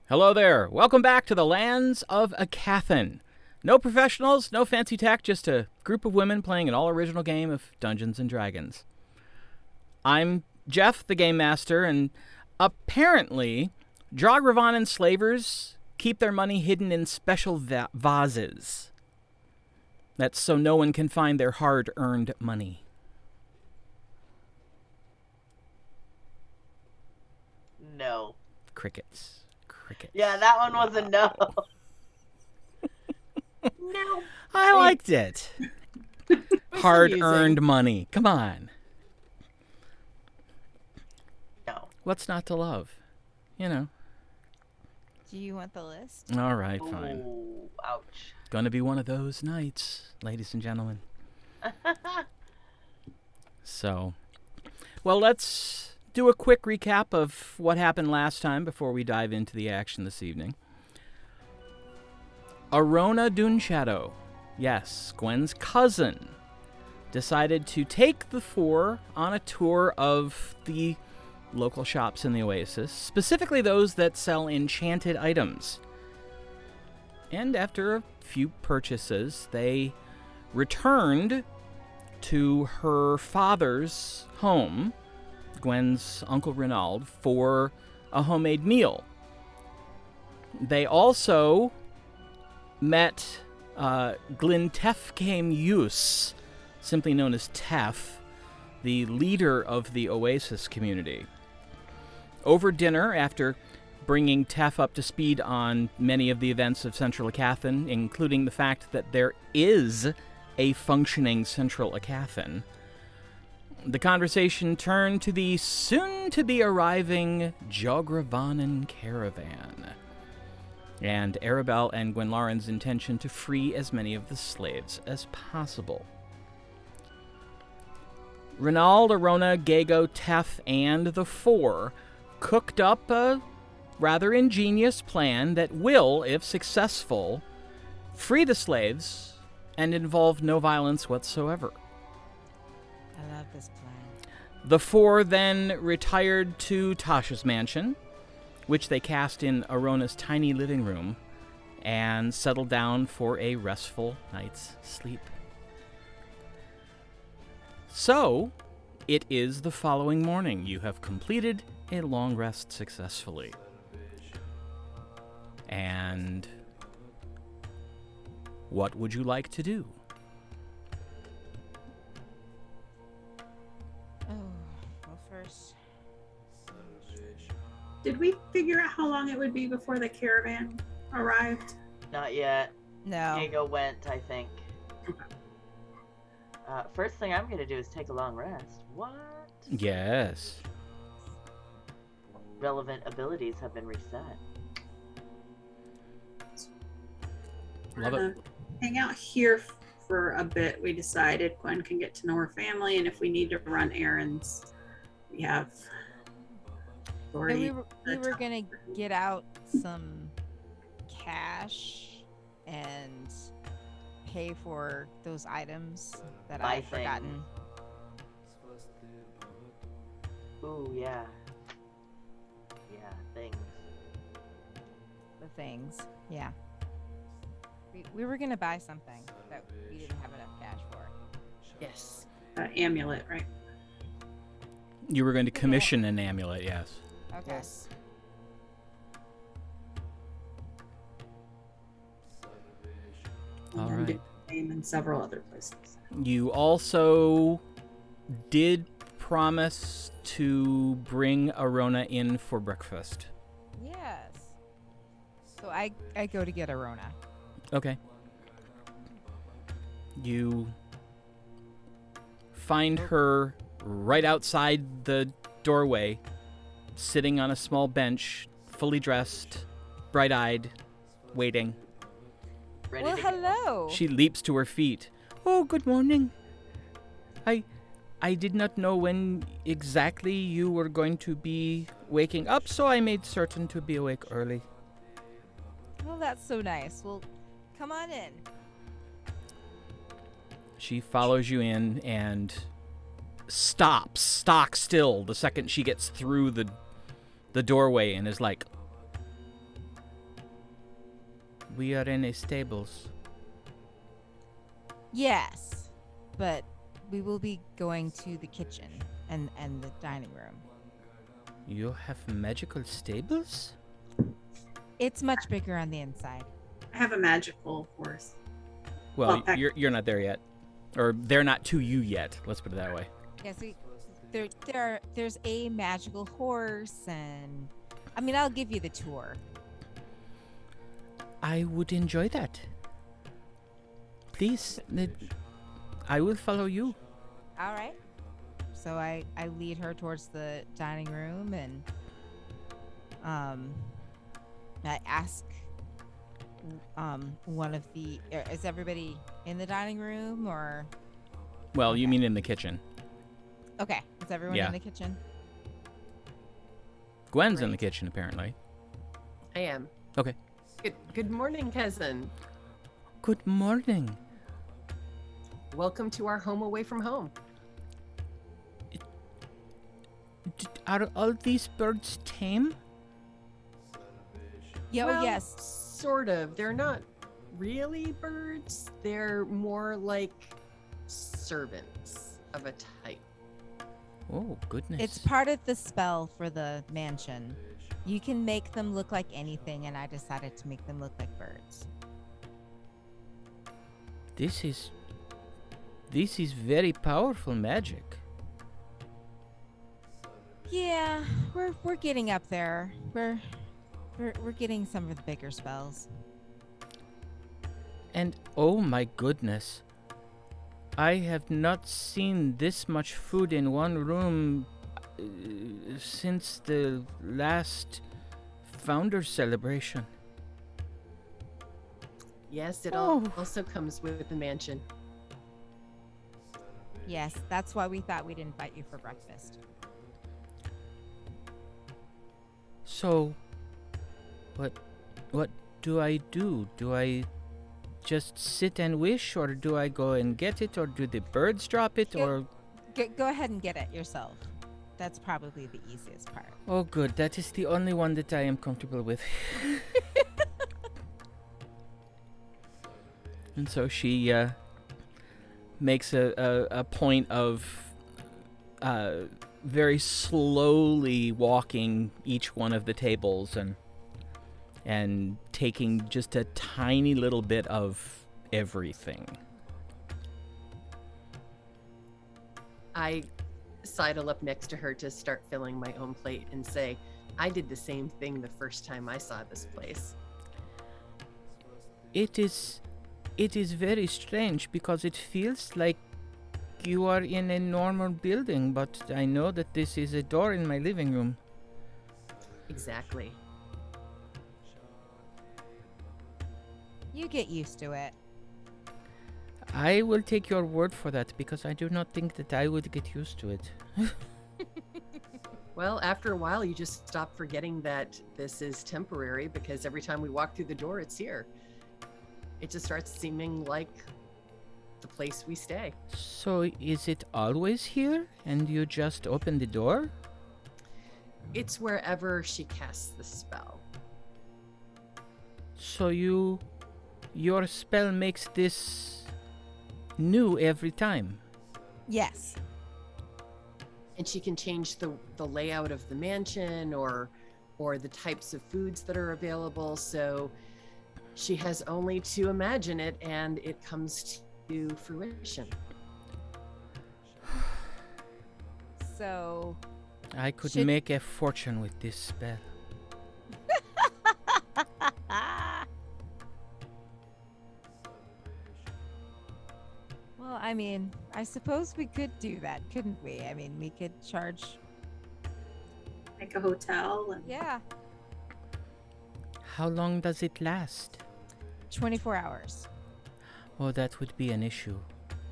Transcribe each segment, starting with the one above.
Hello there. Welcome back to the lands of Aecathan. No professionals, no fancy tech, just a group of women playing an all-original game of Dungeons & Dragons. I'm Jeff, the Game Master, and apparently Jogravanans slavers keep their money hidden in special vases. That's so no one can find their hard-earned money. No. Crickets. Yeah, that one was a no. No. I liked it. Hard-earned money. Come on. No. What's not to love? You know. Do you want the list? All right, fine. Ooh, ouch. Gonna be one of those nights, ladies and gentlemen. So, well, let's do a quick recap of what happened last time before we dive into the action this evening. Arona Dunshadow, yes, Gwen's cousin, decided to take the four on a tour of the local shops in the Oasis, specifically those that sell enchanted items. And after a few purchases, they returned to her father's home, Gwen's Uncle Renaud, for a homemade meal. They also met Tef Yus, simply known as Tef, the leader of the Oasis community. Over dinner, after bringing Tef up to speed on many of the events of Central Aecathan, including the fact that there is a functioning Central Aecathan, the conversation turned to the soon-to-be-arriving Jogravanan caravan, and Arabelle and Gwenlaren's intention to free as many of the slaves as possible. Renaud, Arona, Gago, Tef, and the Four cooked up a rather ingenious plan that will, if successful, free the slaves and involve no violence whatsoever. I love this plan. The Four then retired to Tasha's mansion, which they cast in Arona's tiny living room, and settled down for a restful night's sleep. So, it is the following morning. You have completed a long rest successfully. And what would you like to do? Well, first... Did we figure out how long it would be before the caravan arrived? Not yet. No. Diego went, I think. First thing I'm gonna do is take a long rest. What? Yes. Relevant abilities have been reset. Love it. Hang out here for a bit. We decided Gwen can get to know her family, and if we need to run errands, we have. No, we were gonna get out some cash and pay for those items that Buy I've forgotten. Ooh, yeah. Yeah, things. The things, yeah. We were gonna buy something that we didn't have enough cash for. Yes. Amulet, right? You were going to commission an amulet, yes. Okay. Yes. All And right. did the same in several other places. You also did promise to bring Arona in for breakfast. Yes. So I go to get Arona. Okay. You find her right outside the doorway, sitting on a small bench, fully dressed, bright-eyed, waiting. Ready Well, to go. hello. She leaps to her feet. Oh, good morning. I did not know when exactly you were going to be waking up, so I made certain to be awake early. Well, that's so nice. Well, come on in. She follows you in and stops, stock still, the second she gets through the doorway and is like, We are in a stables. Yes, but we will be going to the kitchen and the dining room. You have magical stables? It's much bigger on the inside. I have a magical horse. Well, Well, you're not there yet, or they're not to you yet. Let's put it that way. Yes, there's a magical horse, and I mean, I'll give you the tour. I would enjoy that. Please, I will follow you. All right. So I lead her towards the dining room, and I ask one of the is everybody in the dining room, or Well, you mean in the kitchen. okay, is everyone Yeah. in the kitchen? Gwen's in the Great. kitchen, apparently. I am. Okay. Good morning, cousin. Good morning. Welcome to our home away from home. Are all these birds tame? Yeah. Well, Oh, yes. Sort of. They're not really birds. They're more like servants of a type. Oh, goodness. It's part of the spell for the mansion. You can make them look like anything, and I decided to make them look like birds. This is very powerful magic. Yeah, we're getting up there. We're getting some of the bigger spells. And oh my goodness. I have not seen this much food in one room since the last Founders celebration. Yes, it Oh. also comes with the mansion. Yes, that's why we thought we'd invite you for breakfast. So, what do I do? Do I just sit and wish, or do I go and get it, or do the birds drop it, Yeah. or... Go ahead and get it yourself. That's probably the easiest part. Oh good, that is the only one that I am comfortable with. And so she makes a point of very slowly walking each one of the tables and taking just a tiny little bit of everything. I sidle up next to her to start filling my own plate and say, I did the same thing the first time I saw this place. It is very strange because it feels like you are in a normal building, but I know that this is a door in my living room. Exactly. You get used to it. I will take your word for that because I do not think that I would get used to it. Well, after a while, you just stop forgetting that this is temporary because every time we walk through the door, it's here. It just starts seeming like the place we stay. So is it always here and you just open the door? It's wherever she casts the spell. So your spell makes this new every time? Yes. And she can change the layout of the mansion or the types of foods that are available. So she has only to imagine it and it comes to fruition. So I could Should- make a fortune with this spell. well, I mean, I suppose we could do that, couldn't we? I mean, we could charge. Like a hotel. And Yeah, How long does it last? 24 hours. Oh, that would be an issue.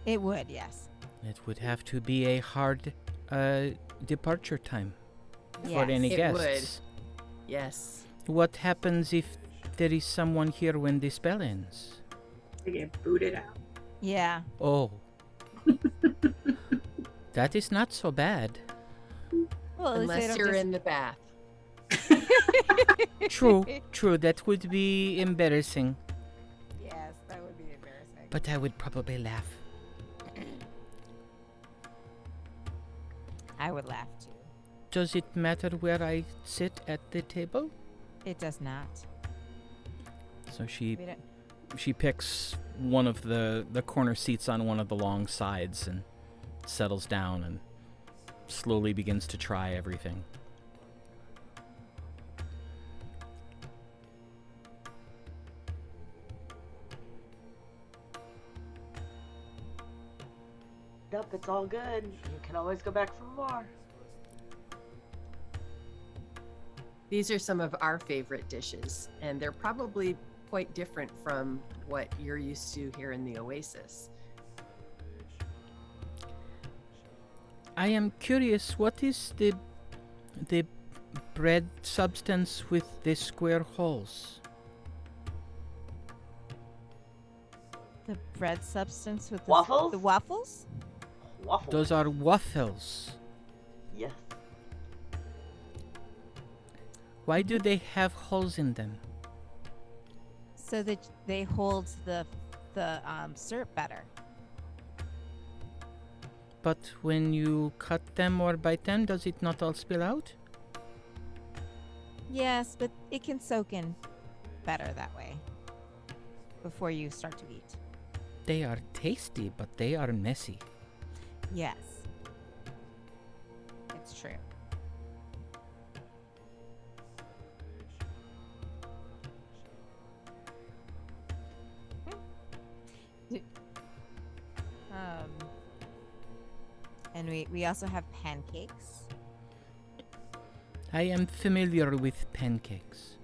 It would, yes. It would have to be a hard departure time for Yes. any It guests. would. Yes. What happens if there is someone here when the spell ends? they get booted out. Yeah. Oh. That is not so bad. Well, at least they Unless don't you're just- in the bath. True, true. That would be embarrassing. But I would probably laugh. I would laugh too. Does it matter where I sit at the table? It does not. So We don't. she picks one of the corner seats on one of the long sides and settles down and slowly begins to try everything. Nope, it's all good. You can always go back for more. These are some of our favorite dishes, and they're probably quite different from what you're used to here in the Oasis. I am curious, what is the bread substance with the square holes? The bread substance with Waffles? The waffles? Waffle. Those are waffles. Yes. Why do they have holes in them? So that they hold the syrup better. But when you cut them or bite them, does it not all spill out? Yes, but it can soak in better that way before you start to eat. They are tasty, but they are messy. Yes. It's true. And we also have pancakes. I am familiar with pancakes.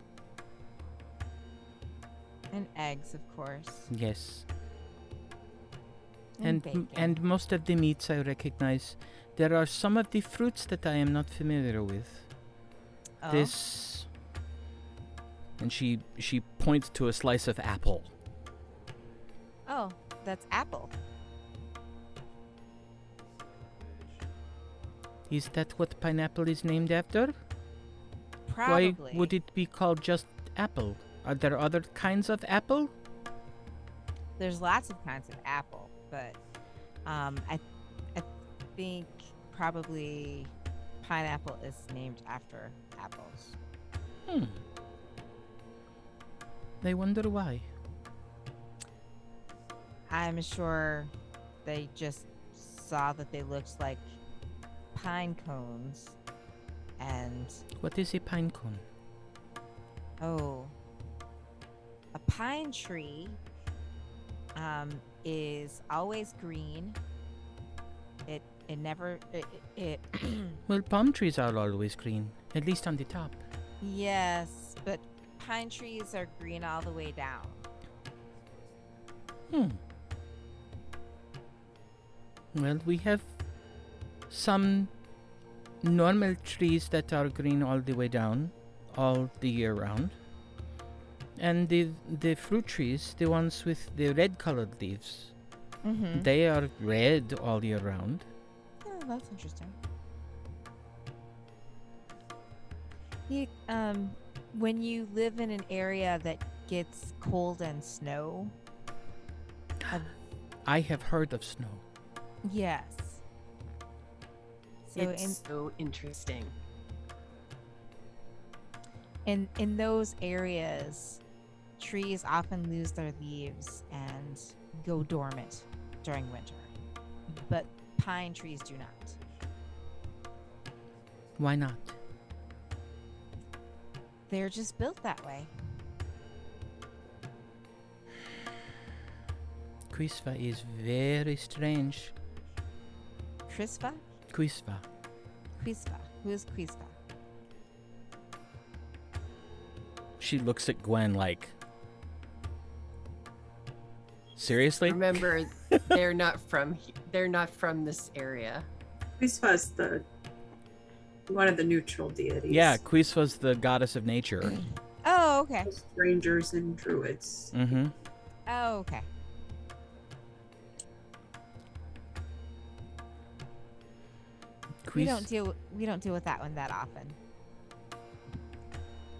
And eggs, of course. Yes. And bacon. And most of the meats I recognize. There are some of the fruits that I am not familiar with. Oh. This, and she points to a slice of apple. Oh, that's apple. Is that what pineapple is named after? Probably. Why would it be called just apple? Are there other kinds of apple? There's lots of kinds of apple, but I think probably pineapple is named after apples. I wonder why. I'm sure they just saw that they looked like pine cones, and What is a pine cone? oh, a pine tree is always green. It never it Well, palm trees are always green, at least on the top. yes, but pine trees are green all the way down. Well, we have some normal trees that are green all the way down, all the year round. And the fruit trees, the ones with the red colored leaves, Mm-hmm. they are red all year round. Oh, that's interesting. When you live in an area that gets cold and snow, I have heard of snow. yes. So It's so interesting. in those areas, trees often lose their leaves and go dormant during winter, but pine trees do not. Why not? They're just built that way. Quisva is very strange. Crisva? Quisva. Quisva. Who is Quisva? She looks at Gwen like, seriously? Remember, they're not from this area. Quisva's the one of the neutral deities. Yeah, Quisva's the goddess of nature. Oh, okay. Strangers and druids. Mm-hmm. Oh, okay. We don't deal with that one that often.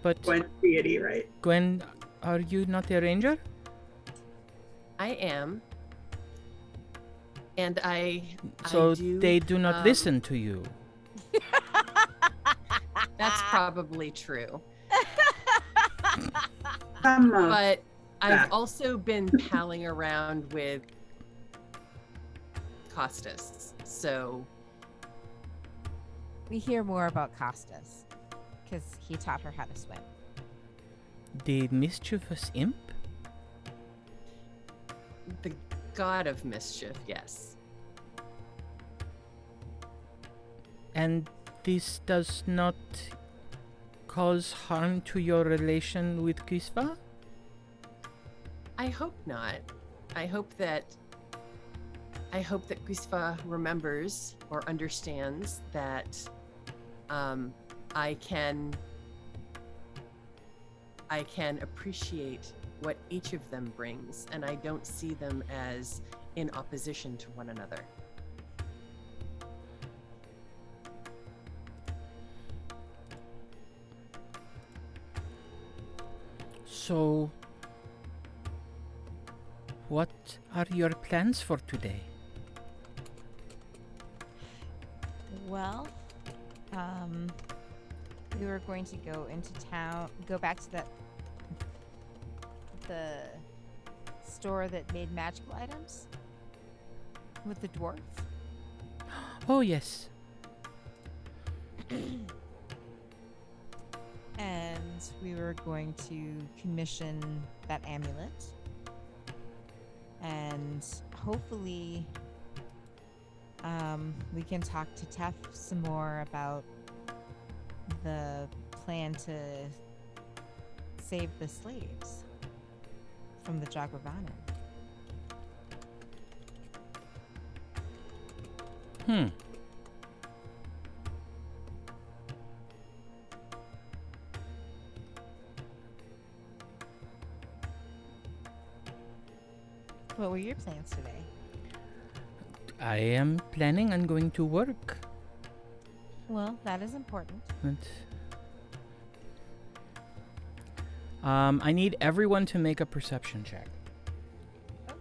But Gwen deity, right? Gwen, are you not a ranger? I am, And So I do, they do not listen to you. That's probably true. Some of But I've that. also been palling around with Costas. So We hear more about Costas because he taught her how to swim. The mischievous imp? the god of mischief, yes. And this does not cause harm to your relation with Kisva? I hope not. I hope that Guisfa remembers or understands that I can appreciate what each of them brings, and I don't see them as in opposition to one another. So, what are your plans for today? Well, we were going to go into town, go back to the store that made magical items with the dwarf. Oh, yes. And we were going to commission that amulet. And hopefully, we can talk to Tef some more about the plan to save the slaves from the Jogravanan. What were your plans today? I am planning on going to work. Well, that is important. I need everyone to make a perception check. Okay.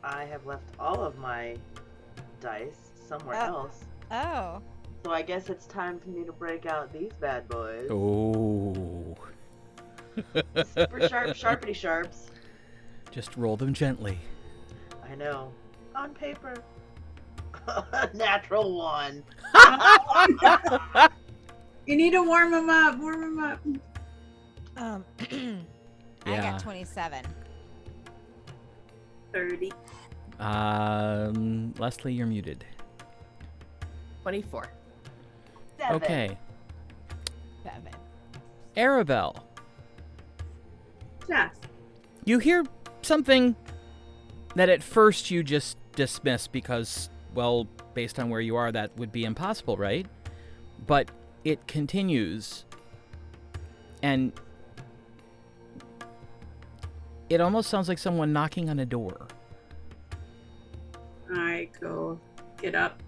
I have left all of my dice somewhere Oh. else. Oh. So I guess it's time for me to break out these bad boys. Oh. Super sharp, sharpity sharps. Just roll them gently. I know. On paper. Natural one. You need to warm them up. Warm them up. I Yeah. got 27. 30. Leslie, you're muted. 24. 7. Okay. 7. Arabelle, Yes. you hear something that at first you just dismiss because, well, based on where you are, that would be impossible, right? But it continues, and it almost sounds like someone knocking on a door. I go get up.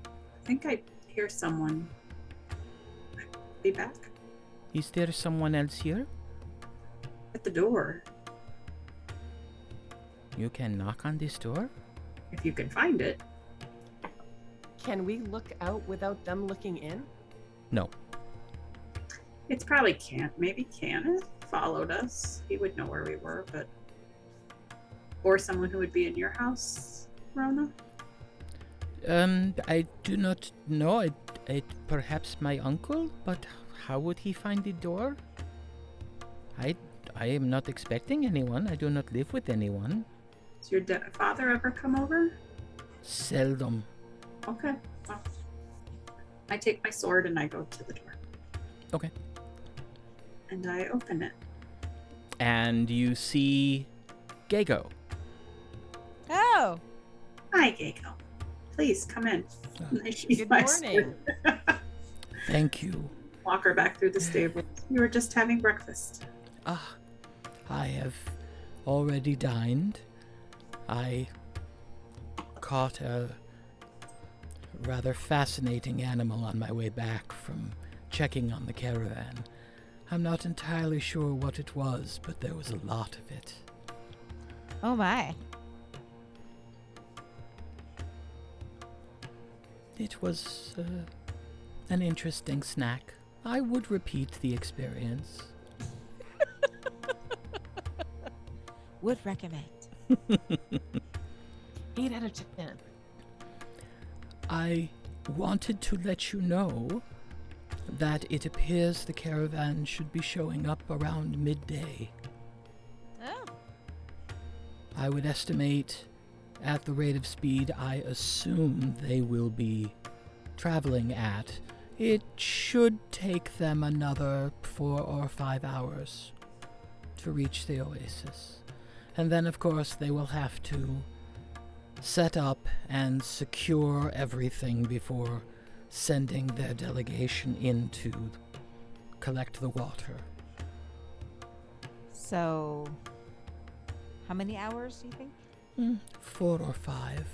I think I hear someone. Be back Is there someone else here? at the door. You can knock on this door? If you can find it. Can we look out without them looking in? No. It's probably maybe Cannon followed us. He would know where we were, but. Or someone who would be in your house, Rona? I do not know. Perhaps my uncle, but how would he find the door? I am not expecting anyone. I do not live with anyone. Does your father ever come over? Seldom. Okay. Well, I take my sword and I go to the door. Okay. And I open it. And you see Gego. Oh! Hi, Geiko. Please come in. I sheath Good my morning. sword. Thank you. Walk her back through the stable. You were just having breakfast. Ah, I have already dined. I caught a rather fascinating animal on my way back from checking on the caravan. I'm not entirely sure what it was, but there was a lot of it. Oh my. It was an interesting snack. I would repeat the experience. Would recommend. 8 out of 10. I wanted to let you know that it appears the caravan should be showing up around midday. Oh. I would estimate, at the rate of speed I assume they will be traveling at, it should take them another 4 or 5 hours to reach the Oasis. And then, of course, they will have to set up and secure everything before sending their delegation in to collect the water. So, how many hours do you think? 4 or 5.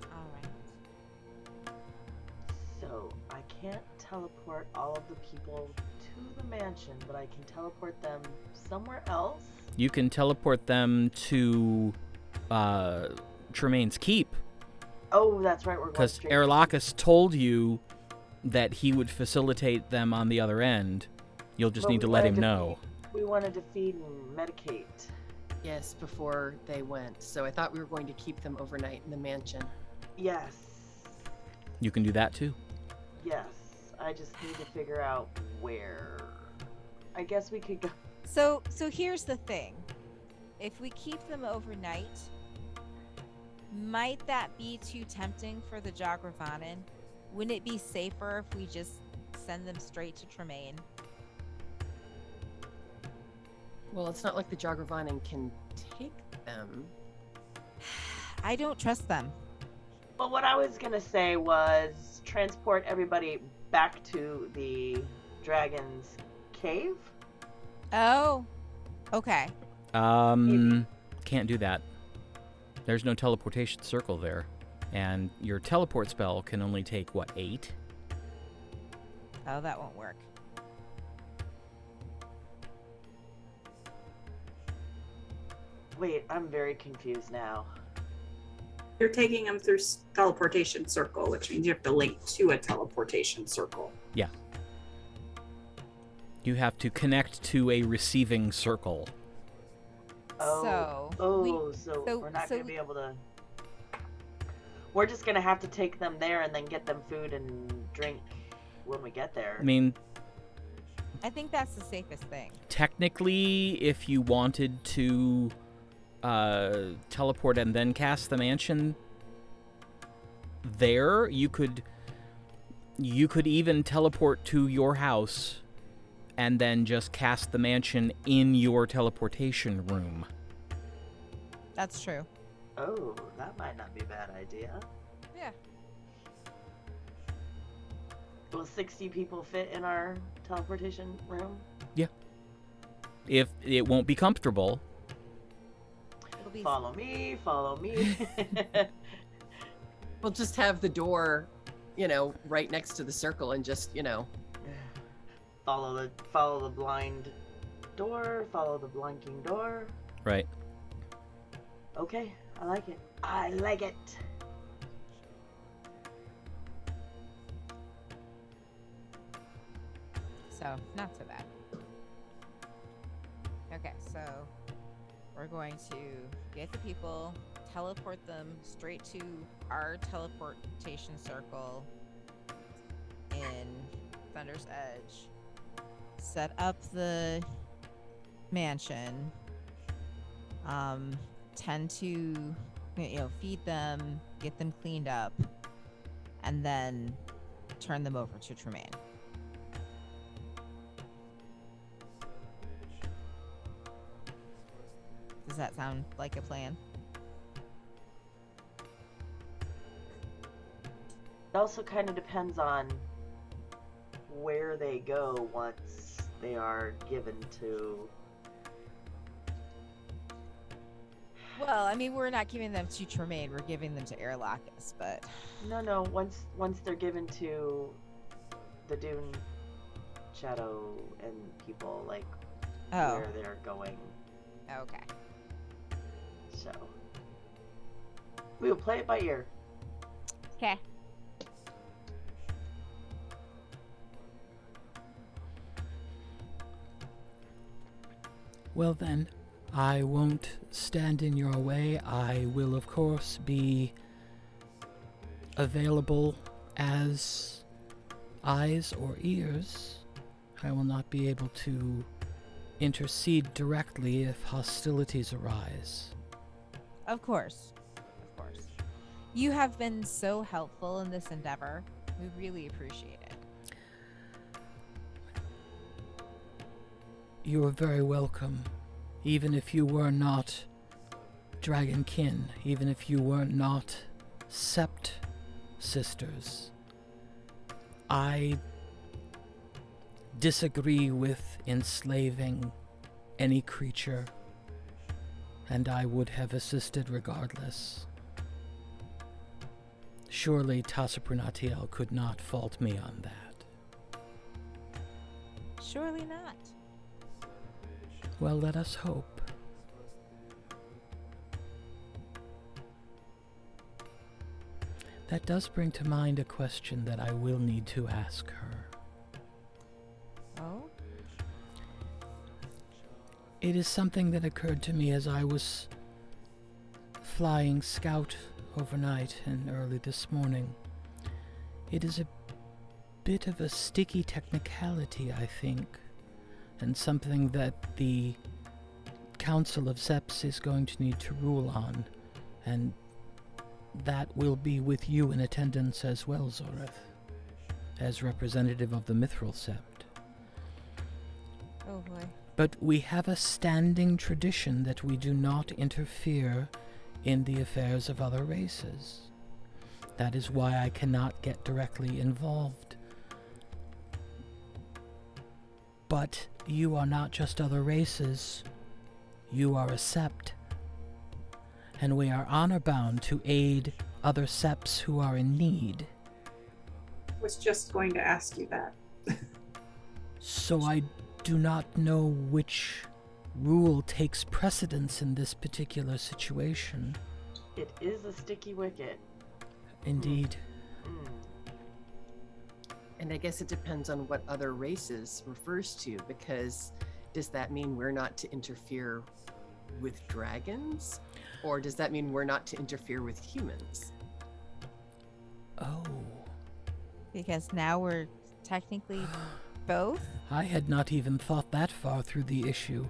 All right. So, I can't teleport all of the people to the mansion, but I can teleport them somewhere else. You can teleport them to Tremaine's Keep, Oh, that's right, we're going because straight. Erlakis told you that he would facilitate them on the other end. You'll just But need to we let wanted him to know. We wanted to feed and medicate. Yes, before they went. So I thought we were going to keep them overnight in the mansion. Yes. You can do that too. Yes. I just need to figure out where. I guess we could go. So here's the thing. If we keep them overnight, might that be too tempting for the Jogravanan? Wouldn't it be safer if we just send them straight to Tremaine? Well, it's not like the Jogravanan can take them. I don't trust them. Well, what I was going to say was transport everybody back to the dragon's cave. Oh, okay. Can't do that. There's no teleportation circle there. And your teleport spell can only take, 8? Oh, that won't work. Wait, I'm very confused now. You're taking them through teleportation circle, which means you have to link to a teleportation circle. Yeah. You have to connect to a receiving circle. Oh, so we're not going to be able to. We're just going to have to take them there and then get them food and drink when we get there. I mean, I think that's the safest thing. technically, if you wanted to teleport and then cast the mansion there, you could even teleport to your house and then just cast the mansion in your teleportation room. That's true. Oh, that might not be a bad idea. Yeah. Will 60 people fit in our teleportation room? If it won't be comfortable, It'll be Follow me, follow me. We'll just have the door, right next to the circle and just, follow the blind door, follow the blinking door. right? Okay, I like it. I like it. So, not so bad. Okay, so we're going to get the people, teleport them straight to our teleportation circle in Thunder's Edge, set up the mansion, tend to, feed them, get them cleaned up, and then turn them over to Tremaine. Does that sound like a plan? It also kind of depends on where they go once they are given to Well, I mean, we're not giving them to Tremaine. We're giving them to Airlocus, but... No. Once they're given to the Dune Shadow and people, like, where they're going. Okay. So... we will play it by ear. Okay. Well then, I won't stand in your way. I will, of course, be available as eyes or ears. I will not be able to intercede directly if hostilities arise. Of course. Of course. You have been so helpful in this endeavor. We really appreciate it. You are very welcome. Even if you were not dragonkin, even if you were not sept sisters, I disagree with enslaving any creature, and I would have assisted regardless. Surely Tasha Prunatiel could not fault me on that. Surely not. Well, let us hope. That does bring to mind a question that I will need to ask her. Oh? It is something that occurred to me as I was flying scout overnight and early this morning. It is a bit of a sticky technicality, I think, and something that the Council of Seps is going to need to rule on, and that will be with you in attendance as well, Zoreth, as representative of the Mithril Sept. Oh boy. But we have a standing tradition that we do not interfere in the affairs of other races. That is why I cannot get directly involved. But you are not just other races, you are a sept. And we are honor-bound to aid other septs who are in need. Was just going to ask you that. So I do not know which rule takes precedence in this particular situation. It is a sticky wicket. Indeed. And I guess it depends on what other races refers to, because does that mean we're not to interfere with dragons? Or does that mean we're not to interfere with humans? Oh. Because now we're technically both? I had not even thought that far through the issue.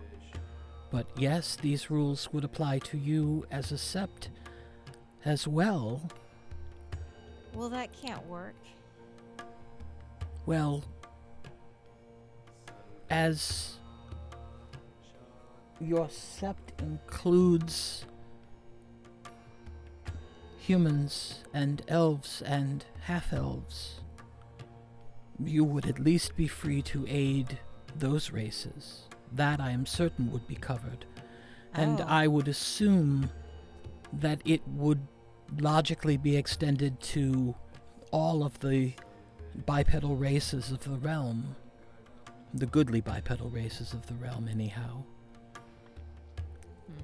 But yes, these rules would apply to you as a sept as well. Well, that can't work. Well, as your sept includes humans and elves and half-elves, you would at least be free to aid those races. That I am certain would be covered. And I would assume that it would logically be extended to all of the bipedal races of the realm. The goodly bipedal races of the realm, anyhow.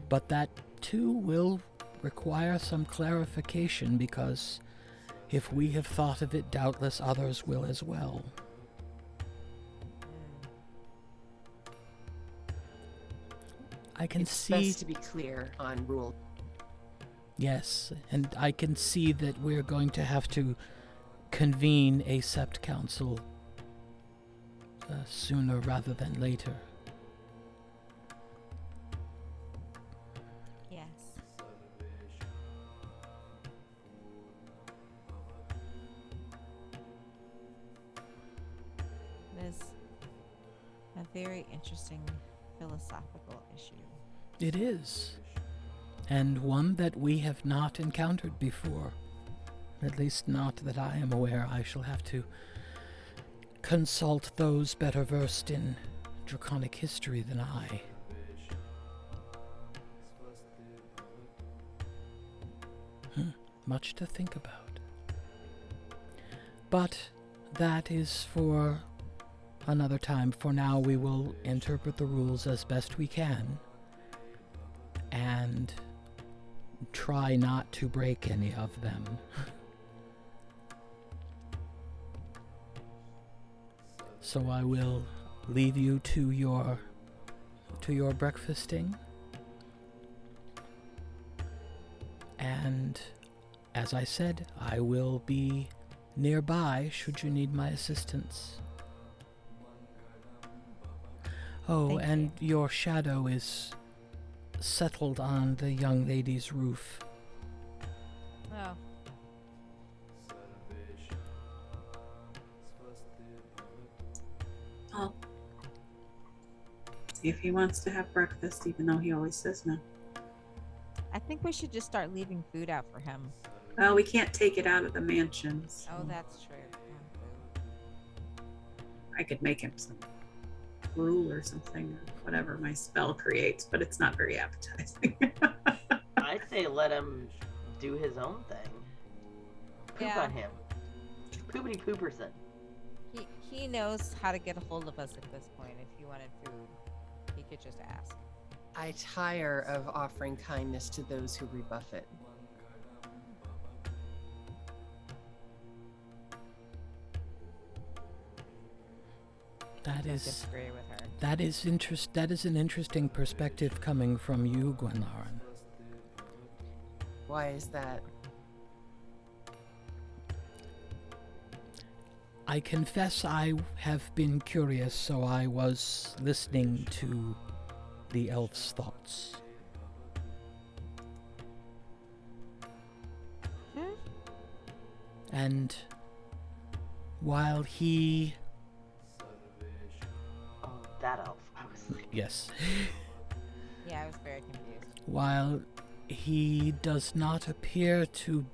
But that, too, will require some clarification, because if we have thought of it, doubtless others will as well. I can see... It's best to be clear on rule. Yes, and I can see that we're going to have to convene a sept council sooner rather than later. Yes. It is a very interesting philosophical issue. It is. And one that we have not encountered before. At least not that I am aware. I shall have to consult those better versed in draconic history than I. much to think about. But that is for another time. For now, we will interpret the rules as best we can and try not to break any of them. So I will leave you to your breakfasting. And as I said, I will be nearby should you need my assistance. Oh, and your shadow is settled on the young lady's roof. Oh. I'll see if he wants to have breakfast, even though he always says no. I think we should just start leaving food out for him. Well, we can't take it out of the mansion. So Oh, that's true. I could make him some gruel or something, or whatever my spell creates, but it's not very appetizing. I'd say let him do his own thing. Poop on him. Poopity pooperson. He knows how to get a hold of us at this point. If you wanted food, he could just ask. I tire of offering kindness to those who rebuff it. That is disagree with her. That is an interesting perspective coming from you, Gwenlaran. Why is that? I confess I have been curious, so I was listening to the elf's thoughts. And while he... Oh, that elf. I was like... Yes. Yeah, I was very confused. While he does not appear to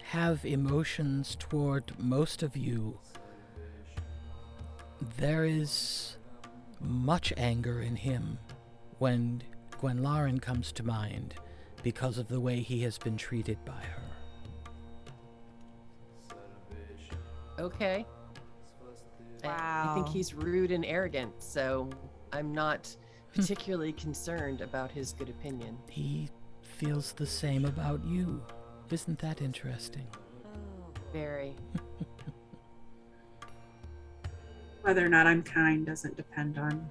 have emotions toward most of you, there is much anger in him when Gwenlaran comes to mind because of the way he has been treated by her. Okay. Wow. I think he's rude and arrogant, so I'm not particularly concerned about his good opinion. He feels the same about you. Isn't that interesting? Very. Whether or not I'm kind doesn't depend on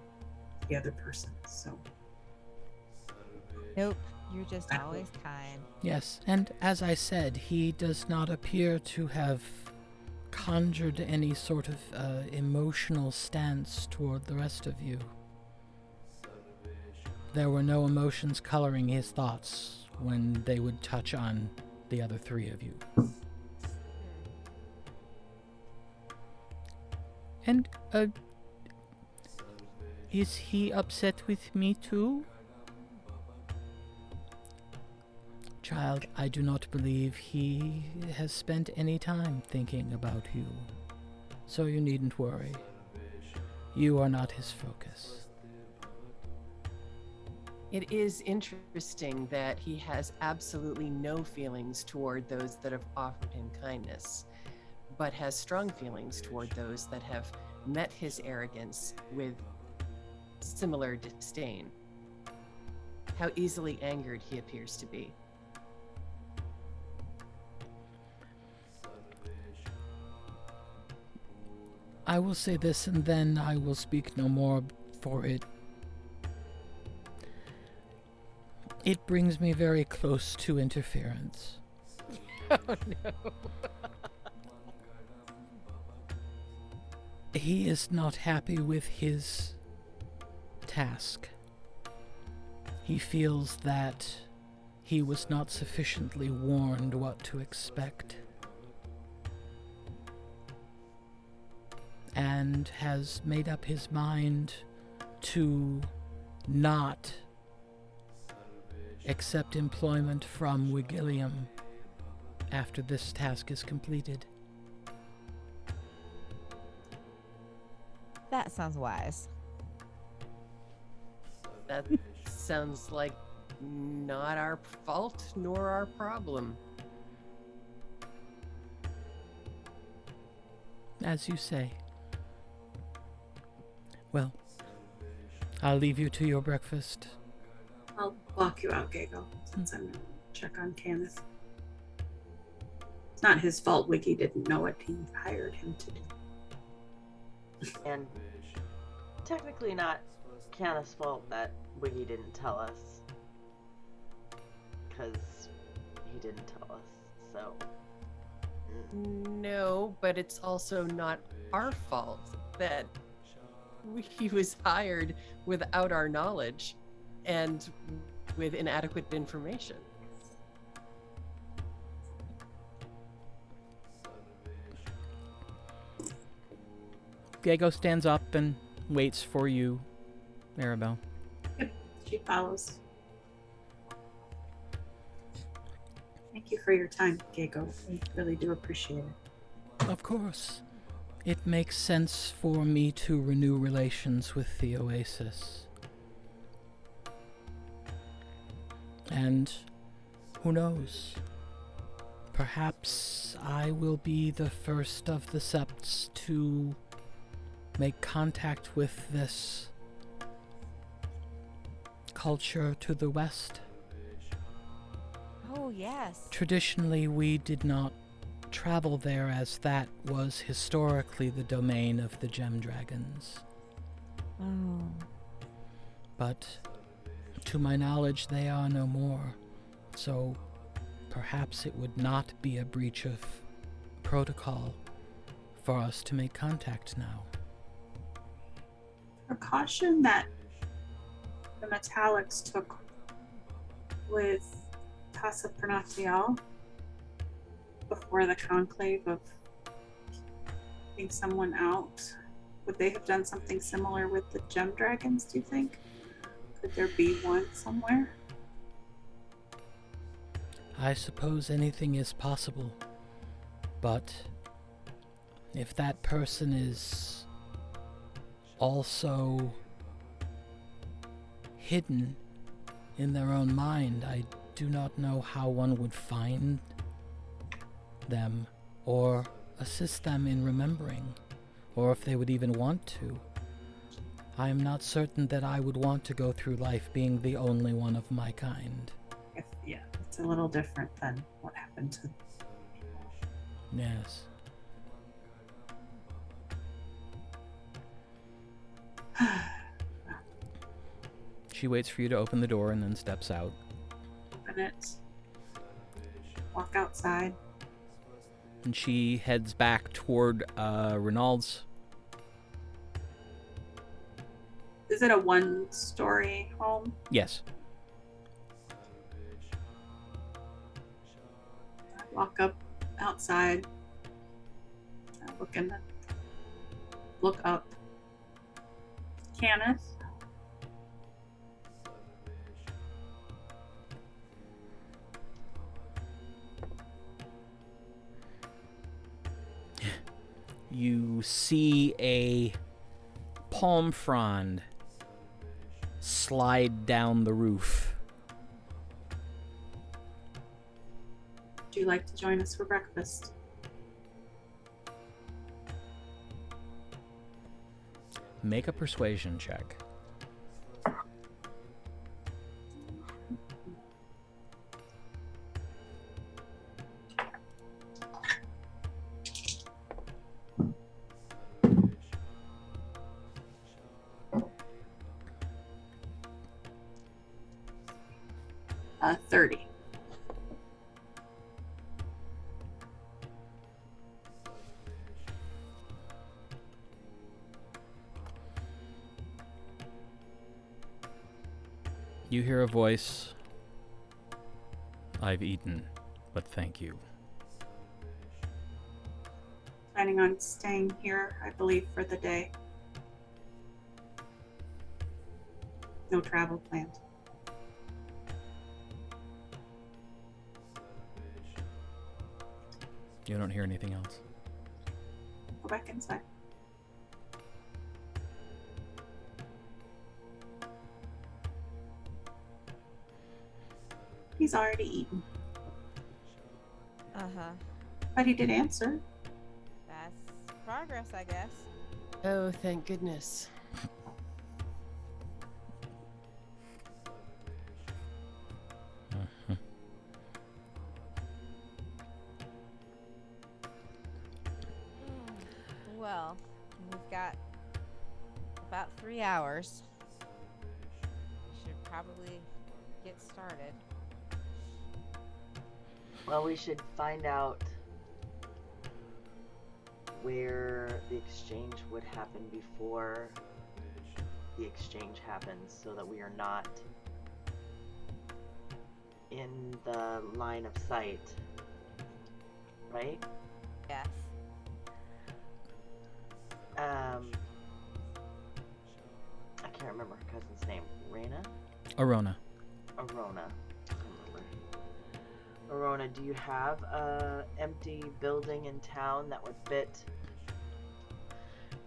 the other person, so. Nope, you're just always kind. Yes, and as I said, he does not appear to have conjured any sort of emotional stance toward the rest of you. There were no emotions coloring his thoughts when they would touch on the other three of you. And, is he upset with me too? Child, I do not believe he has spent any time thinking about you. So you needn't worry. You are not his focus. It is interesting that he has absolutely no feelings toward those that have offered him kindness, but has strong feelings toward those that have met his arrogance with similar disdain. How easily angered he appears to be. I will say this, and then I will speak no more, for it brings me very close to interference. Oh no. He is not happy with his task. He feels that he was not sufficiently warned what to expect, and has made up his mind to not accept employment from Wigillium after this task is completed. That sounds wise. That sounds like not our fault nor our problem. As you say. Well, I'll leave you to your breakfast. I'll walk you out, Gago, since I'm going to check on Kenneth. It's not his fault Wiggy didn't know what he hired him to do. And technically not Kenneth's fault that Wiggy didn't tell us. Because he didn't tell us, so... No, but it's also not our fault that he was hired without our knowledge and with inadequate information. Diego stands up and waits for you, Maribel. Yep, she follows. Thank you for your time, Gago. We really do appreciate it. Of course. It makes sense for me to renew relations with the Oasis. And who knows? Perhaps I will be the first of the Septs to make contact with this culture to the west. Oh, yes. Traditionally, we did not travel there, as that was historically the domain of the gem dragons. Oh. But to my knowledge, they are no more. So perhaps it would not be a breach of protocol for us to make contact now. Precaution that the Metallics took with Tasha Pernatial before the conclave of getting someone out, would they have done something similar with the gem dragons, do you think? Could there be one somewhere? I suppose anything is possible, but if that person is also hidden in their own mind, I do not know how one would find them or assist them in remembering, or if they would even want to. I am not certain that I would want to go through life being the only one of my kind. Yeah, it's a little different than what happened to... Yes. She waits for you to open the door and then steps out. Open it. Walk outside. And she heads back toward Reynald's. Is it a one-story home? Yes. I walk up outside. Look up. Kenneth. You see a palm frond slide down the roof. Would you like to join us for breakfast? Make a persuasion check. Uh, 30. You hear a voice. I've eaten, but thank you. Planning on staying here, I believe, for the day. No travel planned. You don't hear anything else. Go back inside. He's already eaten. Uh-huh. But he did answer. That's progress, I guess. Oh, thank goodness. Well, we've got about 3 hours. We should probably get started. Well, we should find out where the exchange would happen before the exchange happens, so that we are not in the line of sight. Right? Yes. I can't remember her cousin's name. Arona. Arona. Arona, do you have a empty building in town that would fit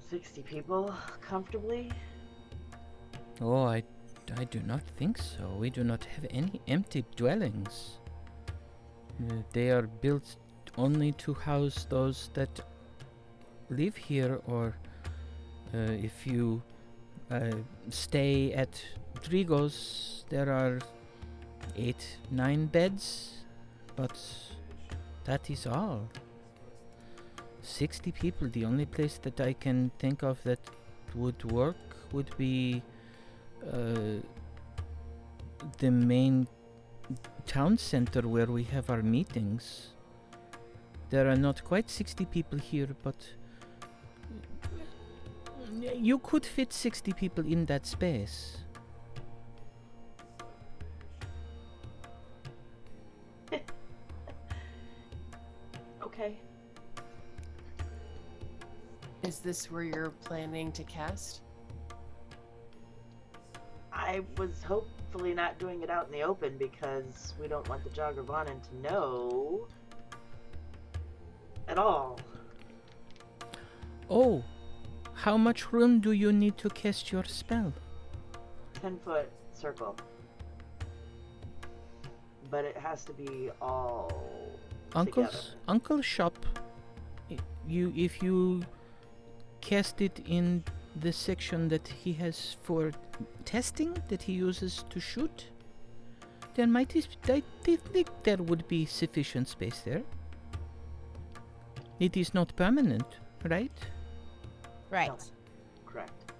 60 people comfortably? Oh, I do not think so. We do not have any empty dwellings. They are built only to house those that live here, or if you stay at Drigo's, there are 8-9 beds, but that is all. 60 people, the only place that I can think of that would work would be the main town center where we have our meetings. There are not quite 60 people here, but you could fit 60 people in that space. Okay. Is this where you're planning to cast? I was hopefully not doing it out in the open because we don't want the Jogravanan to know at all. Oh, how much room do you need to cast your spell? 10-foot circle. But it has to be all together. Uncle's shop. If you cast it in the section that he has for testing, that he uses to shoot, then I think there would be sufficient space there. It is not permanent, right? Right. No. Correct.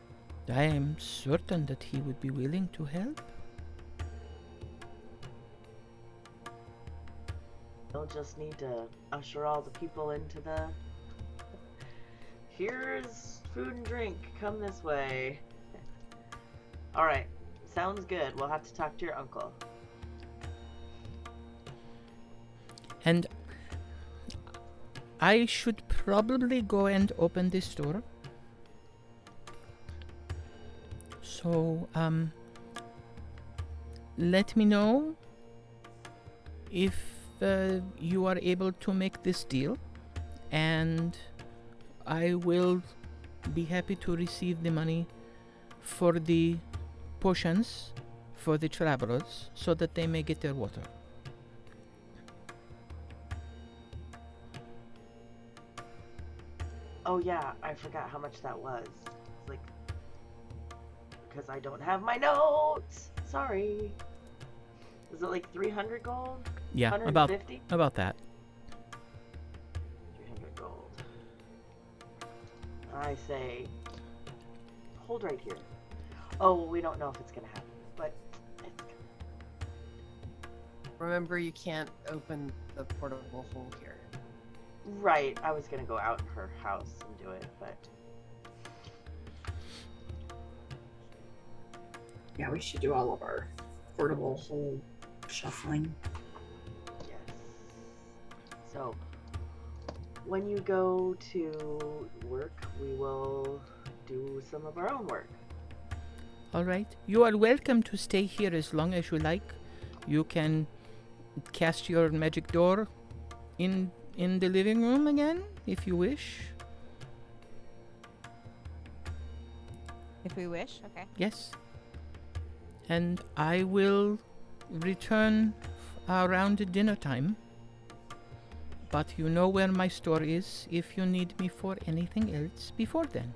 I am certain that he would be willing to help. They'll just need to usher all the people into the... Here's food and drink. Come this way. Alright. Sounds good. We'll have to talk to your uncle. And I should probably go and open this door. So, let me know if you are able to make this deal, and I will be happy to receive the money for the potions for the travelers so that they may get their water. Oh yeah, I forgot how much that was. It's like, because I don't have my notes. Sorry. Was it like 300 gold? Yeah, 150? about that. 300 gold. I say, hold right here. Oh, well, we don't know if it's gonna happen, but it's gonna. Remember, you can't open the portable hole here. Right, I was gonna go out in her house and do it, but Yeah, we should do all of our portable hole shuffling. yes. So, when you go to work, we will do some of our own work. Alright, you are welcome to stay here as long as you like. You can cast your magic door in the living room again, if you wish. If we wish, okay. Yes. And I will return around dinner time. But you know where my store is if you need me for anything else before then.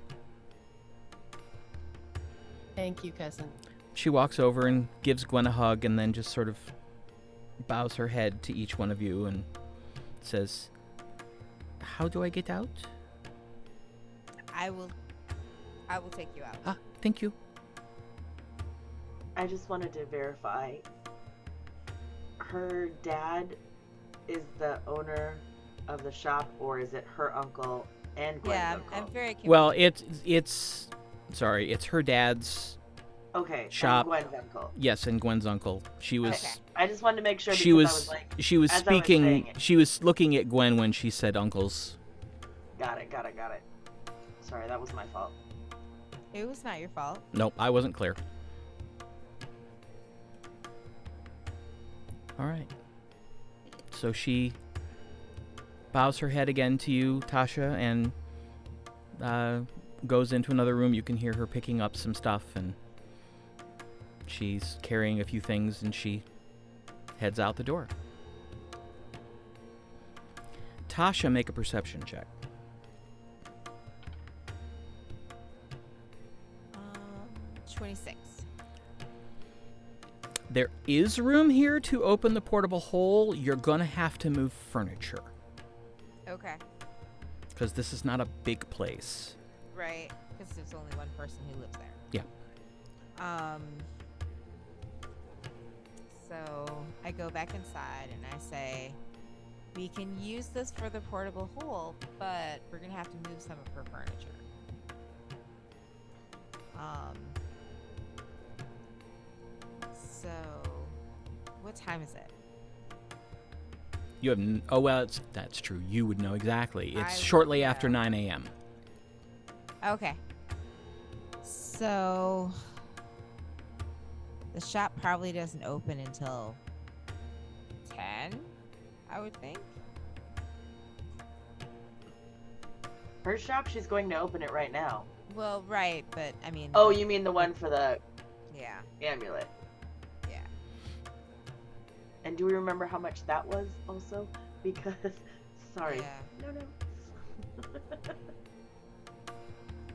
Thank you, cousin. She walks over and gives Gwen a hug and then just sort of bows her head to each one of you and says, "How do I get out?" I will take you out. Ah, thank you. I just wanted to verify. Her dad is the owner of the shop, or is it her uncle and Gwen's uncle? I'm very confused. Well, it's her dad's shop. And Gwen's uncle. Yes, and Gwen's uncle. She was. Okay. I just wanted to make sure. She was. I was like, she was speaking. She was looking at Gwen when she said uncles. Got it. Sorry, that was my fault. It was not your fault. Nope, I wasn't clear. All right. So she bows her head again to you, Tasha, and goes into another room. You can hear her picking up some stuff, and she's carrying a few things, and she heads out the door. Tasha, make a perception check. 26. There is room here to open the portable hole. You're going to have to move furniture. Okay. Because this is not a big place. Right. Because there's only one person who lives there. Yeah. So I go back inside and I say, we can use this for the portable hole, but we're going to have to move some of her furniture. So, what time is it? You have that's true. You would know exactly. It's I shortly would after know. 9 a.m. Okay. So, the shop probably doesn't open until 10, I would think. Her shop, she's going to open it right now. Well, right, but I mean... Oh, you mean the one for the amulet? Yeah. And do we remember how much that was also? Because, sorry. Yeah. No.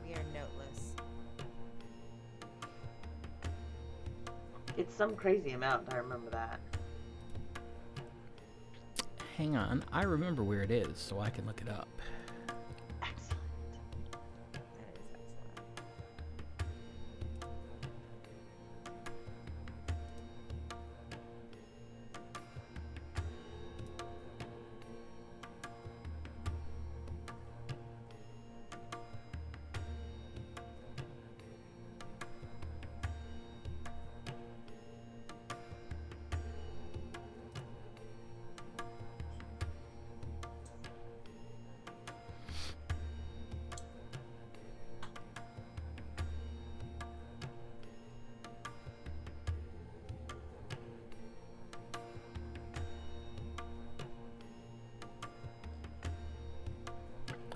We are noteless. It's some crazy amount, I remember that. Hang on. I remember where it is, so I can look it up. Excellent. That is excellent.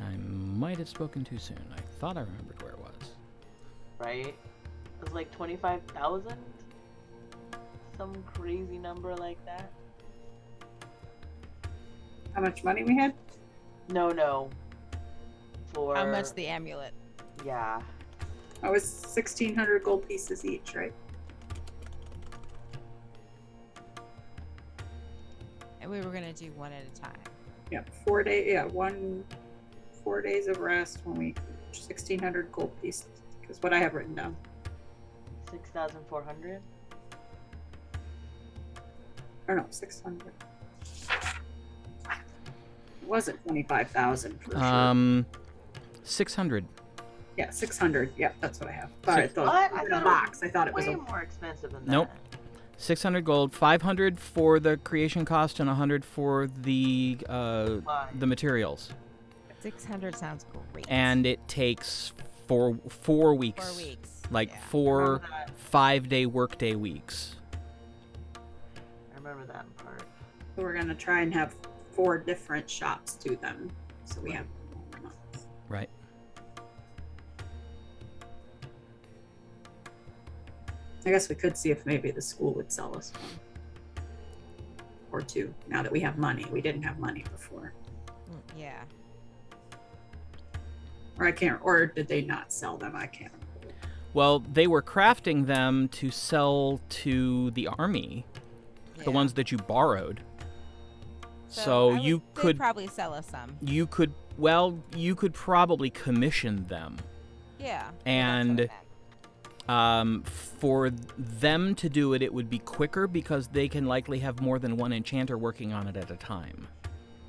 I might have spoken too soon. I thought I remembered where it was. Right? It was like 25,000? Some crazy number like that? How much money we had? No. For... How much the amulet? Yeah. That was 1,600 gold pieces each, right? And we were going to do one at a time. Yeah, 4 days. Yeah, 4 days of rest when we 1,600 gold pieces. Because what I have written down. 6,400? Or no, 600. It wasn't 25,000 for sure. 600. Yeah, 600. Yeah, that's what I have. Sorry, I What? thought I in thought a box. I thought it way was a more expensive than that. Nope. 600 gold, 500 for the creation cost, and 100 for the materials. 600 sounds great. And it takes four weeks. 4 weeks. Like yeah. 4 5-day workday weeks. I remember that part. So we're gonna try and have 4 different shops do them, so we have more months. Right. I guess we could see if maybe the school would sell us one or 2. Now that we have money, we didn't have money before. Yeah. Or I can't. Or did they not sell them? I can't. Well, they were crafting them to sell to the army, the ones that you borrowed. So you could probably sell us some. You could probably commission them. Yeah. And for them to do it, it would be quicker because they can likely have more than one enchanter working on it at a time.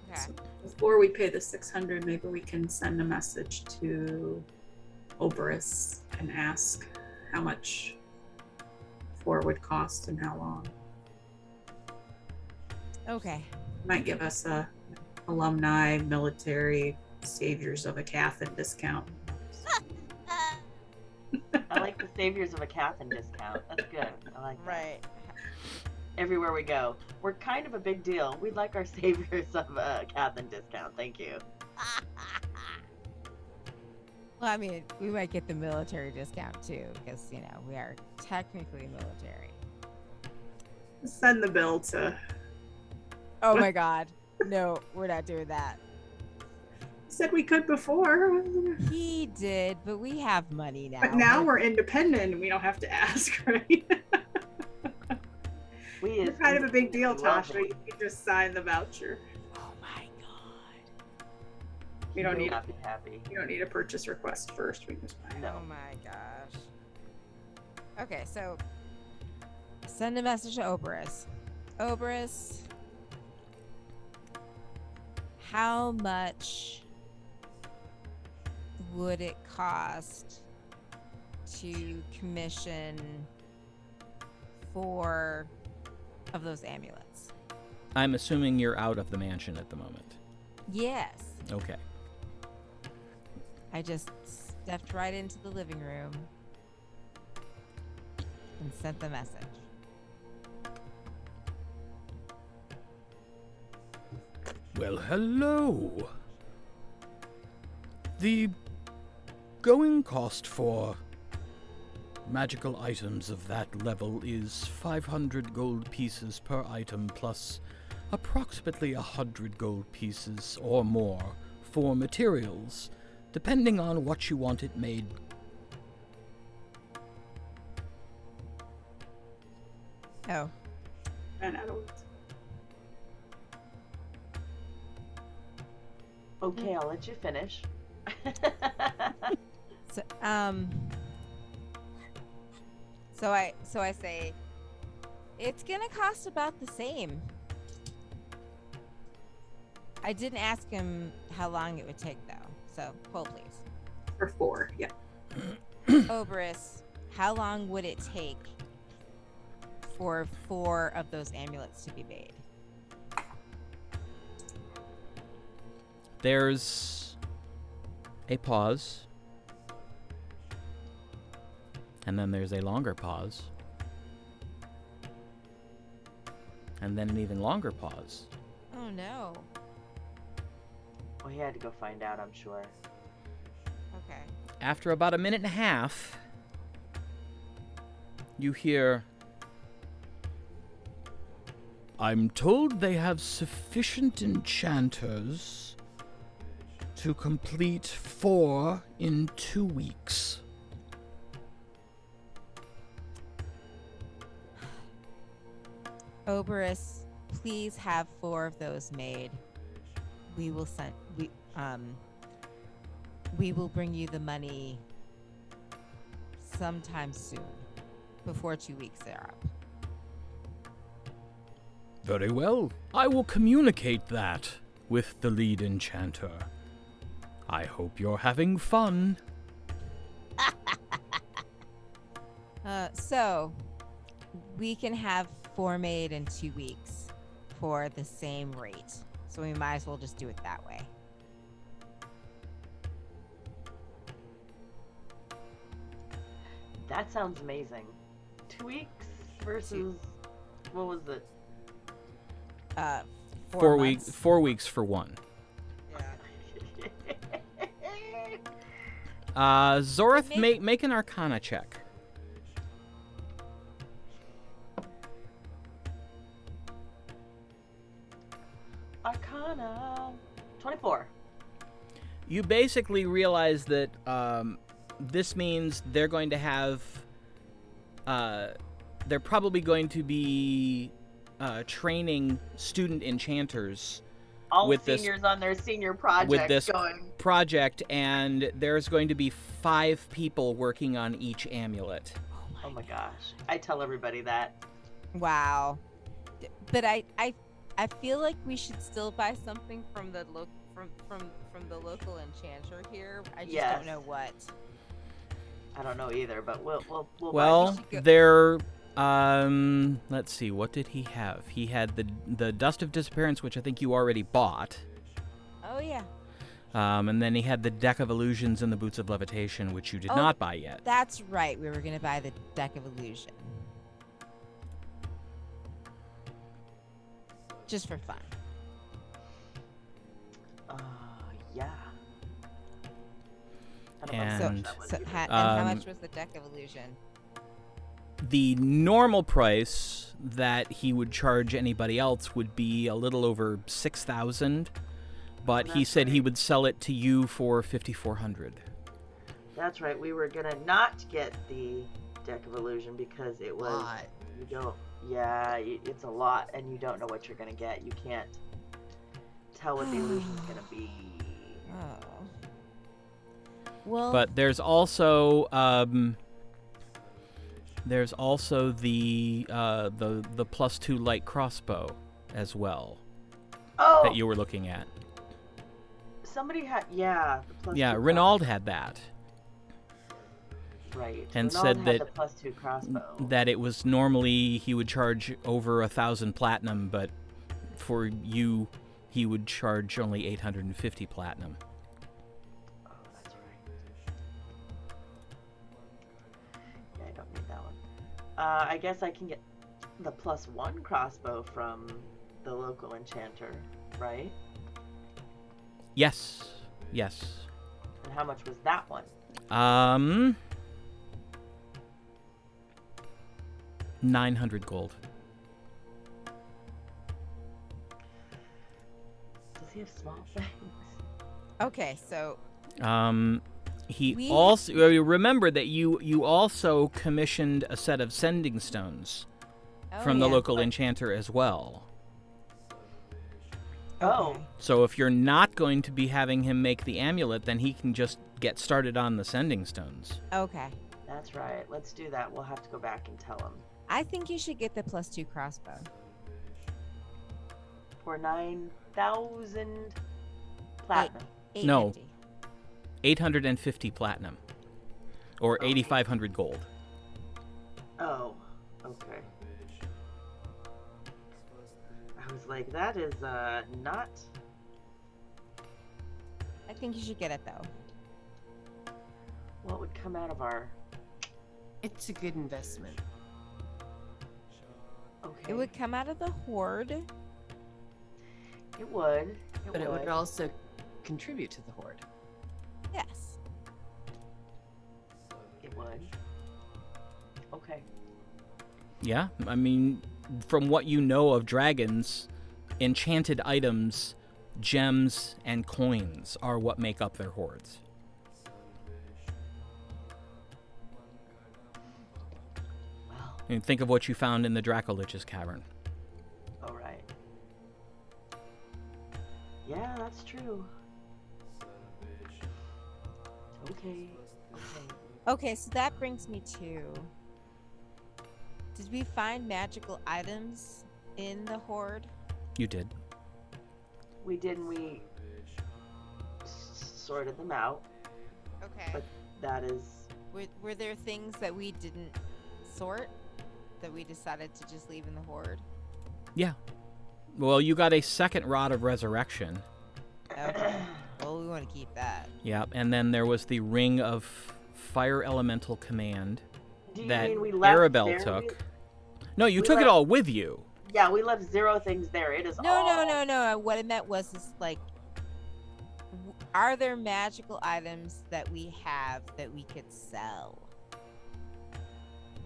Okay. So before we pay the 600, maybe we can send a message to Oberus and ask how much 4 would cost and how long. Okay. Might give us a alumni, military, saviors of Aecathan discount. I like the saviors of Aecathan discount. That's good. I like that. Right. Everywhere we go, we're kind of a big deal. We'd like our saviors of Aecathan discount. Thank you. Well, I mean, we might get the military discount too, because we are technically military. Send the bill to. Oh my God! No, we're not doing that. Said we could before. He did, but we have money now. But now we're independent and we don't have to ask, right? It's kind of a big deal, Tasha. You can just sign the voucher. Oh my God. We don't need happy. You don't need a purchase request first. We just buy it. Oh my gosh. Okay, so send a message to Oberus. Oberus, how much would it cost to commission 4 of those amulets? I'm assuming you're out of the mansion at the moment. Yes. Okay. I just stepped right into the living room and sent the message. Well, hello. The going cost for magical items of that level is 500 gold pieces per item plus approximately 100 gold pieces or more for materials, depending on what you want it made. Oh. And I don't. Okay, I'll let you finish. So I say, it's gonna cost about the same. I didn't ask him how long it would take though, so hold please. For 4, yeah. Oberus, how long would it take for 4 of those amulets to be made? There's a pause. And then there's a longer pause. And then an even longer pause. Oh no. Well, he had to go find out, I'm sure. Okay. After about a minute and a half, you hear, I'm told they have sufficient enchanters to complete 4 in 2 weeks. Oberus, please have 4 of those made. We will bring you the money sometime soon, before 2 weeks are up. Very well. I will communicate that with the lead enchanter. I hope you're having fun. So, we can have 4 made in 2 weeks for the same rate. So we might as well just do it that way. That sounds amazing. 2 weeks versus, what was it? 4 weeks. 4 weeks for 1. Zorth, make an Arcana check. Arcana 24. You basically realize that this means they're going to have... they're probably going to be training student enchanters All with seniors on their senior project with this going. project, and there's going to be 5 people working on each amulet. Oh my gosh. I tell everybody that. Wow. But I feel like we should still buy something from the from the local enchanter here. I just don't know what. I don't know either, but we'll Well, they're let's see, what did he have? He had the Dust of Disappearance, which I think you already bought. Oh yeah. And then he had the Deck of Illusions and the Boots of Levitation, which you did not buy yet. That's right. We were gonna buy the Deck of Illusion. Just for fun. Yeah. And how much was the Deck of Illusion? The normal price that he would charge anybody else would be a little over 6,000, but he said he would sell it to you for 5,400. That's right. We were gonna not get the Deck of Illusion because it was you don't. Yeah, it's a lot, and you don't know what you're gonna get. You can't tell what the illusion's gonna be. Oh. Well. But there's also the +2 light crossbow as well. Oh. That you were looking at. Somebody had the Yeah, Renaud had that. Right. And Renaud said had that the +2 crossbow. That it was normally he would charge over 1,000 platinum, but for you he would charge only 850 platinum. Oh, that's right. Yeah, I don't need that one. I guess I can get the +1 crossbow from the local enchanter, right? Yes. And how much was that one? 900 gold. Does he have small things? Okay, so. Also remember that you also commissioned a set of sending stones from the local enchanter as well. Oh. So if you're not going to be having him make the amulet, then he can just get started on the sending stones. Okay. That's right. Let's do that. We'll have to go back and tell him. I think you should get the +2 crossbow. For 9,000 platinum. 850. No. 850 platinum. Or 8,500 gold. Oh, okay. I was like, that is not. I think you should get it though. What would come out of our? It's a good investment. Okay. It would come out of the hoard. It would. But it would also contribute to the hoard. Yes. It would. Okay. Yeah, I mean, from what you know of dragons, enchanted items, gems, and coins are what make up their hoards. Well. And think of what you found in the Dracolich's cavern. All right. Yeah, that's true. Okay. Okay, so that brings me to... Did we find magical items in the hoard? You did. We did, and we sorted them out. Okay. But that is... Were there things that we didn't sort that we decided to just leave in the hoard? Yeah. Well, you got a second Rod of Resurrection. Okay. Well, we want to keep that. Yeah, and then there was the Ring of Fire Elemental Command that Arabelle took. No, you took it all with you. Yeah, we left 0 things there. It is all... No. What I meant was like, are there magical items that we have that we could sell?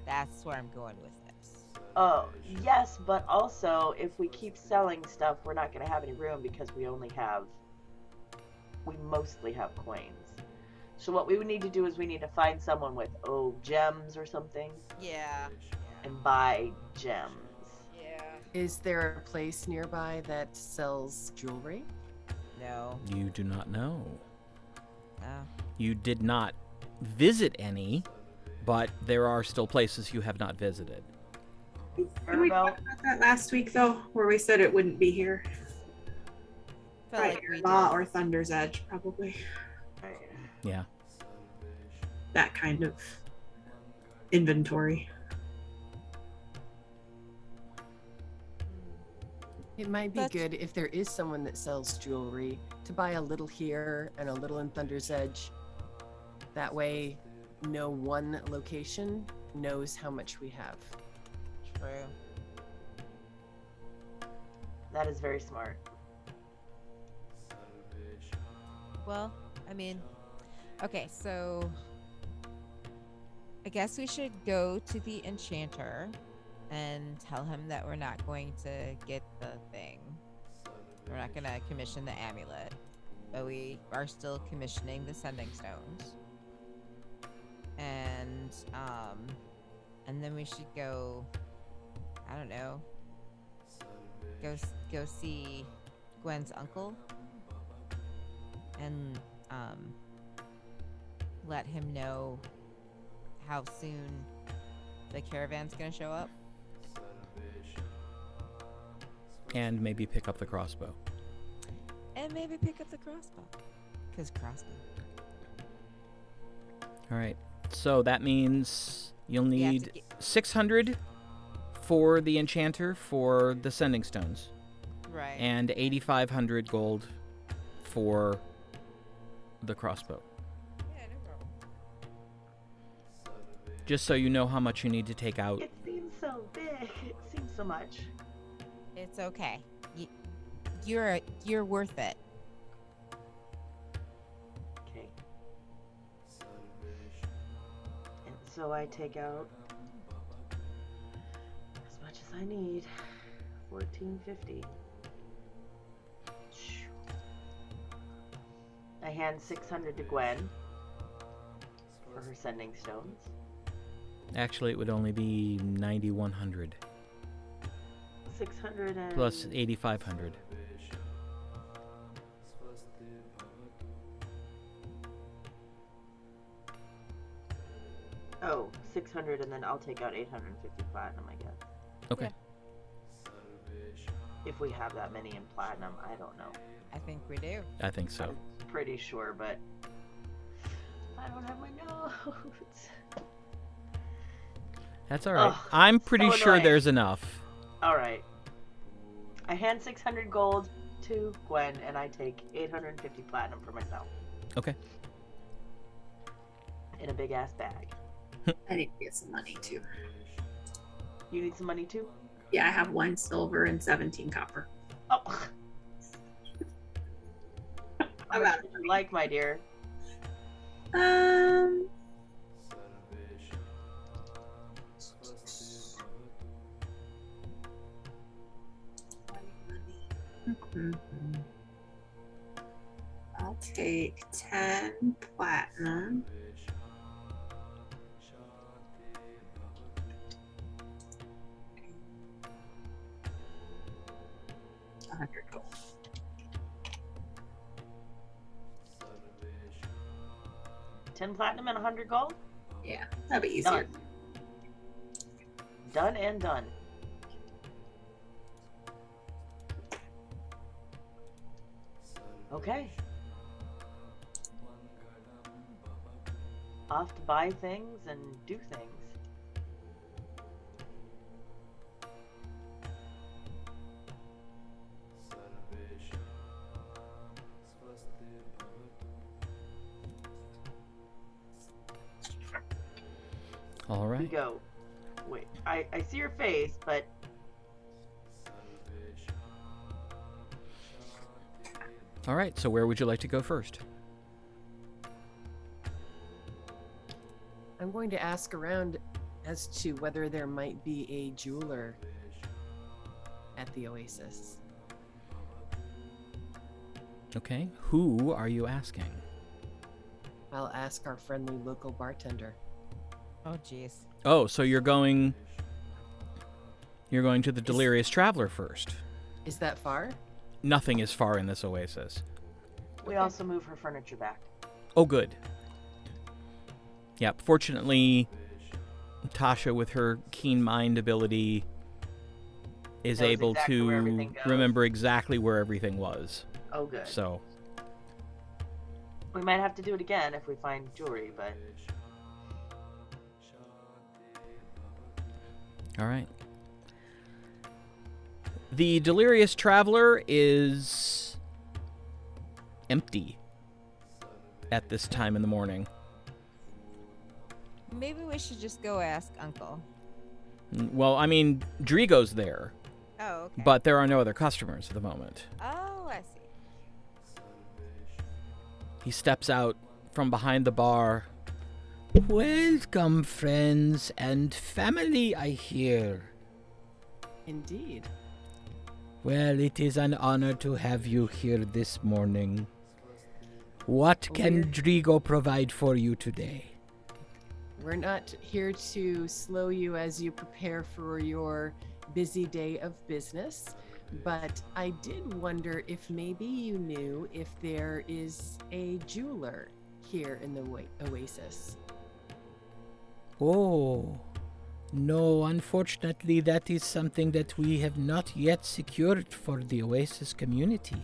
That's where I'm going with this. Oh, yes, but also if we keep selling stuff, we're not going to have any room because we only have we mostly have coins. So what we would need to do is we need to find someone with, gems or something, Yeah. and buy gems. Yeah. Is there a place nearby that sells jewelry? No. You do not know. No. You did not visit any, but there are still places you have not visited. Did we talk about that last week though, where we said it wouldn't be here? Felt Right, like we Law did. or Thunder's Edge, probably. Right. Yeah. That kind of inventory. It might be That's- good if there is someone that sells jewelry to buy a little here and a little in Thunder's Edge. That way, no one location knows how much we have. True. That is very smart. Well, I mean, okay, so I guess we should go to the enchanter and tell him that we're not going to get the thing. We're not going to commission the amulet, but we are still commissioning the sending stones. And then we should go, I don't know, go see Gwen's uncle and let him know how soon the caravan's gonna show up. And maybe pick up the crossbow. And maybe pick up the crossbow. Because crossbow. All right. So that means you'll We have to need 600 for the enchanter for the sending stones, Right. and 8,500 gold for the crossbow. Yeah, no problem. Just so you know how much you need to take out. It seems so big. It seems so much. It's okay. You're worth it. Okay. And so I take out as much as I need. 1450. I hand 600 to Gwen for her sending stones. Actually, it would only be 9,100 600 and plus 8,500. Oh, 600 and then I'll take out 850 platinum, I guess. Okay. If we have that many in platinum, I don't know. I think we do. I think so. I'm pretty sure, but I don't have my notes. That's all right. Ugh, I'm pretty so sure annoying. there's enough. All right. I hand 600 gold to Gwen, and I take 850 platinum for myself. Okay. In a big ass bag. I need to get some money too. You need some money too? Yeah, I have 1 silver and 17 copper. Oh. I'm How out much would you like, my dear? Um, I'll take 10 platinum. $100 gold. $10 platinum and 100 gold? Yeah, that'd be easier. Done. Done and done. Okay. Off to buy things and do things. All You right. go. Wait, I see your face, but All right. So where would you like to go first? I'm going to ask around as to whether there might be a jeweler at the Oasis. Okay. Who are you asking? I'll ask our friendly local bartender. Oh, jeez. Oh, so you're going to the Delirious Traveler first. Is that far? Nothing is far in this oasis. We also move her furniture back. Oh, good. Yep. Fortunately, Tasha, with her keen mind ability, is Knows able exactly where to everything goes. remember exactly where everything was. Oh, good. So, We might have to do it again if we find jewelry, but all right. The Delirious Traveler is empty at this time in the morning. Maybe we should just go ask Uncle. Well, I mean, Drigo's there, Oh, okay. but there are no other customers at the moment. Oh, I see. He steps out from behind the bar. Welcome, friends and family, I hear. Indeed. Well, it is an honor to have you here this morning. What can Drigo provide for you today? We're not here to slow you as you prepare for your busy day of business, but I did wonder if maybe you knew if there is a jeweler here in the Oasis. Oh, no, unfortunately, that is something that we have not yet secured for the Oasis community.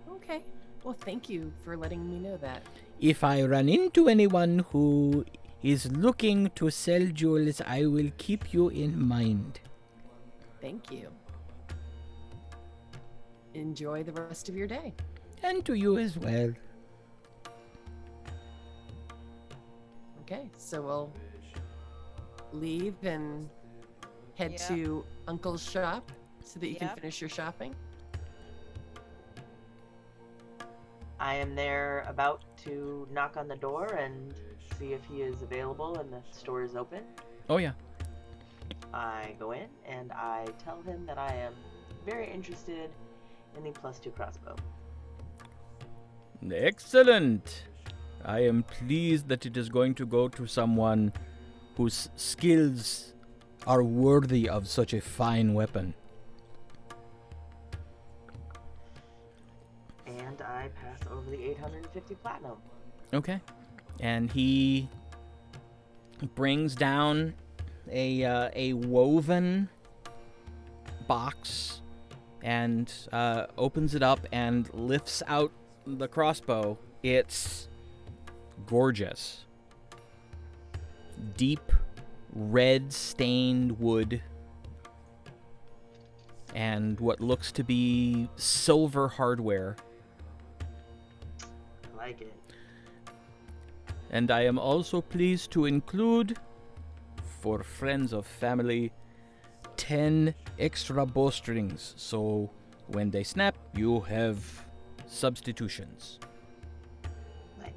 Okay. Well, thank you for letting me know that. If I run into anyone who is looking to sell jewels, I will keep you in mind. Thank you. Enjoy the rest of your day. And to you as well. Okay, so we'll leave and head Yep. to Uncle's shop so that you can Yep. finish your shopping. I am there about to knock on the door and see if he is available and the store is open. Oh, yeah. I go in and I tell him that I am very interested in the +2 crossbow. Excellent. I am pleased that it is going to go to someone whose skills are worthy of such a fine weapon. And I pass over the 850 platinum. Okay. And he brings down a woven box and opens it up and lifts out the crossbow. It's gorgeous. Deep red stained wood and what looks to be silver hardware. I like it. And I am also pleased to include, for friends of family, 10 extra bowstrings. So when they snap, you have substitutions. Nice.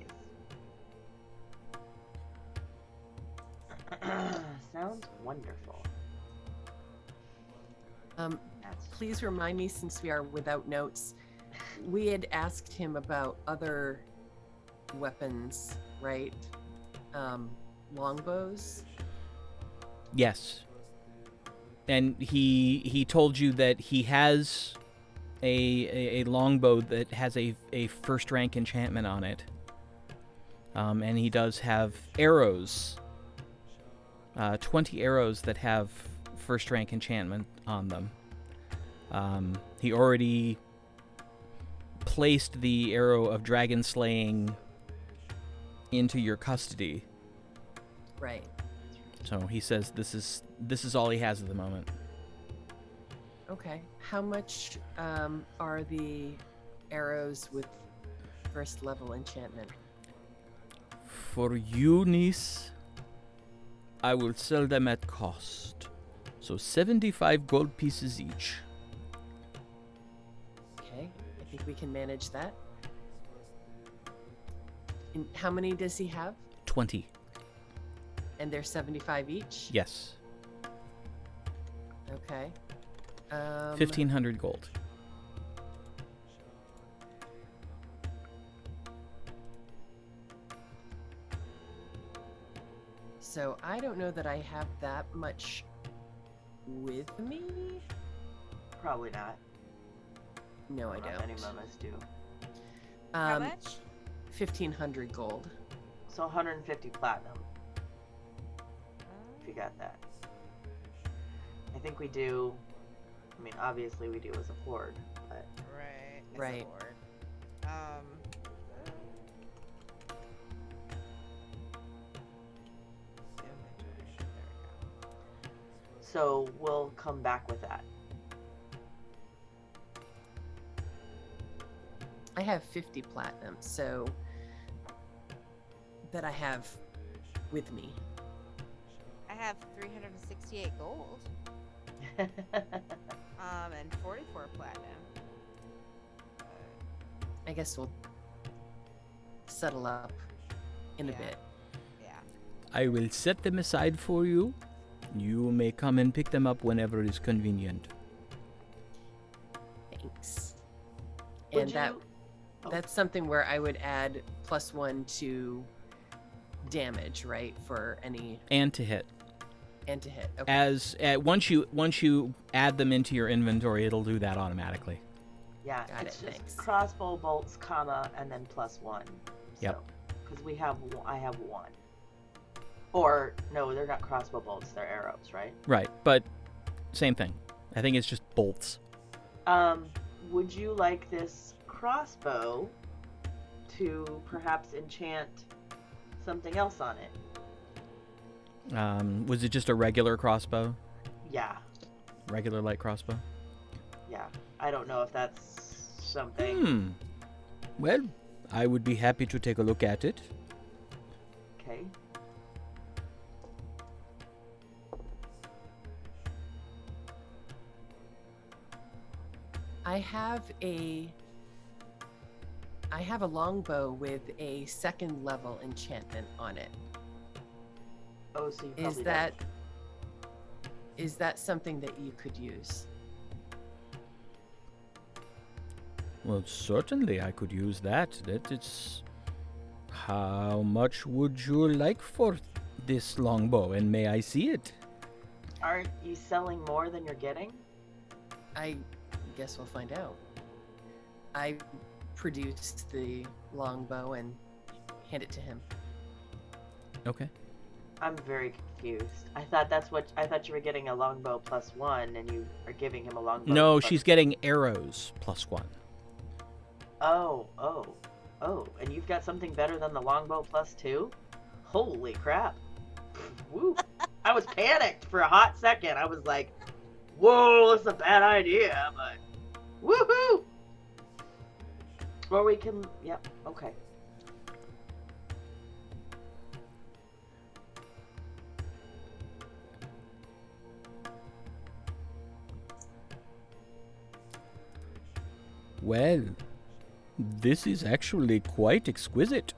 Sounds wonderful. Please remind me, since we are without notes, we had asked him about other weapons, right? Longbows. Yes. And he told you that he has a longbow that has a first rank enchantment on it. And he does have arrows. 20 arrows that have first rank enchantment on them. He already placed the arrow of dragon slaying into your custody. Right. So he says this is all he has at the moment. Okay. How much are the arrows with first level enchantment? For you, niece, I will sell them at cost. So 75 gold pieces each. Okay. I think we can manage that. And how many does he have? 20. And they're 75 each? Yes. Okay. 1,500 gold. So I don't know that I have that much with me. Probably not. No, I don't know if don't. any of us do. How much? 1,500 gold. So 150 platinum. If you got that. I think we do. I mean, obviously we do as a horde, but Right. As a Right. horde. so we'll come back with that. I have 50 platinum, so that I have with me. I have 368 gold. And 44 platinum. I guess we'll settle up in a Yeah. bit. Yeah. I will set them aside for you. You may come and pick them up whenever is convenient. Thanks. Would And you- that's something where I would add +1 to damage, right? For any And to hit. and to hit. Okay. As once you add them into your inventory, it'll do that automatically. Yeah, Got it's it, just thanks. crossbow bolts, comma, and then +1. Yep. Because I have one. Or no, they're not crossbow bolts; they're arrows, right? Right, but same thing. I think it's just bolts. Would you like this crossbow to perhaps enchant something else on it? Was it just a regular crossbow? Yeah, Regular light crossbow? yeah. I don't know if that's something. Hmm. Well, I would be happy to take a look at it. Okay. I have a longbow with a 2nd level enchantment on it. Oh, so you Is probably that is that something that you could use? Well, certainly I could use that. That is. How much would you like for this longbow, and may I see it? Aren't you selling more than you're getting? I guess we'll find out. I produced the longbow and hand it to him. Okay. I'm very confused. I thought you were getting a longbow +1, and you are giving him a longbow. No, plus- she's getting arrows +1. Oh, and you've got something better than the longbow +2? Holy crap. Woo. I was panicked for a hot second. I was like, whoa, that's a bad idea, but woohoo! Or we can, yep, okay. Well, this is actually quite exquisite.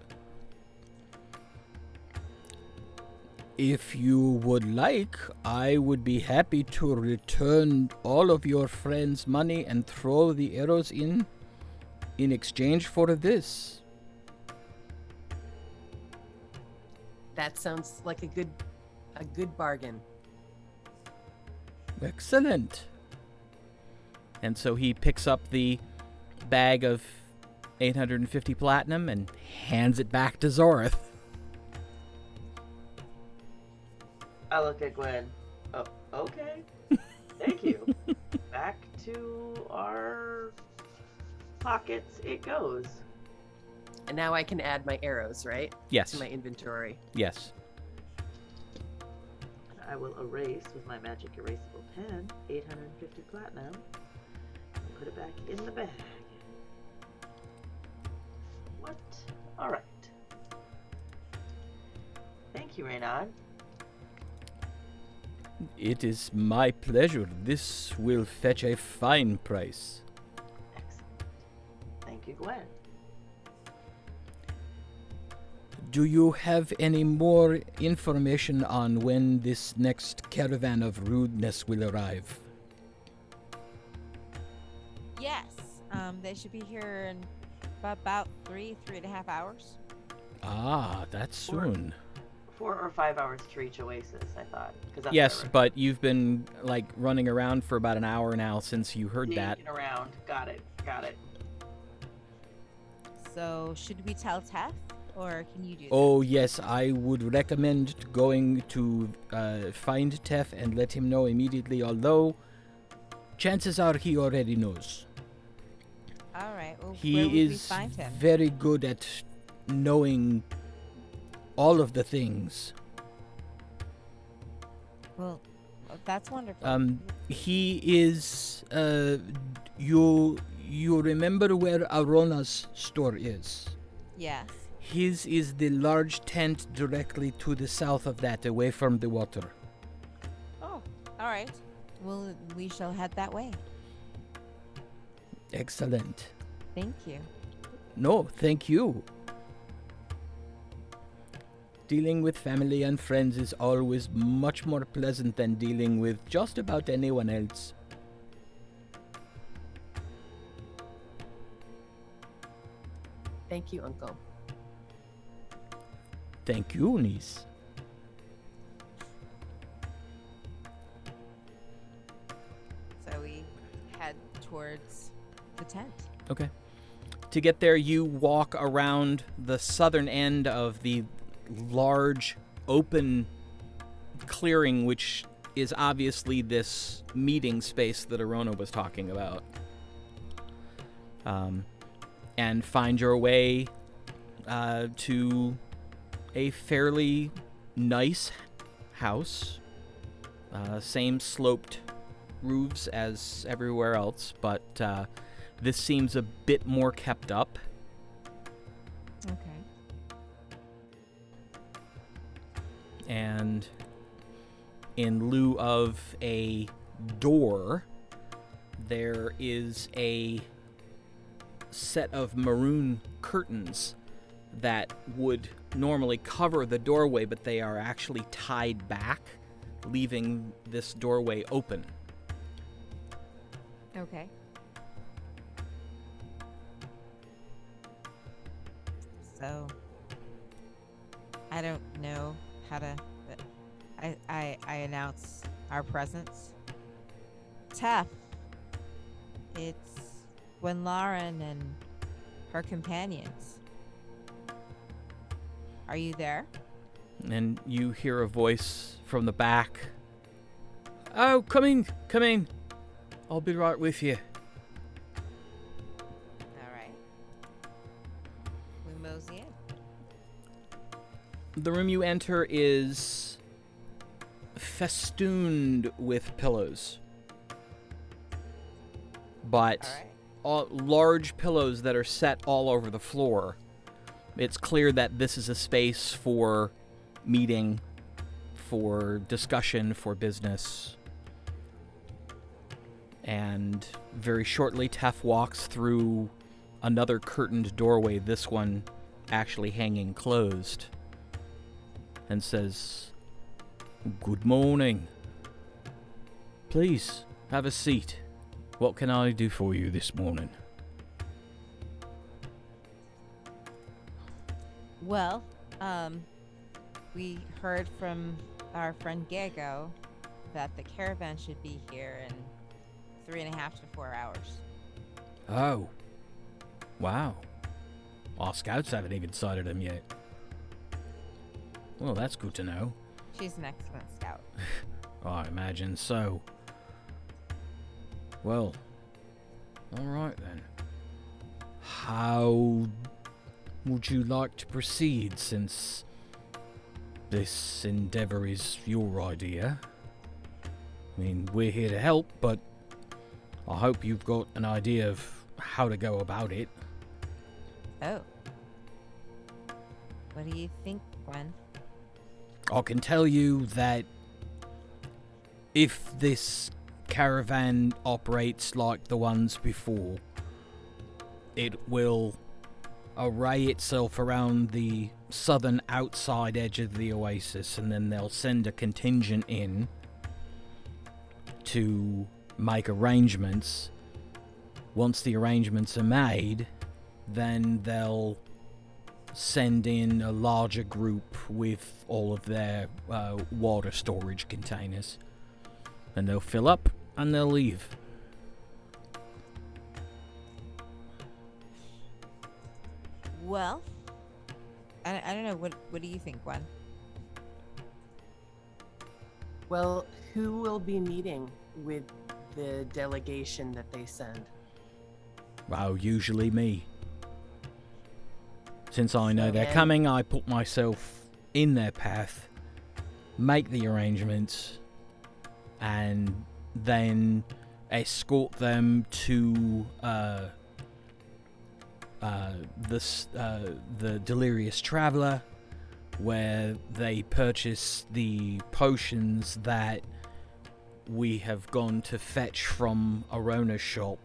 If you would like, I would be happy to return all of your friends' money and throw the arrows in exchange for this. That sounds like a good bargain. Excellent. And so he picks up the bag of 850 platinum and hands it back to Zorith. I look at Gwen. Oh, okay. Thank you. Back to our pockets it goes. And now I can add my arrows, right? Yes. To my inventory. Yes. I will erase with my magic erasable pen 850 platinum and put it back in the bag. What? Alright. Thank you, Raynon. It is my pleasure. This will fetch a fine price. Excellent. Thank you, Gwen. Do you have any more information on when this next caravan of rudeness will arrive? Yes. They should be here in about 3.5 hours. Ah, that's soon. 4 or 5 hours to reach Oasis, I thought. 'Cause that's Yes, what I wrote. but you've been like running around for about an hour now since you heard that. Sneaking around. Got it. So should we tell Tef, or can you do that? Oh yes, I would recommend going to find Tef and let him know immediately, although chances are he already knows. All right. Well, where would He we is find him? very good at knowing all of the things. Well, that's wonderful. He is you remember where Arona's store is? Yes. His is the large tent directly to the south of that, away from the water. Oh, all right. Well, we shall head that way. Excellent. Thank you. No, thank you. Dealing with family and friends is always much more pleasant than dealing with just about anyone else. Thank you, Uncle. Thank you, niece. So we head towards the tent. Okay. To get there, you walk around the southern end of the large open clearing, which is obviously this meeting space that Arona was talking about. And find your way to a fairly nice house. Same sloped roofs as everywhere else, but this seems a bit more kept up. Okay. And in lieu of a door, there is a set of maroon curtains that would normally cover the doorway, but they are actually tied back, leaving this doorway open. Okay. So I don't know how to. I announce our presence. Tef. It's Gwen and her companions. Are you there? And you hear a voice from the back. Oh, come in. I'll be right with you. All right. We mosey in. The room you enter is festooned with pillows. But All right. large pillows that are set all over the floor. It's clear that this is a space for meeting, for discussion, for business. And very shortly, Tef walks through another curtained doorway, this one actually hanging closed, and says, "Good morning. Please, have a seat. What can I do for you this morning?" Well, we heard from our friend Gago that the caravan should be here in 3.5 to 4 hours. Oh. Wow. Our scouts haven't even sighted him yet. Well, that's good to know. She's an excellent scout. I imagine so. Well, alright then. How would you like to proceed, since this endeavor is your idea? I mean, we're here to help, but I hope you've got an idea of how to go about it. Oh. What do you think, Gwen? I can tell you that if this caravan operates like the ones before, it will array itself around the southern outside edge of the Oasis, and then they'll send a contingent in to make arrangements. Once the arrangements are made, then they'll send in a larger group with all of their water storage containers. And they'll fill up and they'll leave. Well, I don't know. What do you think, Gwen? Well, who will be meeting with the delegation that they send? Well, usually me. Since I know they're coming, I put myself in their path, make the arrangements, and then escort them to the Delirious Traveler, where they purchase the potions that we have gone to fetch from Arona's shop.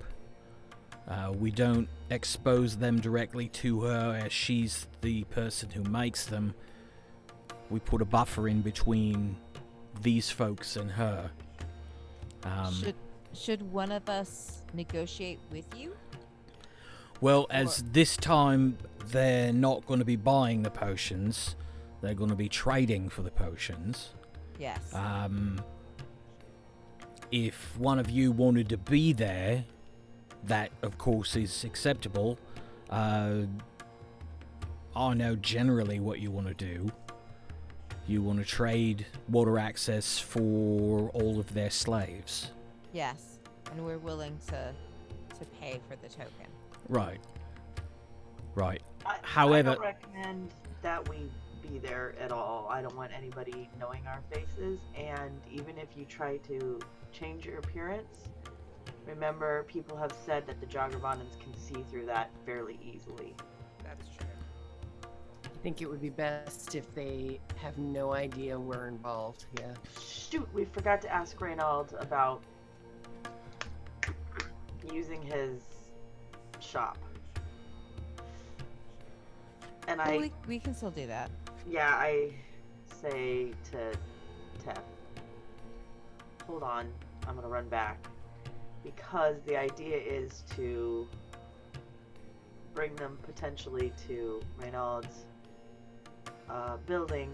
We don't expose them directly to her, as she's the person who makes them. We put a buffer in between these folks and her. Should one of us negotiate with you? Well, as this time they're not going to be buying the potions, they're going to be trading for the potions. Yes. If one of you wanted to be there, that of course is acceptable. I know generally what you want to do. You want to trade water access for all of their slaves. Yes, and we're willing to pay for the token. Right. I However, don't recommend that we be there at all. I don't want anybody knowing our faces, and even if you try to change your appearance, remember people have said that the Jogravanans can see through that fairly easily. That's true. I think it would be best if they have no idea we're involved. Yeah. Shoot, we forgot to ask Reynald about using his shop. And Well, we can still do that. Yeah, I say to Tef, hold on, I'm gonna run back. Because the idea is to bring them potentially to Reynald's building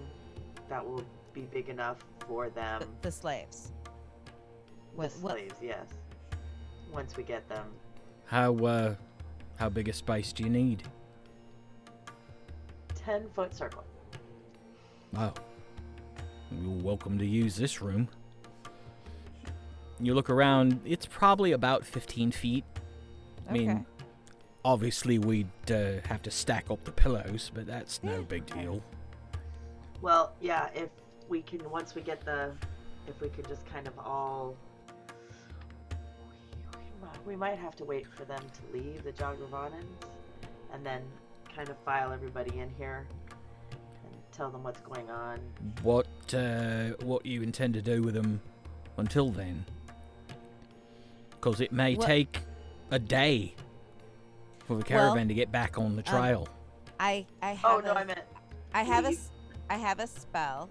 that will be big enough for them. The slaves. Slaves, yes. Once we get them. how big a space do you need? 10-foot circle. Oh. You're welcome to use this room. You look around, it's probably about 15 feet. I mean, obviously we'd have to stack up the pillows, but that's no big deal. Well, yeah, if we can, once we get if we could just kind of all, we might have to wait for them to leave the Jogravanans, and then kind of file everybody in here and tell them what's going on. What you intend to do with them until then? Because it may take a day for the caravan to get back on the trail. I have a spell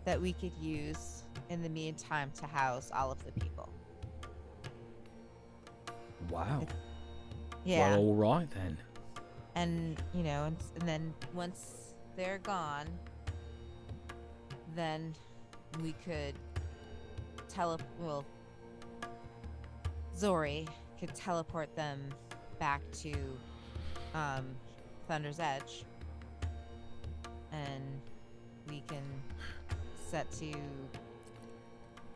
that we could use in the meantime to house all of the people. Wow. Yeah. Well, all right then. And and then once they're gone, then we could Zori could teleport them back to Thunder's Edge, and we can set to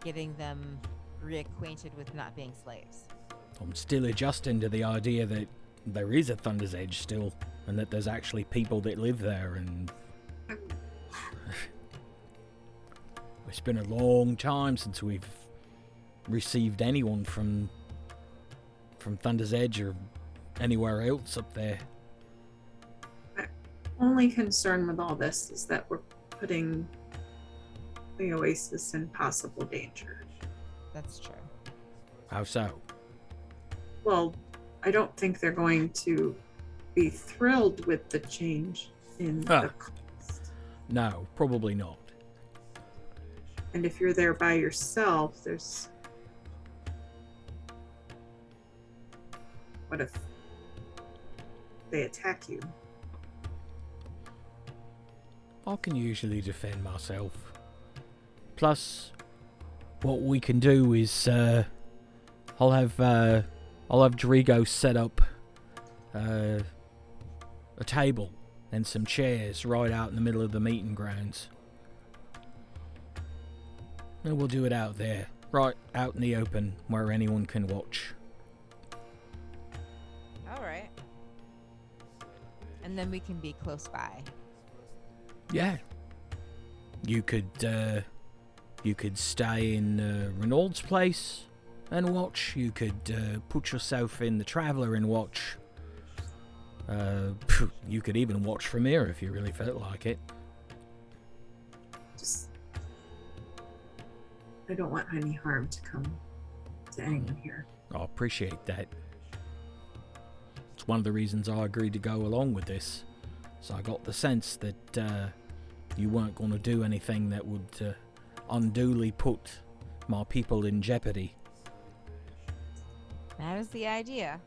getting them reacquainted with not being slaves. I'm still adjusting to the idea that there is a Thunder's Edge still, and that there's actually people that live there, and it's been a long time since we've received anyone from Thunder's Edge or anywhere else up there. My only concern with all this is that we're putting the Oasis in possible danger. That's true. How so? Well, I don't think they're going to be thrilled with the change in the cost. No, probably not. And if you're there by yourself, there's... What if they attack you? I can usually defend myself. Plus, what we can do is I'll have Drigo set up a table and some chairs right out in the middle of the meeting grounds. And we'll do it out there, right out in the open where anyone can watch. All right. And then we can be close by. Yeah. You could stay in Renaud's place and watch. You could put yourself in the Traveller and watch. You could even watch from here if you really felt like it. Just, I don't want any harm to come to anyone here. I appreciate that. It's one of the reasons I agreed to go along with this. So I got the sense that you weren't going to do anything that would unduly put my people in jeopardy. That is the idea.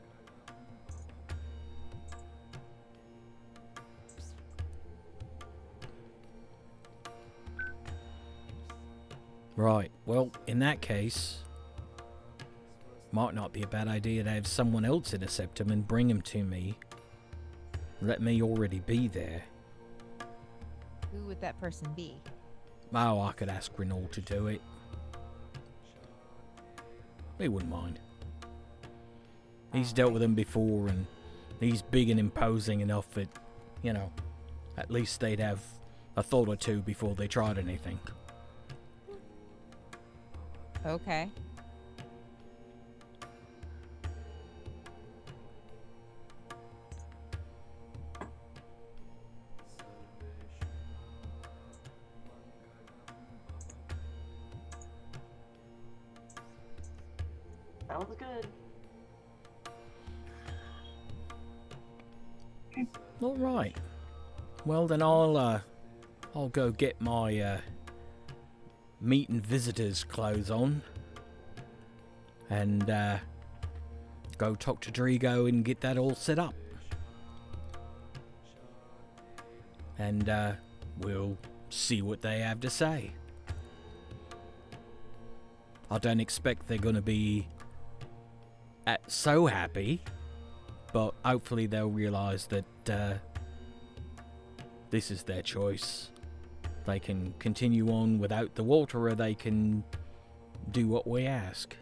Right, well, in that case, might not be a bad idea to have someone else intercept him and bring him to me. Let me already be there. Who would that person be? Oh, I could ask Renaud to do it. He wouldn't mind. He's dealt with him before, and he's big and imposing enough that, you know, at least they'd have a thought or two before they tried anything. Okay. Sounds good. All right. Well, then I'll go get my meeting visitors clothes on and go talk to Drigo and get that all set up. And we'll see what they have to say. I don't expect they're going to be so happy, but hopefully they'll realise that this is their choice. They can continue on without the water, or they can do what we ask.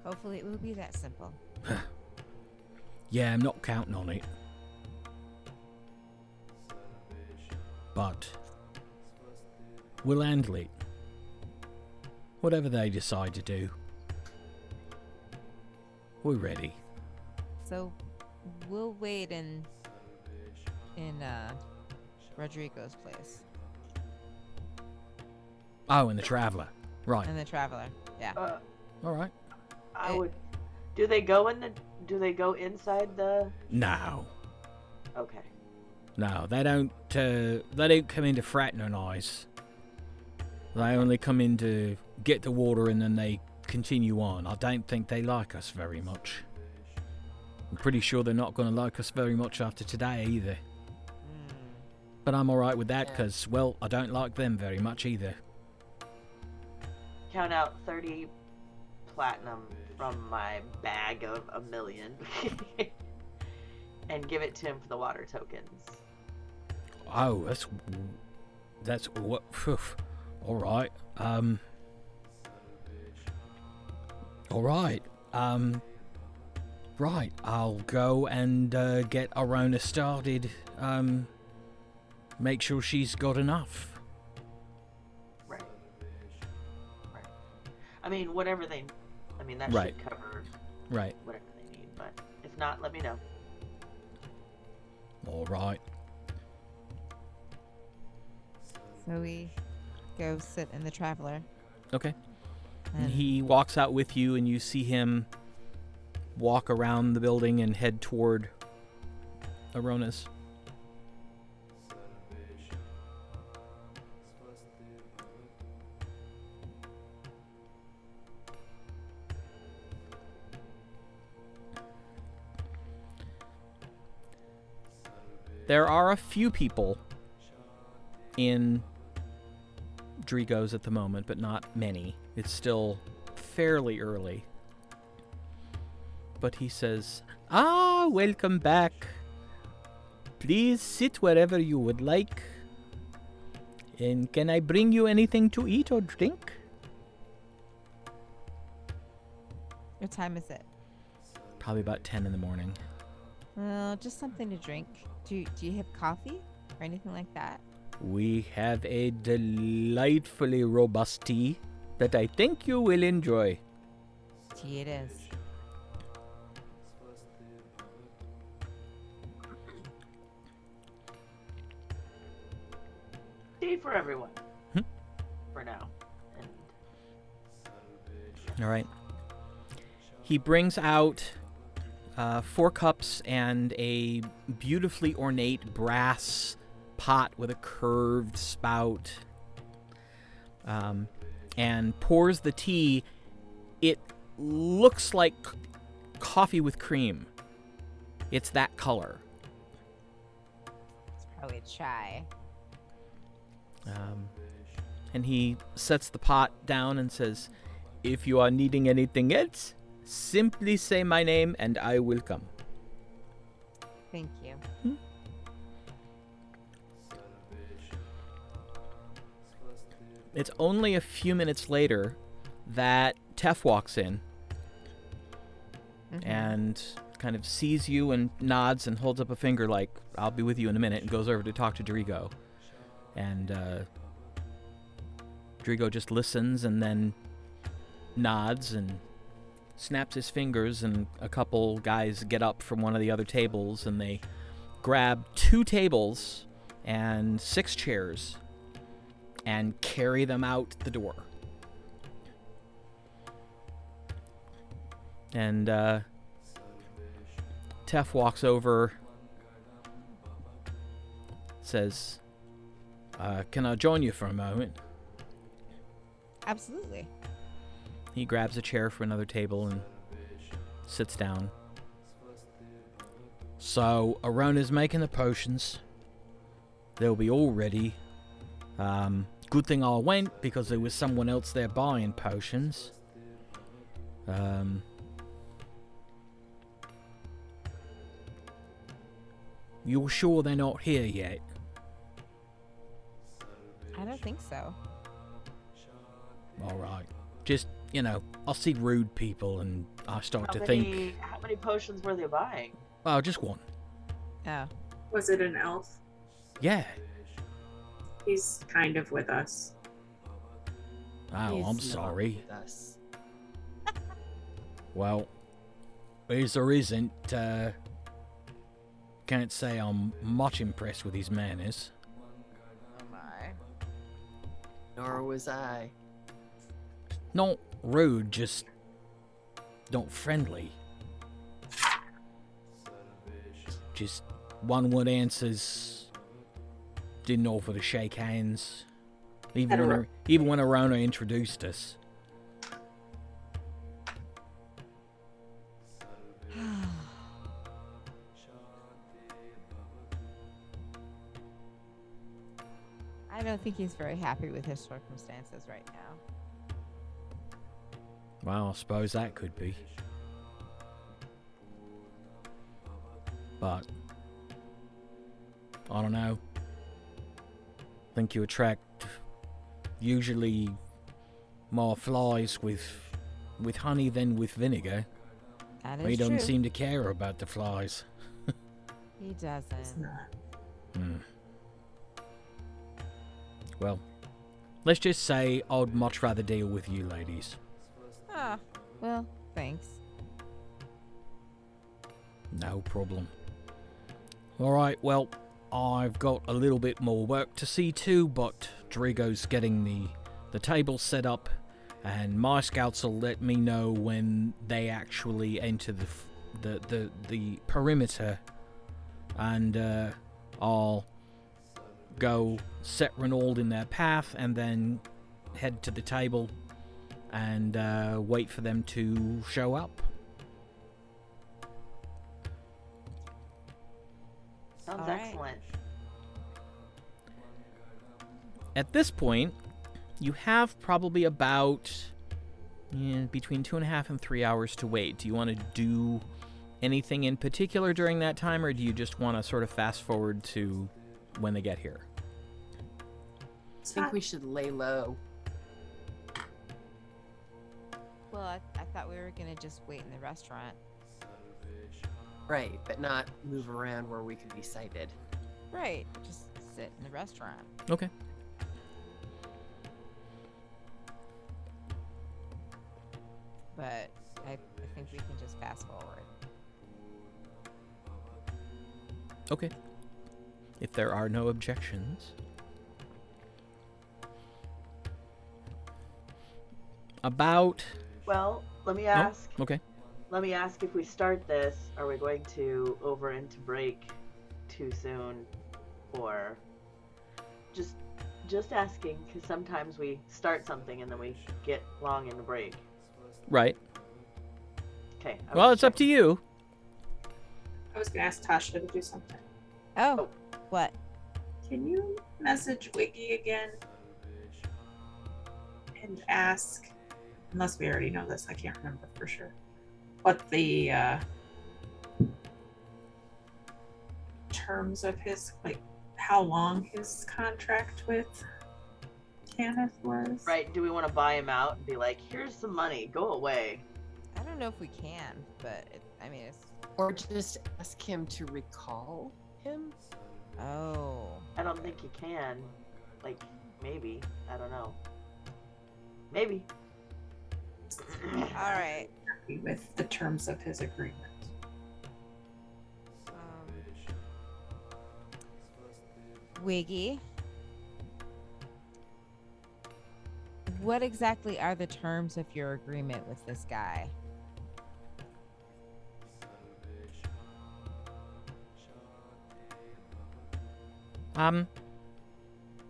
Hopefully it will be that simple. Yeah, I'm not counting on it. But we'll handle it. Whatever they decide to do. We're ready. So we'll wait in Rodrigo's place. Oh, and the Traveller. Right. And the Traveller. Yeah. All right. I would. Do they go inside the? No. Okay. No, they don't come in to fraternize. They only come in to get the water and then they continue on. I don't think they like us very much. I'm pretty sure they're not going to like us very much after today either. But I'm alright with that because, well, I don't like them very much either. Count out 30 platinum from my bag of 1,000,000 and give it to him for the water tokens. Oh, that's what. All right. All right. Right. I'll go and get Arona started. Make sure she's got enough. Right. I mean, whatever they. I mean, that Right. should cover. Right. Whatever they need, but if not, let me know. All right. So we go sit in the Traveller. Okay. And And he walks out with you, and you see him walk around the building and head toward Arona's. There are a few people in Drigo's at the moment, but not many. It's still fairly early. But he says, welcome back. Please sit wherever you would like. And can I bring you anything to eat or drink? What time is it? Probably about 10 in the morning. Just something to drink. Do you have coffee or anything like that? We have a delightfully robust tea that I think you will enjoy. Tea it is. Tea for everyone. For now. All right. He brings out 4 cups and a beautifully ornate brass pot with a curved spout, and pours the tea. It looks like coffee with cream. It's that color. It's probably chai. And he sets the pot down and says, "If you are needing anything else, simply say my name and I will come." Thank you. It's only a few minutes later that Tef walks in and kind of sees you and nods and holds up a finger like, "I'll be with you in a minute," and goes over to talk to Drigo. And Drigo just listens and then nods and snaps his fingers, and a couple guys get up from one of the other tables and they grab 2 tables and 6 chairs and carry them out the door. And Tef walks over, says, "Can I join you for a moment?" Absolutely. He grabs a chair from another table and sits down. "So, Arona's making the potions. They'll be all ready. Good thing I went, because there was someone else there buying potions. You're sure they're not here yet?" I don't think so. Alright. Just, I see rude people and I start to think... How many potions were they buying? Oh, just one. Oh. Was it an elf? Yeah. He's kind of with us. Oh, I'm He's sorry. not with us. Well, as there isn't, can't say I'm much impressed with his manners. Oh my. Nor was I. Not rude, just not friendly. Just one word answers, didn't offer to shake hands, even when Arona introduced us. I don't think he's very happy with his circumstances right now. Well, I suppose that could be. But I don't know. Think you attract usually more flies with honey than with vinegar. That is He true. doesn't seem to care about the flies. He doesn't. Well, let's just say I'd much rather deal with you ladies. Ah, well, thanks. No problem. Alright, well, I've got a little bit more work to see to, but Drigo's getting the table set up, and my scouts will let me know when they actually enter the perimeter, and I'll go set Renauld in their path and then head to the table and wait for them to show up. Sounds All right. excellent. at this point, you have probably about between 2.5 and 3 hours to wait. Do you want to do anything in particular during that time, or do you just want to sort of fast forward to when they get here? I think we should lay low. Well, I thought we were gonna just wait in the restaurant. Right, but not move around where we could be sighted. Right, just sit in the restaurant. Okay. But I think we can just fast forward. Okay. If there are no objections. About... Well, let me ask. Oh, okay. Let me ask, if we start this, are we going to over into break too soon, or just asking, because sometimes we start something and then we get long in the break. Right. Okay. Well, it's up to you. I was gonna ask Tasha to do something. Oh, what? Can you message Wiggy again and ask, unless we already know this, I can't remember for sure, what the terms of his, like, how long his contract with Kenneth was? Right, do we want to buy him out and be like, here's some money, go away? I don't know if we can, but I mean, it's. Or just ask him to recall him? Oh. I don't think you can. Like, maybe. I don't know. Maybe. All right. With the terms of his agreement. Wiggy, what exactly are the terms of your agreement with this guy?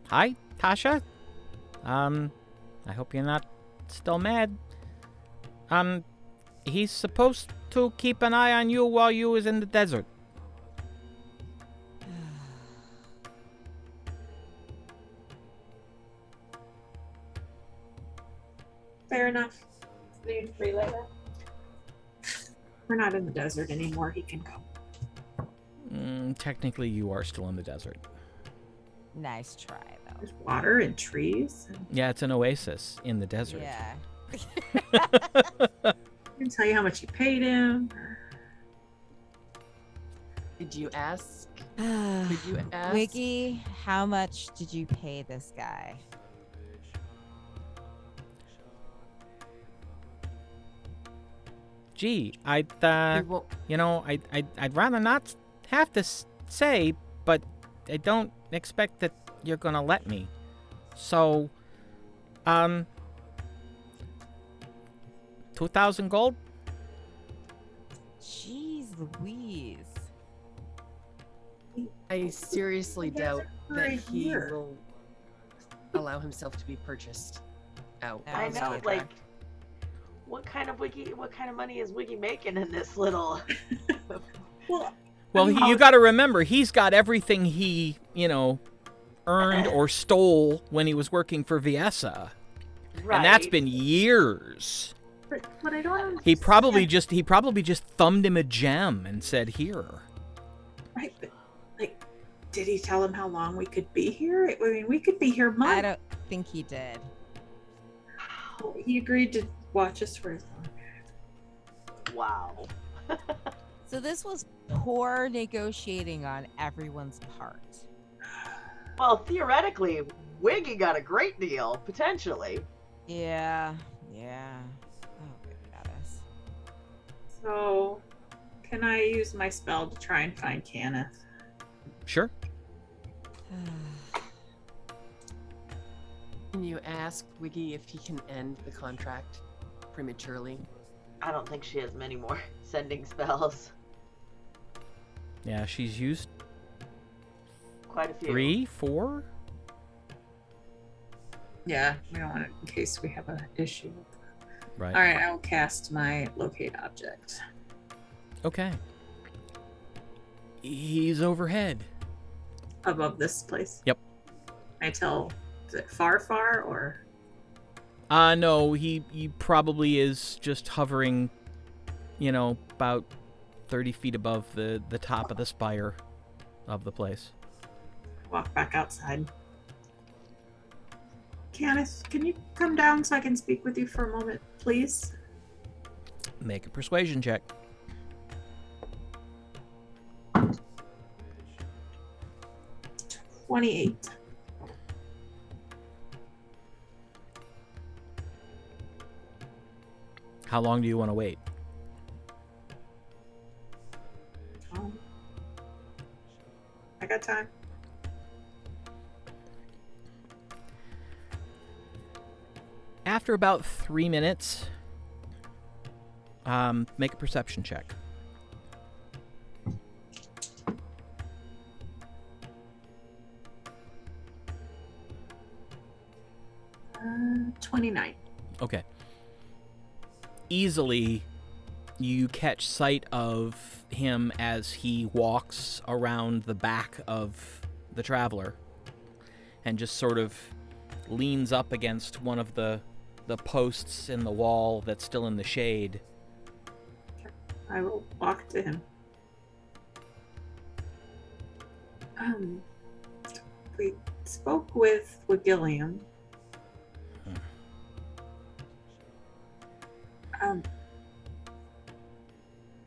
Hi, Tasha. I hope you're not still mad. He's supposed to keep an eye on you while you was in the desert. Fair enough. You relay that. We're not in the desert anymore. He can go. Technically, you are still in the desert. Nice try, though. There's water and trees. And Yeah, it's an oasis in the desert. Yeah. I can tell you how much you paid him. Did you ask? Did you ask? Wiggy, how much did you pay this guy? Gee, I'd We won't- I'd rather not have to say, but I don't expect that you're gonna let me. So, 2,000 gold? Jeez Louise. I seriously You guys doubt are for that a he year. will allow himself to be purchased out. No, I Sounds know, good. like, what kind of money is Wiggy making in this little... Well, Well, you got to remember, he's got everything he, earned or stole when he was working for Viessa. Right. And that's been years. but what I don't He probably understand- just thumbed him a gem and said, "Here." Right, but like, did he tell him how long we could be here? I mean, we could be here I months. don't think he did. He agreed to watch us for as long. Wow. So this was poor negotiating on everyone's part. Well, theoretically, Wiggy got a great deal, potentially. Yeah. Oh, good goddess. So, can I use my spell to try and find Kenneth? Sure. Can you ask Wiggy if he can end the contract prematurely? I don't think she has many more sending spells. Yeah, she's used Quite a few. 3, 4. Yeah, we don't want it in case we have an issue. Right. All right, I will cast my locate object. Okay. He's overhead. Above this place. Yep. I tell Is it far, or? No, he probably is just hovering, about 30 feet above the top of the spire of the place. Walk back outside. Candace, can you come down so I can speak with you for a moment, please? Make a persuasion check. 28. How long do you want to wait? I got time. After about 3 minutes, make a perception check. 29. Okay. Easily, you catch sight of him as he walks around the back of the traveler and just sort of leans up against one of the posts in the wall that's still in the shade. I will walk to him. We spoke with Wigilliam.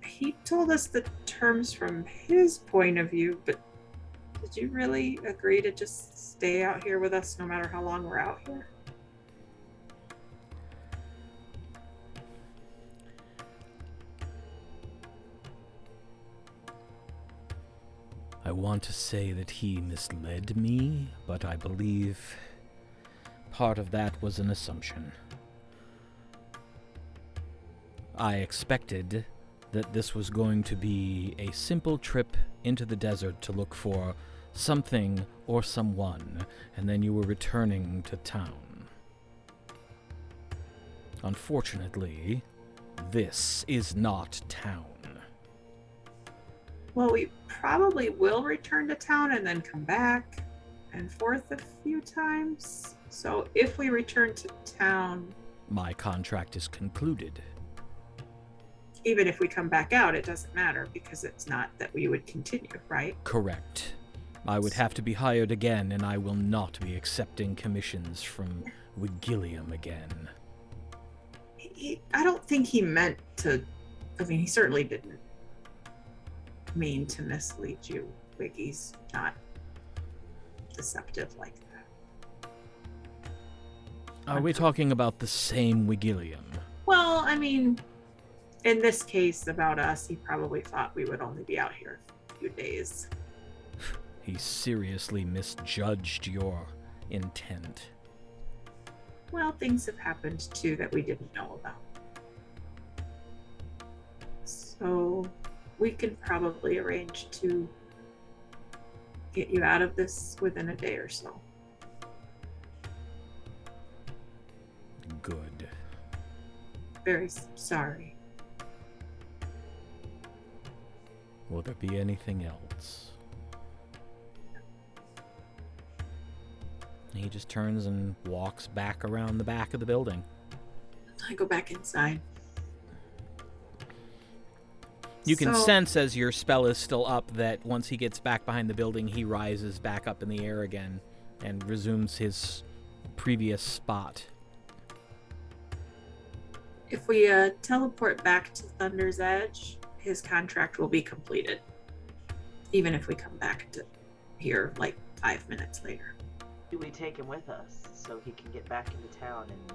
He told us the terms from his point of view, but did you really agree to just stay out here with us no matter how long we're out here? I want to say that he misled me, but I believe part of that was an assumption. I expected that this was going to be a simple trip into the desert to look for something or someone, and then you were returning to town. Unfortunately, this is not town. Well, we probably will return to town and then come back and forth a few times. So if we return to town... My contract is concluded. Even if we come back out, it doesn't matter because it's not that we would continue, right? Correct. I would have to be hired again, and I will not be accepting commissions from Wigilliam again. I don't think he meant to... I mean, he certainly didn't mean to mislead you. Wiggy's not deceptive like that. Are we talking about the same Wigilliam? Well, I mean, in this case about us, he probably thought we would only be out here a few days. He seriously misjudged your intent. Well, things have happened too that we didn't know about. So we can probably arrange to get you out of this within a day or so. Good. Very sorry. Will there be anything else? He just turns and walks back around the back of the building. I go back inside. You can sense as your spell is still up that once he gets back behind the building, he rises back up in the air again and resumes his previous spot. If we teleport back to Thunder's Edge, his contract will be completed. Even if we come back to here like 5 minutes later. Do we take him with us so he can get back into town and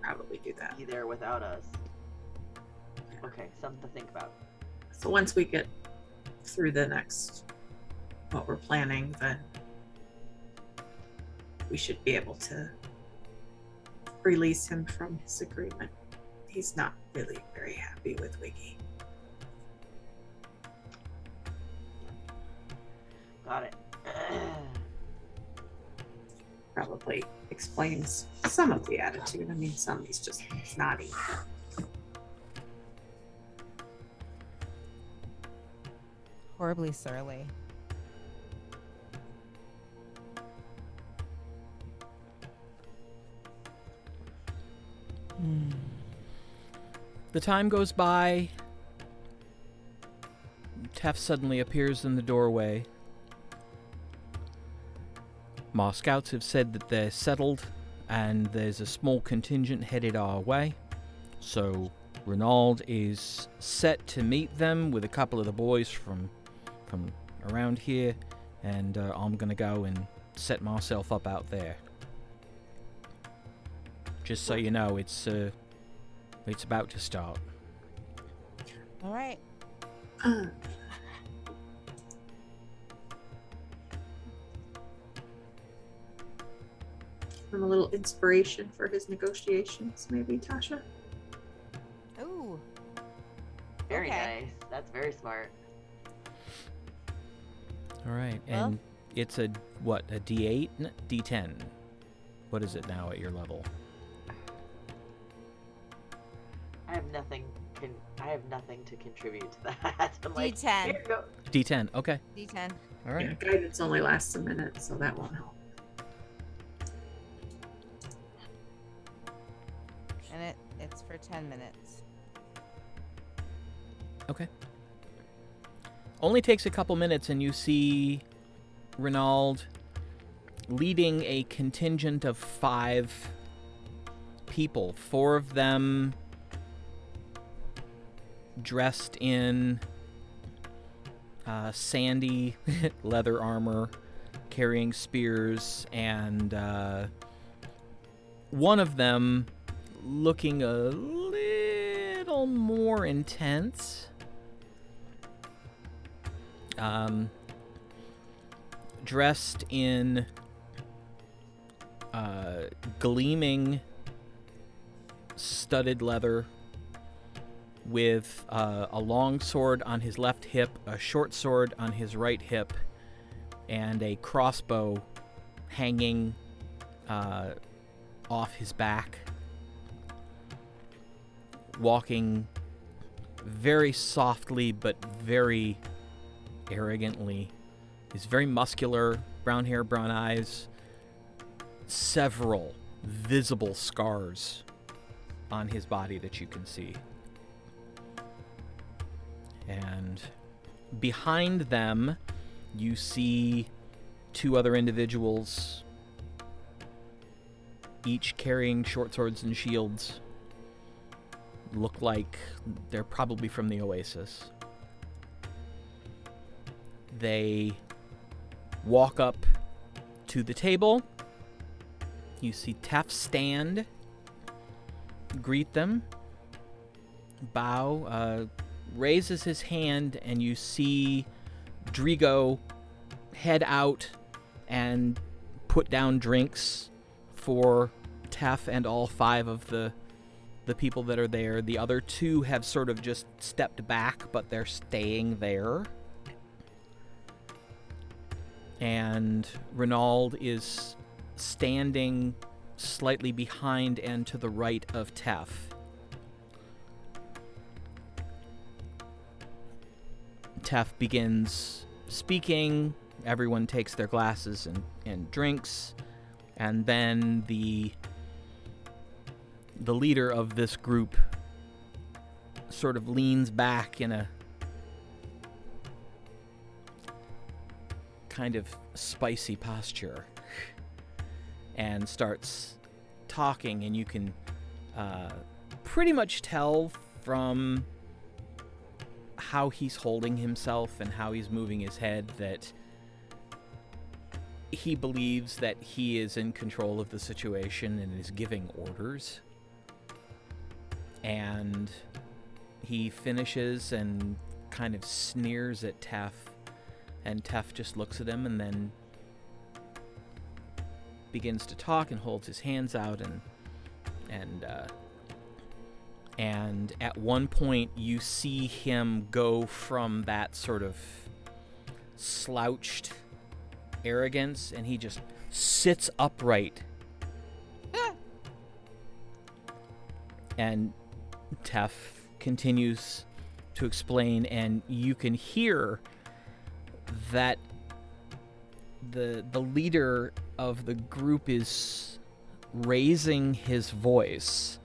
probably do that? Be there without us. Okay, something to think about. So once we get through the next, what we're planning, then we should be able to release him from his agreement. He's not really very happy with Wiggy. Got it. Probably explains some of the attitude. I mean, some he's just snotty. Horribly surly. The time goes by. Tef suddenly appears in the doorway. My scouts have said that they're settled, and there's a small contingent headed our way. So Ronald is set to meet them with a couple of the boys from around here, and I'm gonna go and set myself up out there. Just so you know, it's about to start. All right. From a little inspiration for his negotiations, maybe, Tasha? Ooh. Very Okay. nice. That's very smart. All right, Well- and it's a D8, D10. What is it now at your level? I have nothing. I have nothing to contribute to that. I'm like, D10. here, go. D10. Okay. D10. All right. Yeah, guidance only lasts a minute, so that won't help. And it's for 10 minutes. Okay. Only takes a couple minutes, and you see Ronald leading a contingent of 5 people. 4 of them dressed in sandy leather armor, carrying spears, and one of them looking a little more intense. Dressed in gleaming studded leather with a long sword on his left hip, a short sword on his right hip, and a crossbow hanging off his back. Walking very softly but very arrogantly. He's very muscular, brown hair, brown eyes, several visible scars on his body that you can see. And behind them, you see 2 other individuals, each carrying short swords and shields. Look like they're probably from the Oasis. They walk up to the table. You see Tef stand, greet them, bow, raises his hand, and you see Drigo head out and put down drinks for Tef and all 5 of the people that are there. The other 2 have sort of just stepped back, but they're staying there. And Ronald is standing slightly behind and to the right of Tef. Tef begins speaking. Everyone takes their glasses and drinks. And then the leader of this group sort of leans back in a kind of spicy posture and starts talking, and you can pretty much tell from how he's holding himself and how he's moving his head that he believes that he is in control of the situation and is giving orders. And he finishes and kind of sneers at Tef, and Tef just looks at him and then begins to talk and holds his hands out, and at one point you see him go from that sort of slouched arrogance, and he just sits upright. And Tef continues to explain, and you can hear that the leader of the group is raising his voice.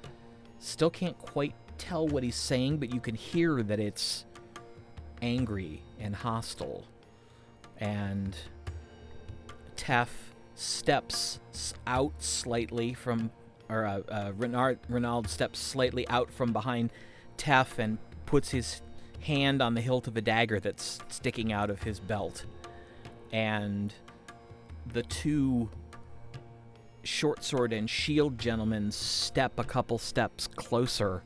Still can't quite tell what he's saying, but you can hear that it's angry and hostile. And Tef steps out slightly from, or Renald steps slightly out from behind Tef and puts his hand on the hilt of a dagger that's sticking out of his belt. And the two short sword and shield gentlemen step a couple steps closer,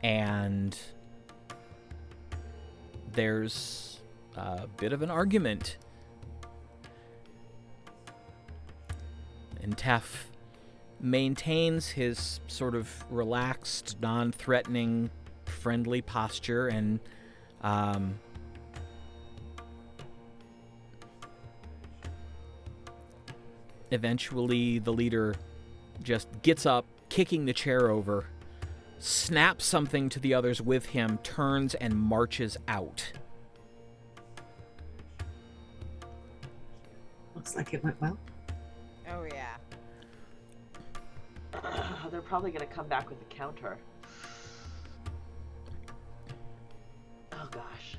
and there's a bit of an argument. And Tef maintains his sort of relaxed, non-threatening, friendly posture, and eventually the leader just gets up, kicking the chair over, snaps something to the others with him, turns and marches out. Looks like it went well. Oh, yeah. They're probably going to come back with a counter. Oh, gosh.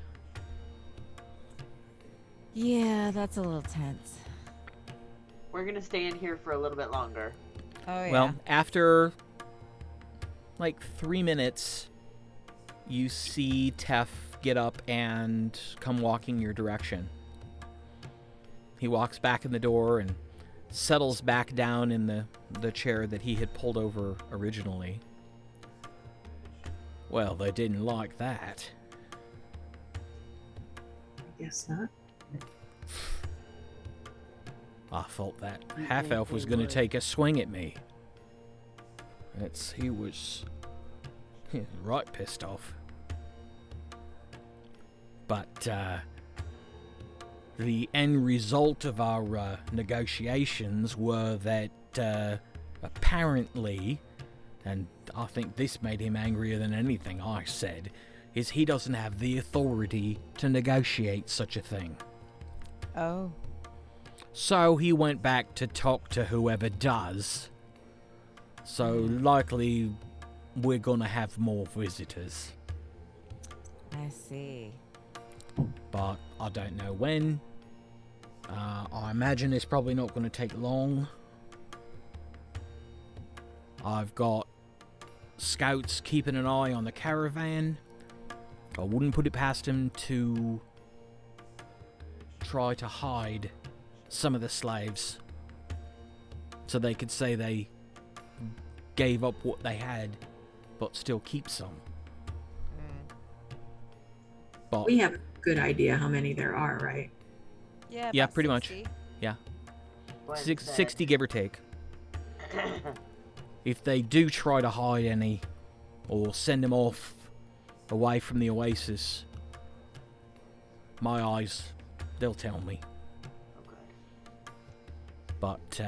Yeah, that's a little tense. We're going to stay in here for a little bit longer. Oh, yeah. Well, after like 3 minutes, you see Tef get up and come walking your direction. He walks back in the door and settles back down in the chair that he had pulled over originally. Well, they didn't like that. I guess not. I thought that half-elf was going to take a swing at me. He was right pissed off. But the end result of our negotiations were that apparently, and I think this made him angrier than anything I said, is he doesn't have the authority to negotiate such a thing. Oh. So he went back to talk to whoever does. So likely we're gonna have more visitors. I see. But I don't know when. I imagine it's probably not going to take long. I've got scouts keeping an eye on the caravan. I wouldn't put it past him to try to hide some of the slaves so they could say they gave up what they had but still keep some. But We have a good idea how many there are, right? Yeah, yeah, about pretty 60. much. Yeah. Gwen 60 give or take. If they do try to hide any or send them off away from the Oasis, my eyes, they'll tell me. Okay. But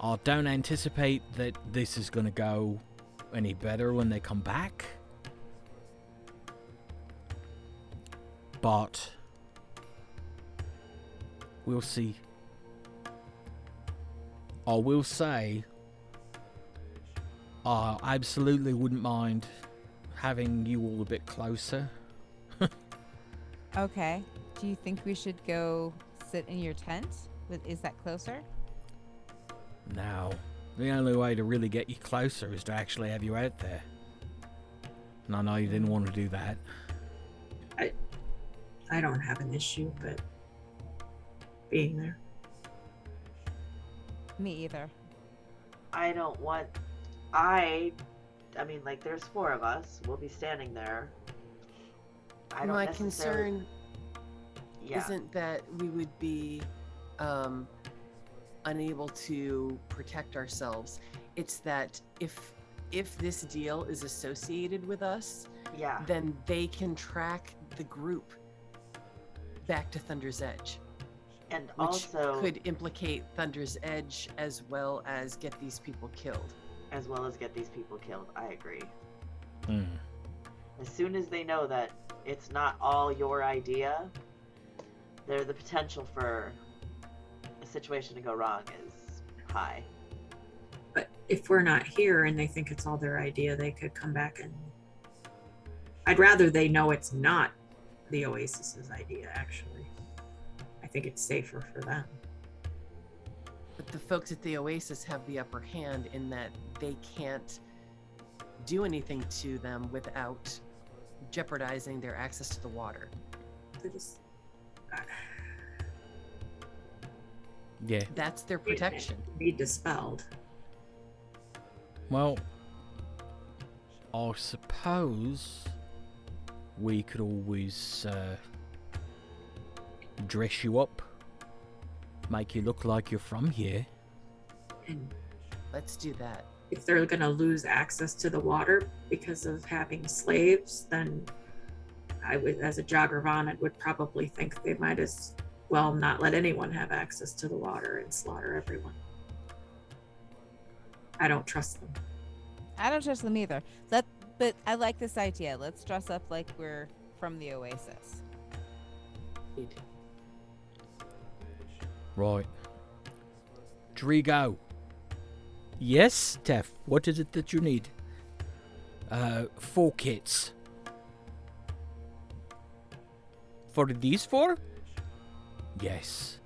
I don't anticipate that this is going to go any better when they come back. But we'll see. I will say, I absolutely wouldn't mind having you all a bit closer. Okay. Do you think we should go sit in your tent? Is that closer? Now, the only way to really get you closer is to actually have you out there. And I know you didn't want to do that. I don't have an issue, but being there. Me either. I don't want... I mean, like, there's 4 of us. We'll be standing there. I don't My necessarily... concern Yeah. isn't that we would be unable to protect ourselves. It's that if this deal is associated with us, Yeah. then they can track the group back to Thunder's Edge, And which also... could implicate Thunder's Edge as well as get these people killed. As well as get these people killed. I agree. Hmm. As soon as they know that it's not all your idea, the potential for a situation to go wrong is high. But if we're not here and they think it's all their idea, they could come back and I'd rather they know it's not the Oasis's idea, actually. I think it's safer for them. But the folks at the Oasis have the upper hand in that they can't do anything to them without jeopardizing their access to the water. They're just, Yeah. That's their protection. be dispelled. Well, I suppose we could always dress you up, make you look like you're from here. And Let's do that. if they're going to lose access to the water because of having slaves, then I would, as a Jogravan, would probably think they might as well not let anyone have access to the water and slaughter everyone. I don't trust them. I don't trust them either. But I like this idea. Let's dress up like we're from the Oasis. Right. Drigo. Yes, Tef. What is it that you need? 4 kits. For these 4? Yes.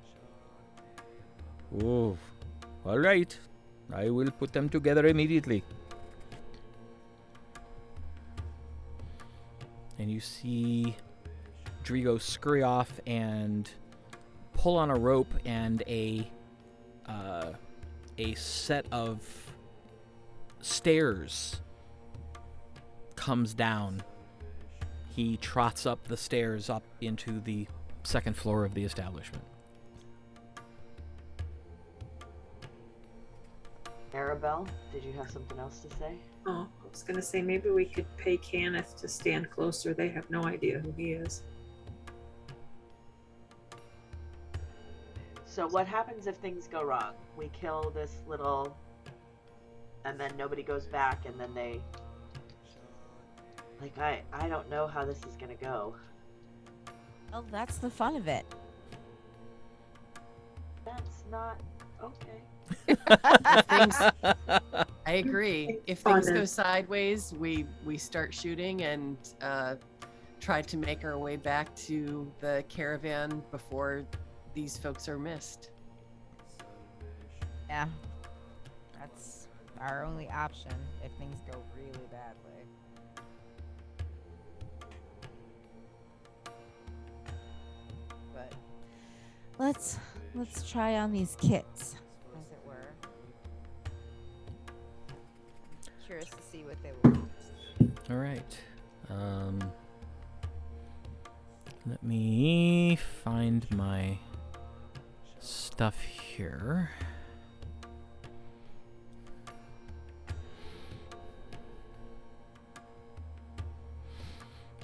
Oh, all right. I will put them together immediately. And you see Drigo scurry off and pull on a rope, and a set of stairs comes down. He trots up the stairs up into the 2nd floor of the establishment. Arabelle, did you have something else to say? Oh, I was going to say maybe we could pay Kenneth to stand closer. They have no idea who he is. So what happens if things go wrong? We kill this little, and then nobody goes back, and then they, like, I don't know how this is gonna go. Well, that's the fun of it. That's not okay. I agree. If Fun. things go sideways, we start shooting and try to make our way back to the caravan before these folks are missed. Yeah. That's our only option if things go really badly. But let's try on these kits, as it were. Curious to see what they will be. All right. Let me find my stuff here.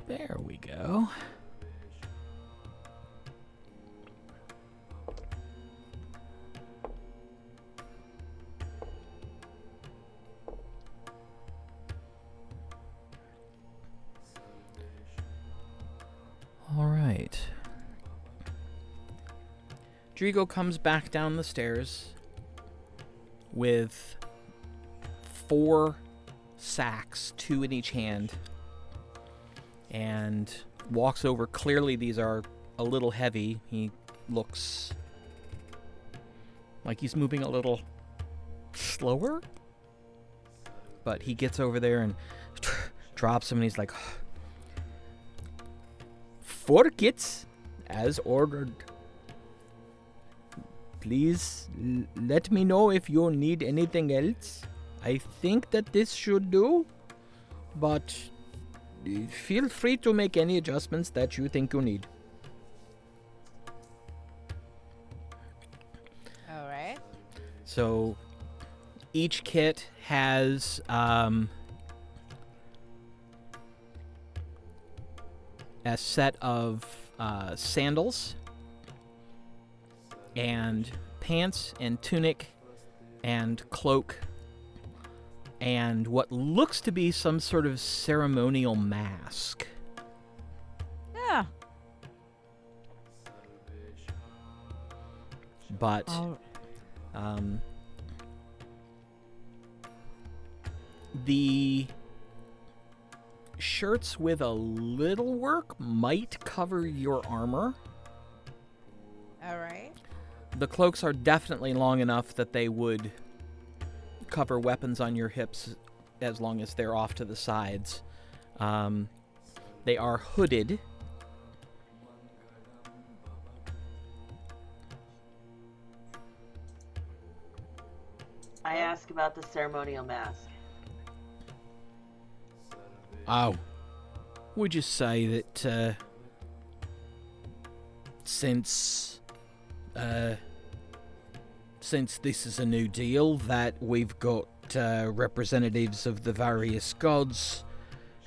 There we go. All right. Drigo comes back down the stairs with 4 sacks, 2 in each hand, and walks over. Clearly these are a little heavy. He looks like he's moving a little slower, but he gets over there and drops them, and he's like, 4 kits as ordered. Please let me know if you need anything else. I think that this should do, but feel free to make any adjustments that you think you need. All right. So each kit has a set of sandals and pants and tunic and cloak and what looks to be some sort of ceremonial mask. Yeah. But The shirts with a little work might cover your armor. All right. The cloaks are definitely long enough that they would cover weapons on your hips as long as they're off to the sides. They are hooded. I ask about the ceremonial mask. Oh. We'll just say that, since this is a new deal, that we've got representatives of the various gods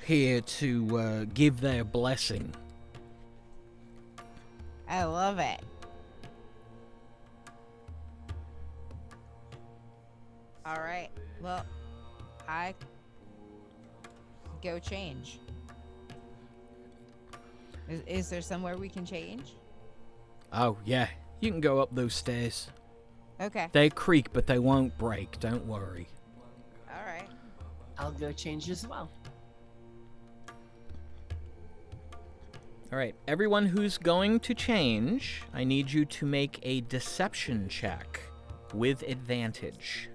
here to give their blessing. I love it. All right. Well, I go change. Is there somewhere we can change? Oh, yeah. You can go up those stairs. Okay. They creak, but they won't break. Don't worry. All right. I'll go change as well. All right. Everyone who's going to change, I need you to make a deception check with advantage.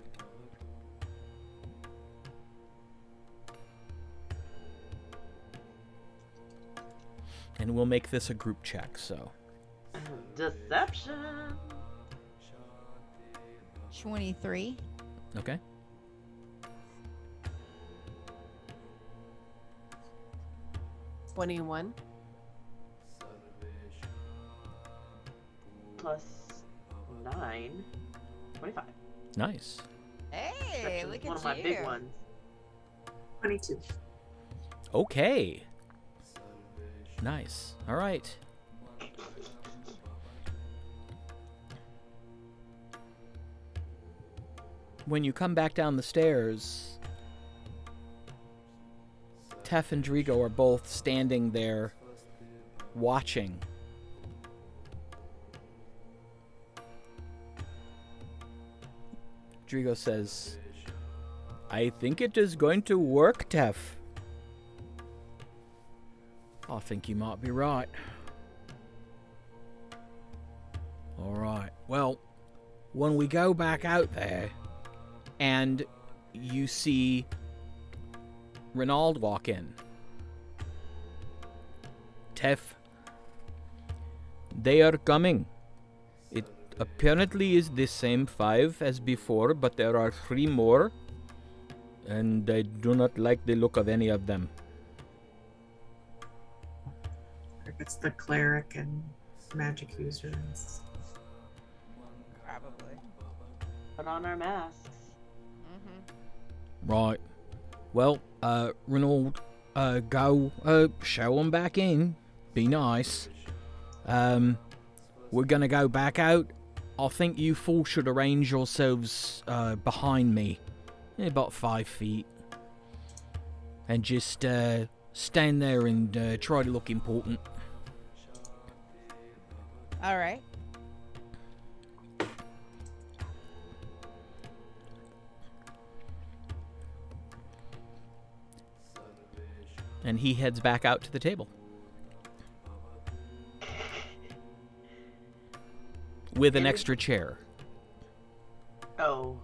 And we'll make this a group check, so. Deception. 23. Okay. $21. Plus 9. 25. Nice. Hey, Deception's look at one of my big ones. 22. Okay. Nice. All right. When you come back down the stairs, Tef and Drigo are both standing there watching. Drigo says, "I think it is going to work, Tef." I think you might be right. Alright, well, when we go back out there and you see Renaud walk in, Tef, they are coming. It apparently is the same 5 as before, but there are 3 more, and I do not like the look of any of them. If it's the cleric and magic users. Probably. Put on our masks. Right. Well, Renaud, go, show them back in. Be nice. We're gonna go back out. I think you 4 should arrange yourselves, behind me. About 5 feet. And just, stand there and, try to look important. All right. And he heads back out to the table. With an extra chair. Oh.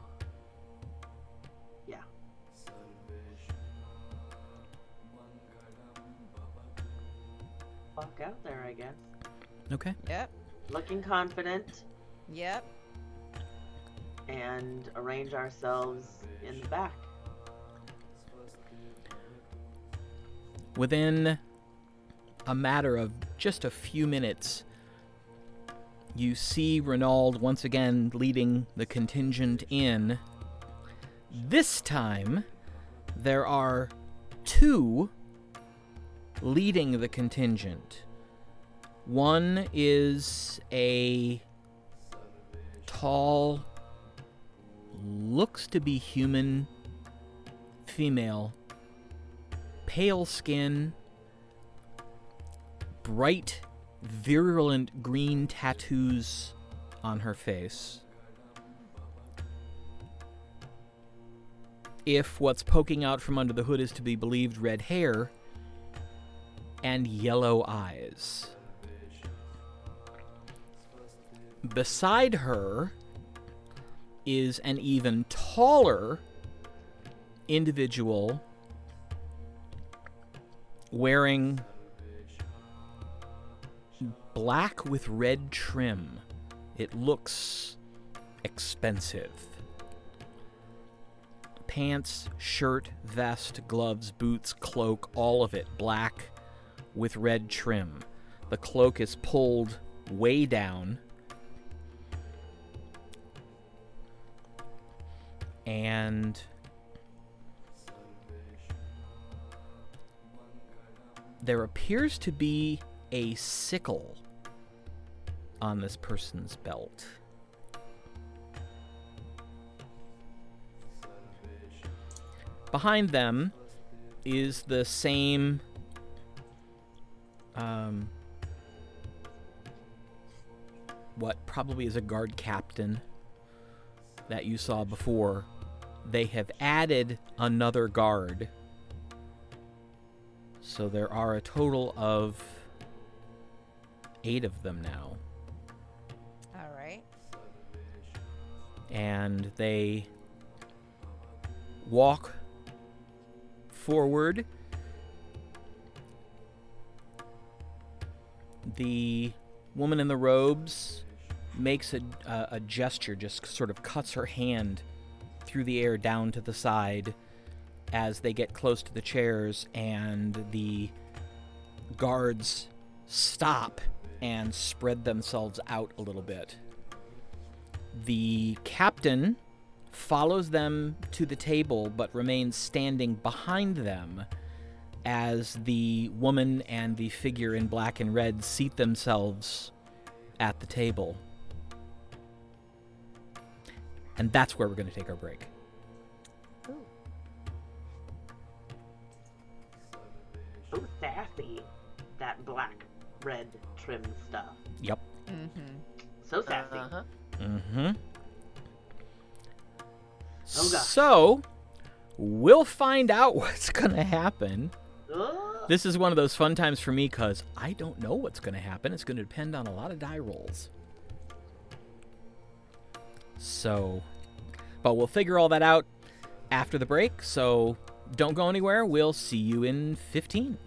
Yeah. Walk out there, I guess. Okay. Yep. Looking confident Yep. and arrange ourselves in the back. Within a matter of just a few minutes, you see Renaud once again leading the contingent in. This time, there are 2 leading the contingent. One is a tall, looks to be human, female, pale skin, bright, virulent green tattoos on her face. if what's poking out from under the hood is to be believed red hair and yellow eyes. Beside her is an even taller individual wearing black with red trim. It looks expensive. Pants, shirt, vest, gloves, boots, cloak, all of it black with red trim. The cloak is pulled way down. And there appears to be a sickle on this person's belt. Behind them is the same what probably is a guard captain that you saw before. They have added another guard. So there are a total of 8 of them now. All right. And they walk forward. The woman in the robes makes a gesture, just sort of cuts her hand through the air down to the side as they get close to the chairs, and the guards stop and spread themselves out a little bit. The captain follows them to the table but remains standing behind them as the woman and the figure in black and red seat themselves at the table. And that's where we're going to take our break. Oh, sassy. That black, red trim stuff. Yep. Mm-hmm. So sassy. Mm-hmm. Oh, gosh. So, we'll find out what's going to happen. This is one of those fun times for me because I don't know what's going to happen. It's going to depend on a lot of die rolls. So, but we'll figure all that out after the break. So, don't go anywhere. We'll see you in 15.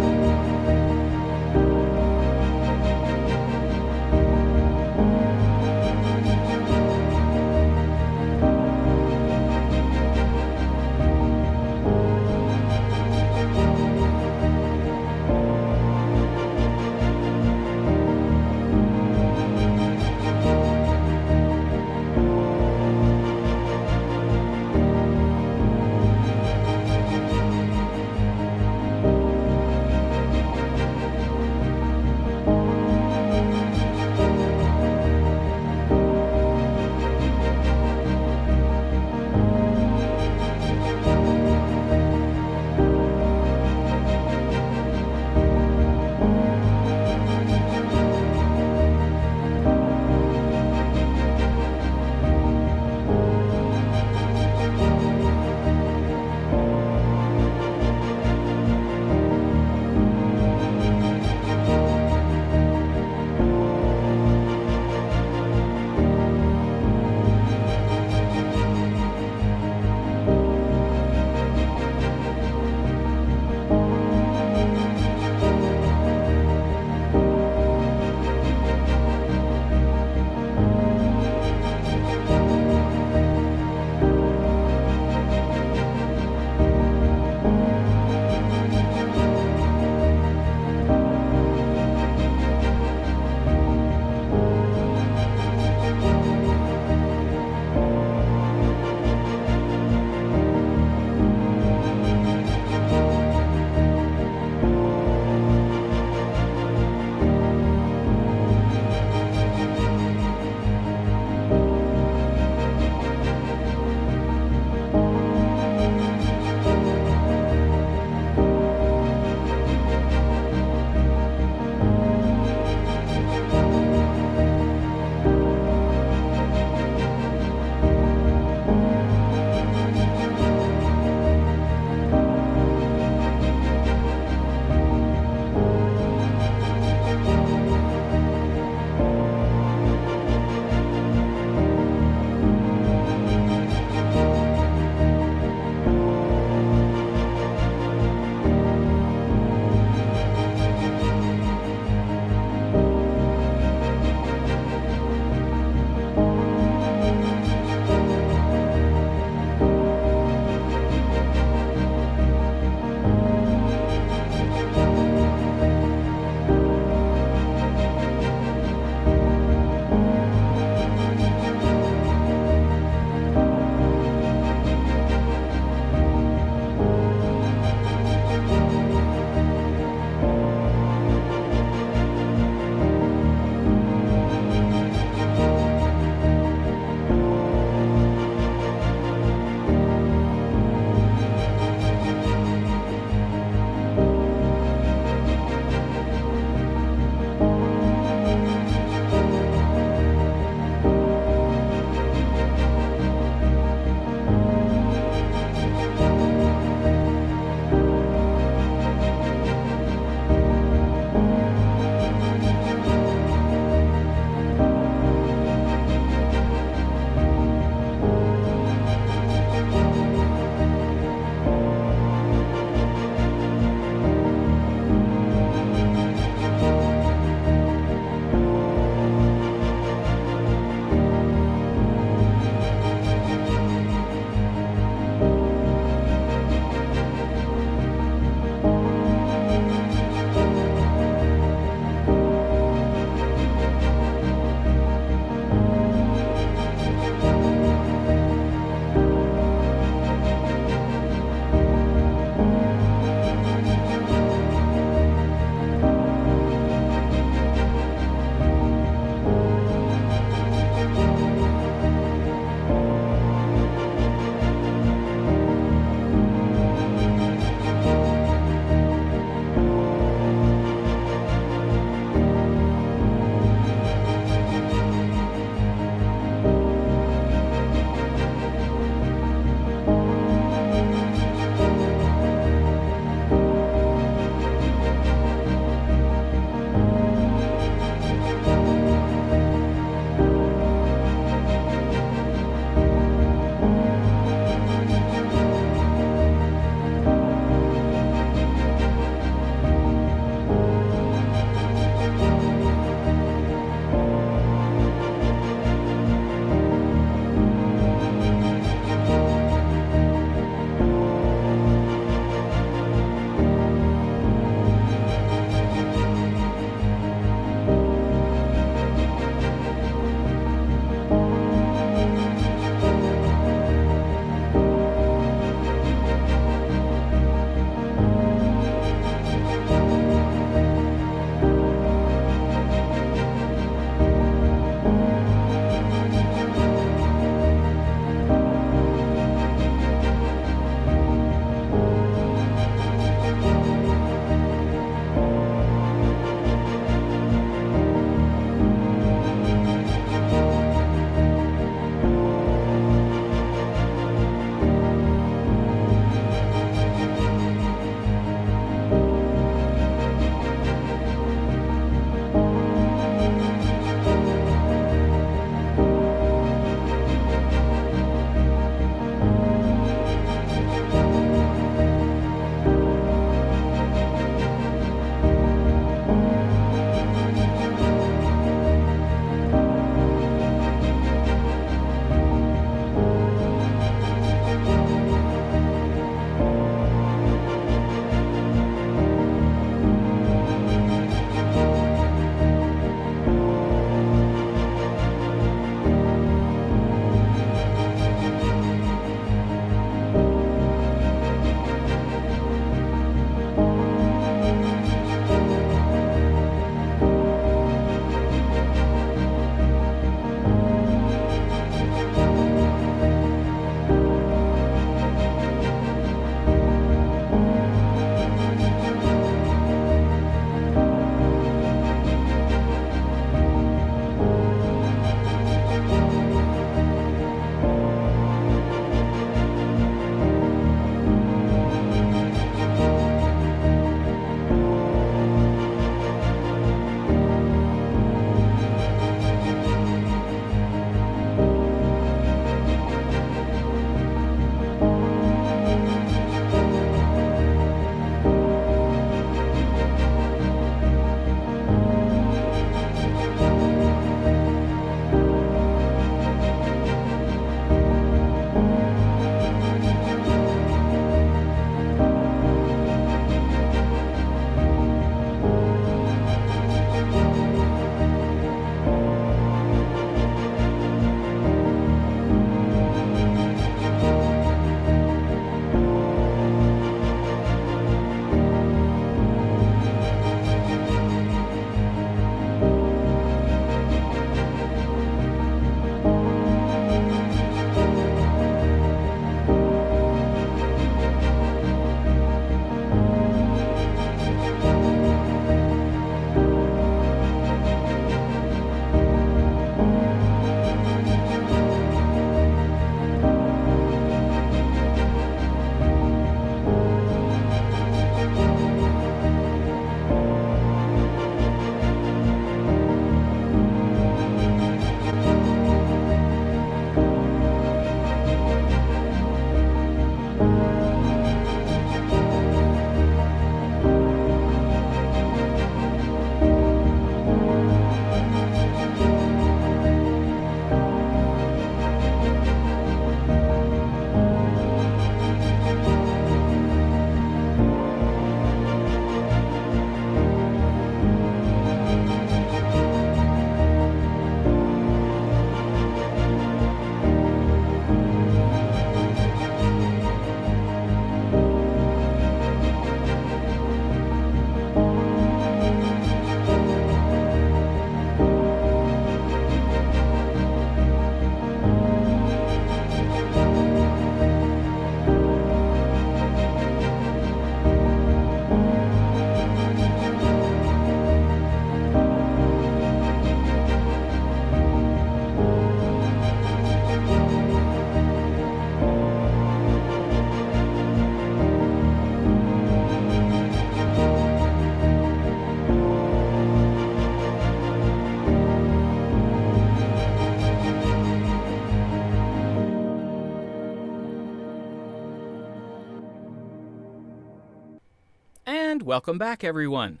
And welcome back, everyone.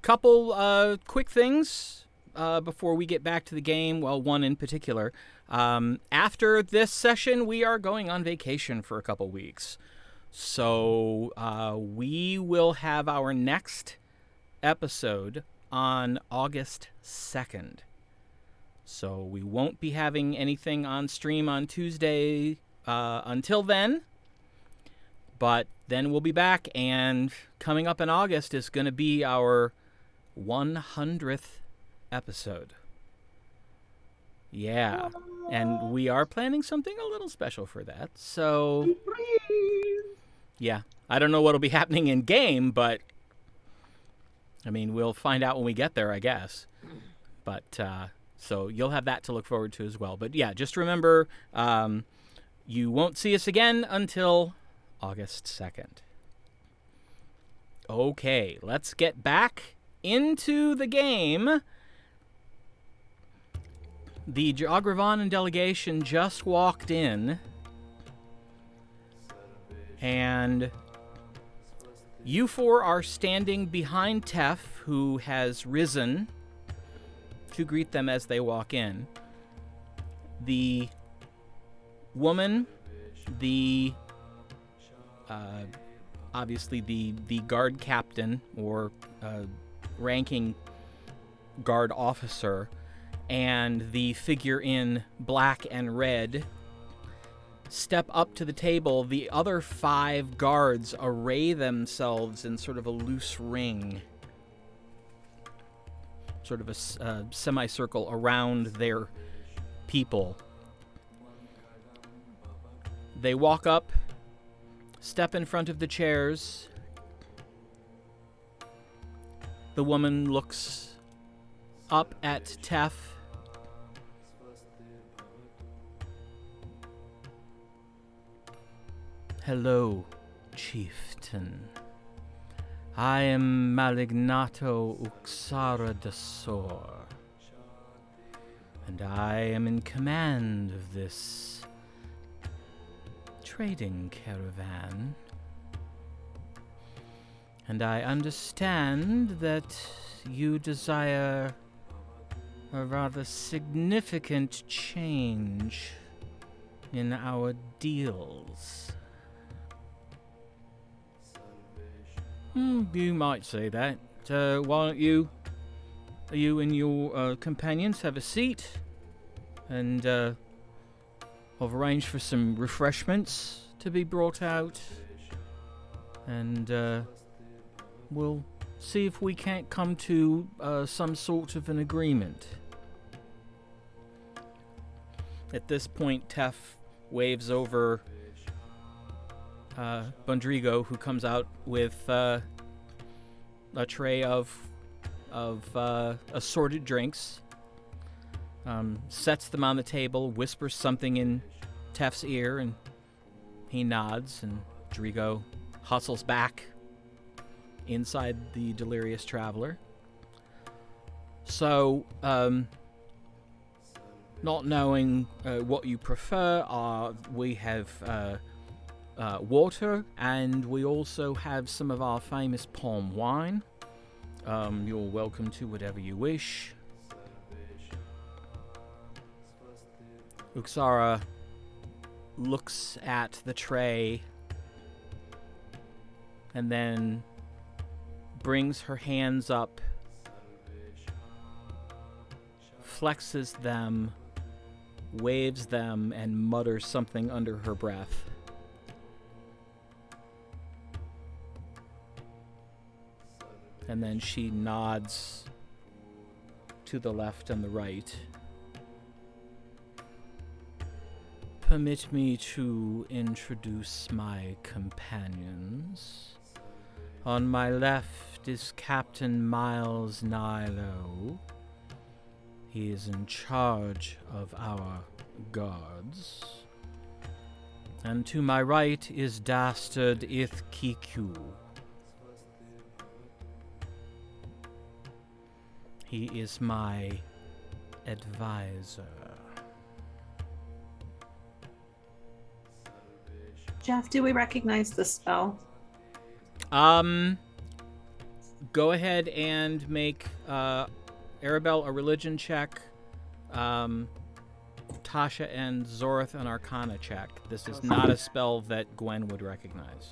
Couple quick things before we get back to the game. Well, one in particular. After this session, we are going on vacation for a couple weeks. So we will have our next episode on August 2nd. So we won't be having anything on stream on Tuesday until then. But then we'll be back, and coming up in August is going to be our 100th episode. Yeah, and we are planning something a little special for that. So, yeah, I don't know what'll be happening in game, but I mean, we'll find out when we get there, I guess. But so you'll have that to look forward to as well. But yeah, just remember, you won't see us again until August 2nd. Okay, let's get back into the game. The Jogravanans delegation just walked in, and you four are standing behind Tef, who has risen to greet them as they walk in. The woman, obviously the guard captain or ranking guard officer, and the figure in black and red step up to the table. The other 5 guards array themselves in sort of a loose ring, sort of a semicircle around their people. They walk up, step in front of the chairs. The woman looks up at Tef. Hello, Chieftain. I am Malignato Uxara Dasor, and I am in command of this trading caravan. And I understand that you desire a rather significant change in our deals. You might say that. Why don't you and your companions have a seat, and I've arranged for some refreshments to be brought out, and we'll see if we can't come to some sort of an agreement. At this point, Tef waves over Bundrigo, who comes out with a tray of assorted drinks, sets them on the table, whispers something in Tef's ear, and he nods, and Drigo hustles back inside the Delirious Traveler. So, not knowing what you prefer, we have water, and we also have some of our famous palm wine. You're welcome to whatever you wish. Uxara looks at the tray and then brings her hands up, flexes them, waves them, and mutters something under her breath. And then she nods to the left and the right. Permit me to introduce my companions. On my left is Captain Miles Nilo. He is in charge of our guards. And to my right is Dastard Ithkiku. He is my advisor. Jeff, do we recognize the spell? Go ahead and make Arabelle a religion check. Tasha and Zorth an arcana check. This is not a spell that Gwen would recognize.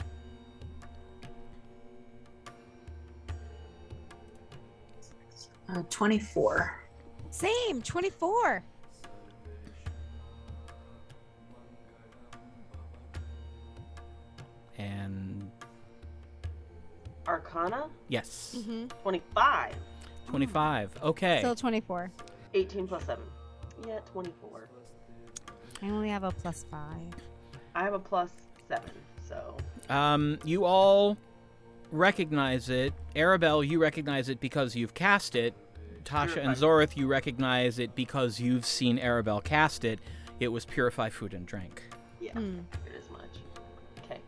24. Same, 24. And Arcana? yes. 25. 25. Okay. Still 24. 18 plus 7. Yeah, 24. I only have a +5. I have a plus 7, so. You all recognize it. Arabelle, you recognize it because you've cast it. Tasha and Zorth, you recognize it because you've seen Arabelle cast it. It was Purify Food and Drink. Yeah, it is much. Okay.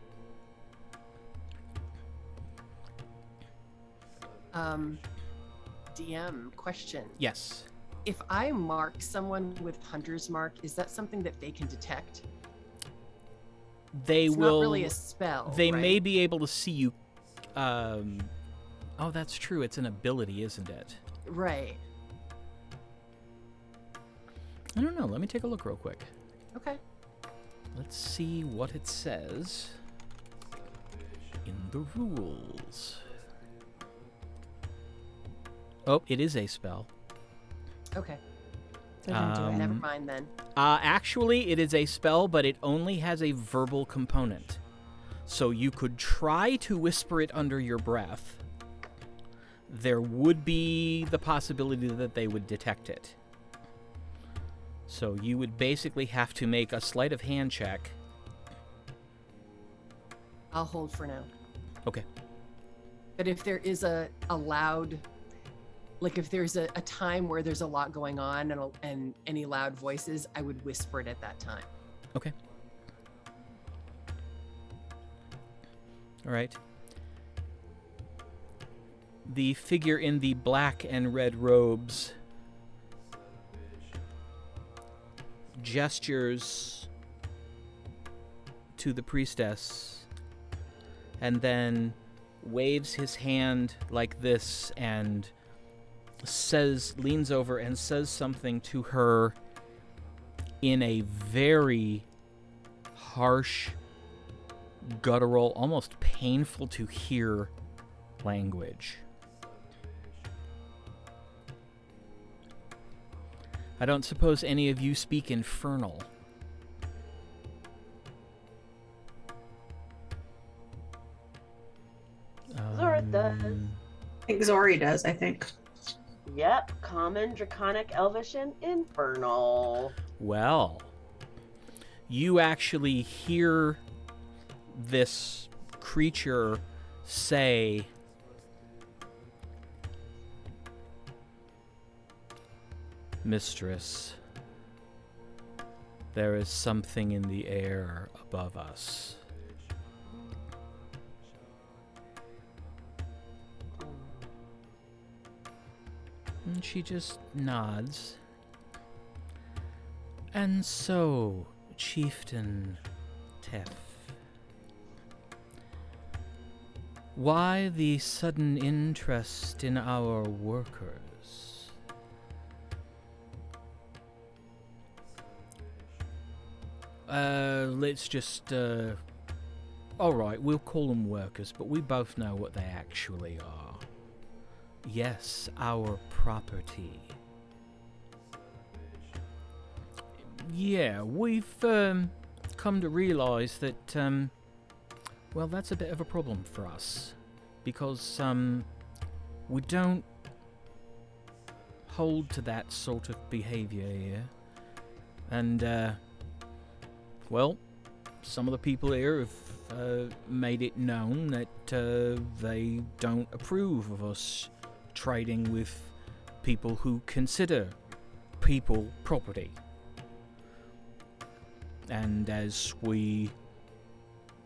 DM question. Yes. If I mark someone with Hunter's Mark, is that something that they can detect? They It's will. not really a spell. They right? may be able to see you. Oh, that's true. It's an ability, isn't it? Right. I don't know. Let me take a look real quick. Okay. Let's see what it says in the rules. Oh, it is a spell. Okay. So don't do it. Never mind then. Actually, it is a spell, but it only has a verbal component. So you could try to whisper it under your breath. There would be the possibility that they would detect it. So you would basically have to make a sleight of hand check. I'll hold for now. Okay. But if there is a loud, like if there's a time where there's a lot going on and any loud voices, I would whisper it at that time. Okay. All right. The figure in the black and red robes gestures to the priestess and then waves his hand like this and leans over and says something to her in a very harsh, guttural, almost painful to hear language. I don't suppose any of you speak Infernal. Zorth does. I think Zori does, I think. Yep, Common, Draconic, Elvish, and Infernal. Well, you actually hear this creature say, "Mistress, there is something in the air above us." And she just nods. "And so, Chieftain Tef, Why the sudden interest in our workers? Let's just, alright, we'll call them workers, but we both know what they actually are. Yes, our property. Yeah, we've, come to realize that, well, that's a bit of a problem for us, because we don't hold to that sort of behavior here, and well, some of the people here have made it known that they don't approve of us trading with people who consider people property, and as we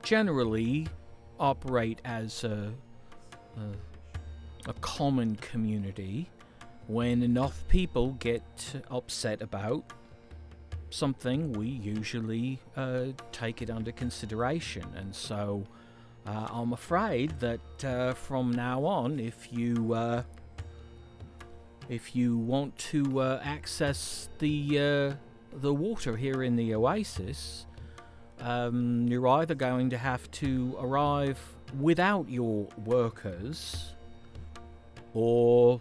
generally operate as a common community, when enough people get upset about something, we usually take it under consideration. And so I'm afraid that from now on, if you want to access the water here in the Oasis, you're either going to have to arrive without your workers, or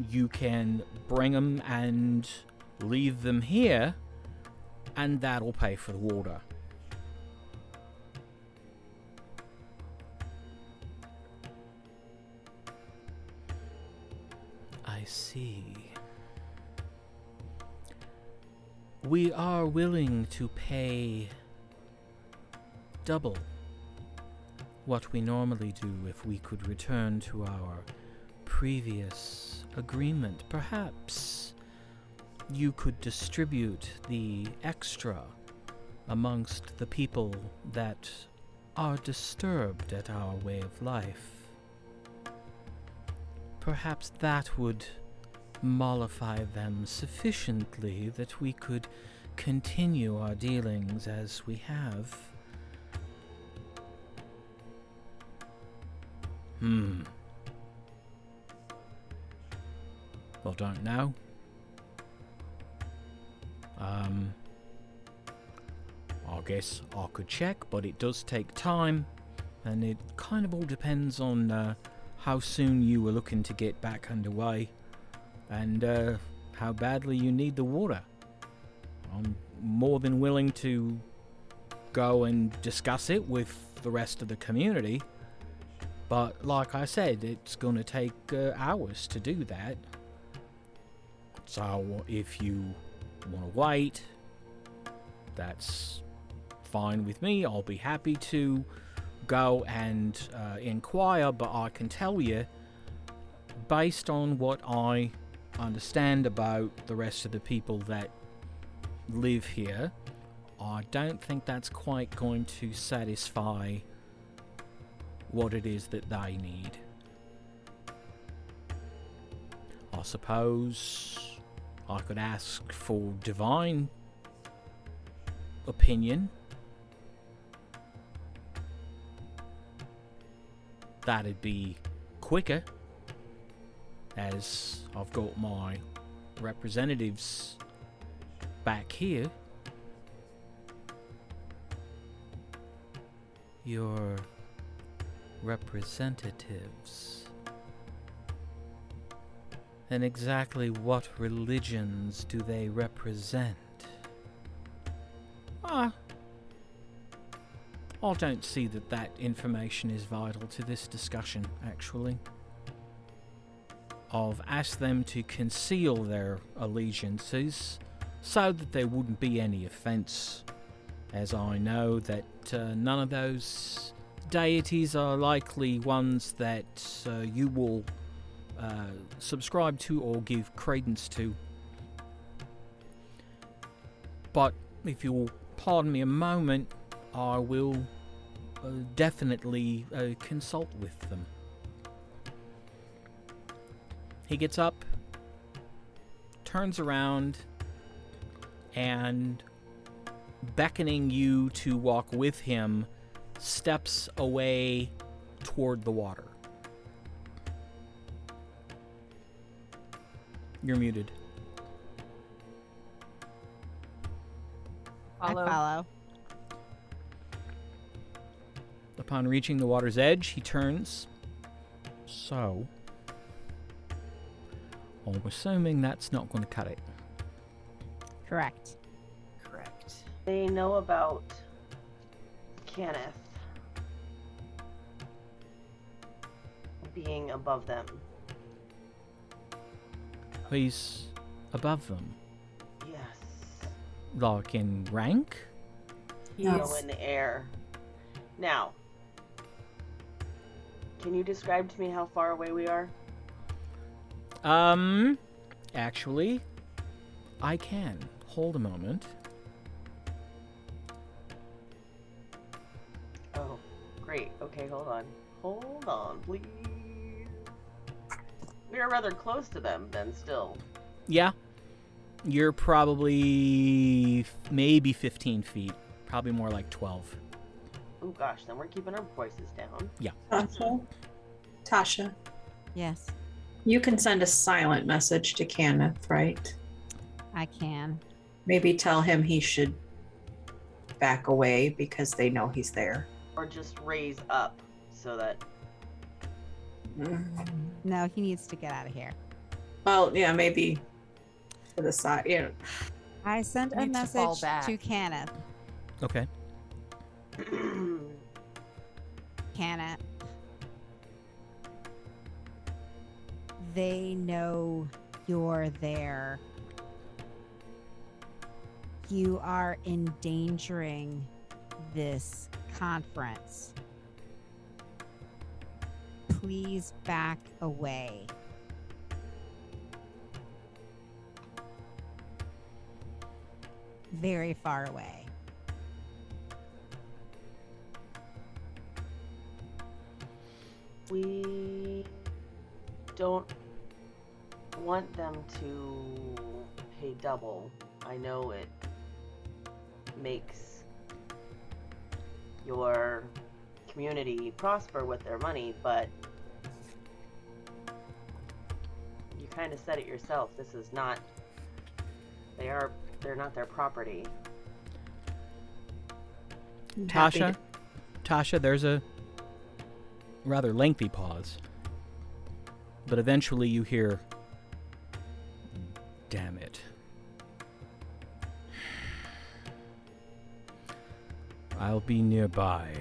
you can bring them and leave them here, and that'll pay for the water. I see. We are willing to pay double what we normally do if we could return to our previous agreement. Perhaps you could distribute the extra amongst the people that are disturbed at our way of life. Perhaps that would mollify them sufficiently that we could continue our dealings as we have. Well, don't know. I guess I could check, but it does take time, and it kind of all depends on how soon you were looking to get back underway, and how badly you need the water. I'm more than willing to go and discuss it with the rest of the community, but like I said, it's going to take hours to do that. So if you want to wait, that's fine with me. I'll be happy to go and inquire, but I can tell you, based on what I understand about the rest of the people that live here, I don't think that's quite going to satisfy what it is that they need. I suppose I could ask for divine opinion. That'd be quicker, as I've got my representatives back here. Your representatives? And exactly what religions do they represent? I don't see that information is vital to this discussion, actually. I've asked them to conceal their allegiances so that there wouldn't be any offense, as I know that none of those deities are likely ones that you will subscribe to or give credence to. But if you'll pardon me a moment, I will definitely consult with them. He gets up, turns around, and beckoning you to walk with him, steps away toward the water. You're muted. I follow. Upon reaching the water's edge, he turns. So, I'm assuming that's not going to cut it. Correct. Correct. They know about Kenneth being above them. He's above them. Yes. Like in rank? No, in the air. Now, can you describe to me how far away we are? Actually, I can. Hold a moment. Oh, great. Okay, hold on. Hold on, please. We are rather close to them, then still. Yeah. You're probably maybe 15 feet. Probably more like 12. Oh gosh, then we're keeping our voices down. Yeah. Tasha, Yes, you can send a silent message to Kenneth, right? I can. Maybe tell him he should back away because they know he's there. Or just raise up so that... No, he needs to get out of here. Well, yeah, maybe to the side. Yeah. I sent a Needs to fall message back. to Kenneth. Okay. Kenneth. They know you're there. You are endangering this conference. Please back away. Very far away. We don't want them to pay double. I know it makes your community prosper with their money, but you kind of said it yourself. This is not, they're not their property. Tasha, there's a rather lengthy pause. But eventually you hear, damn it. I'll be nearby,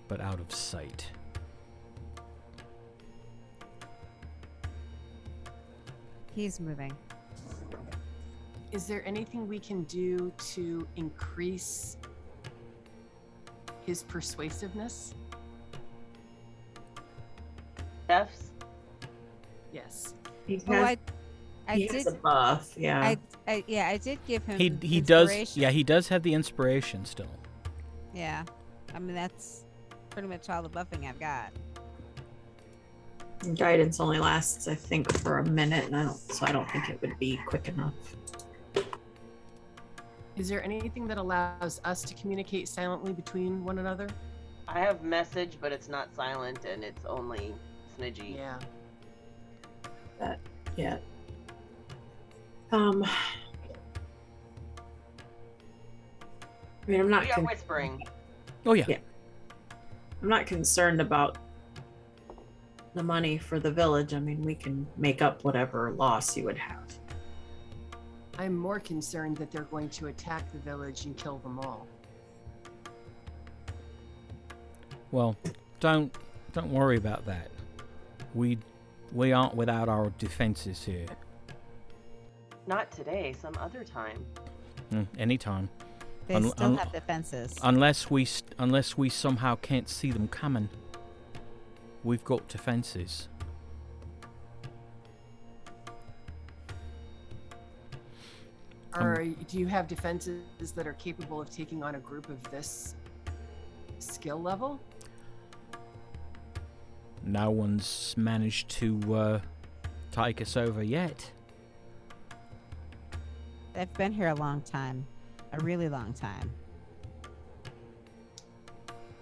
but out of sight. He's moving. Is there anything we can do to increase his persuasiveness? F's? Yes. He Oh, has, I he did. has a buff, yeah. I did give him. He does. inspiration. Yeah, he does have the inspiration still. Yeah, I mean that's pretty much all the buffing I've got. Guidance only lasts, I think, for a minute, and I don't think it would be quick enough. Is there anything that allows us to communicate silently between one another? I have message, but it's not silent and it's only smidgy. Yeah. Yeah. I mean, I'm not. We are whispering. Oh yeah. Yeah. I'm not concerned about the money for the village. I mean, we can make up whatever loss you would have. I'm more concerned that they're going to attack the village and kill them all. Well, don't worry about that. We aren't without our defenses here. Not today, some other time. Anytime. They still have defenses. Unless we somehow can't see them coming. We've got defenses. Do you have defenses that are capable of taking on a group of this skill level? No one's managed to take us over yet. They've been here a long time. A really long time.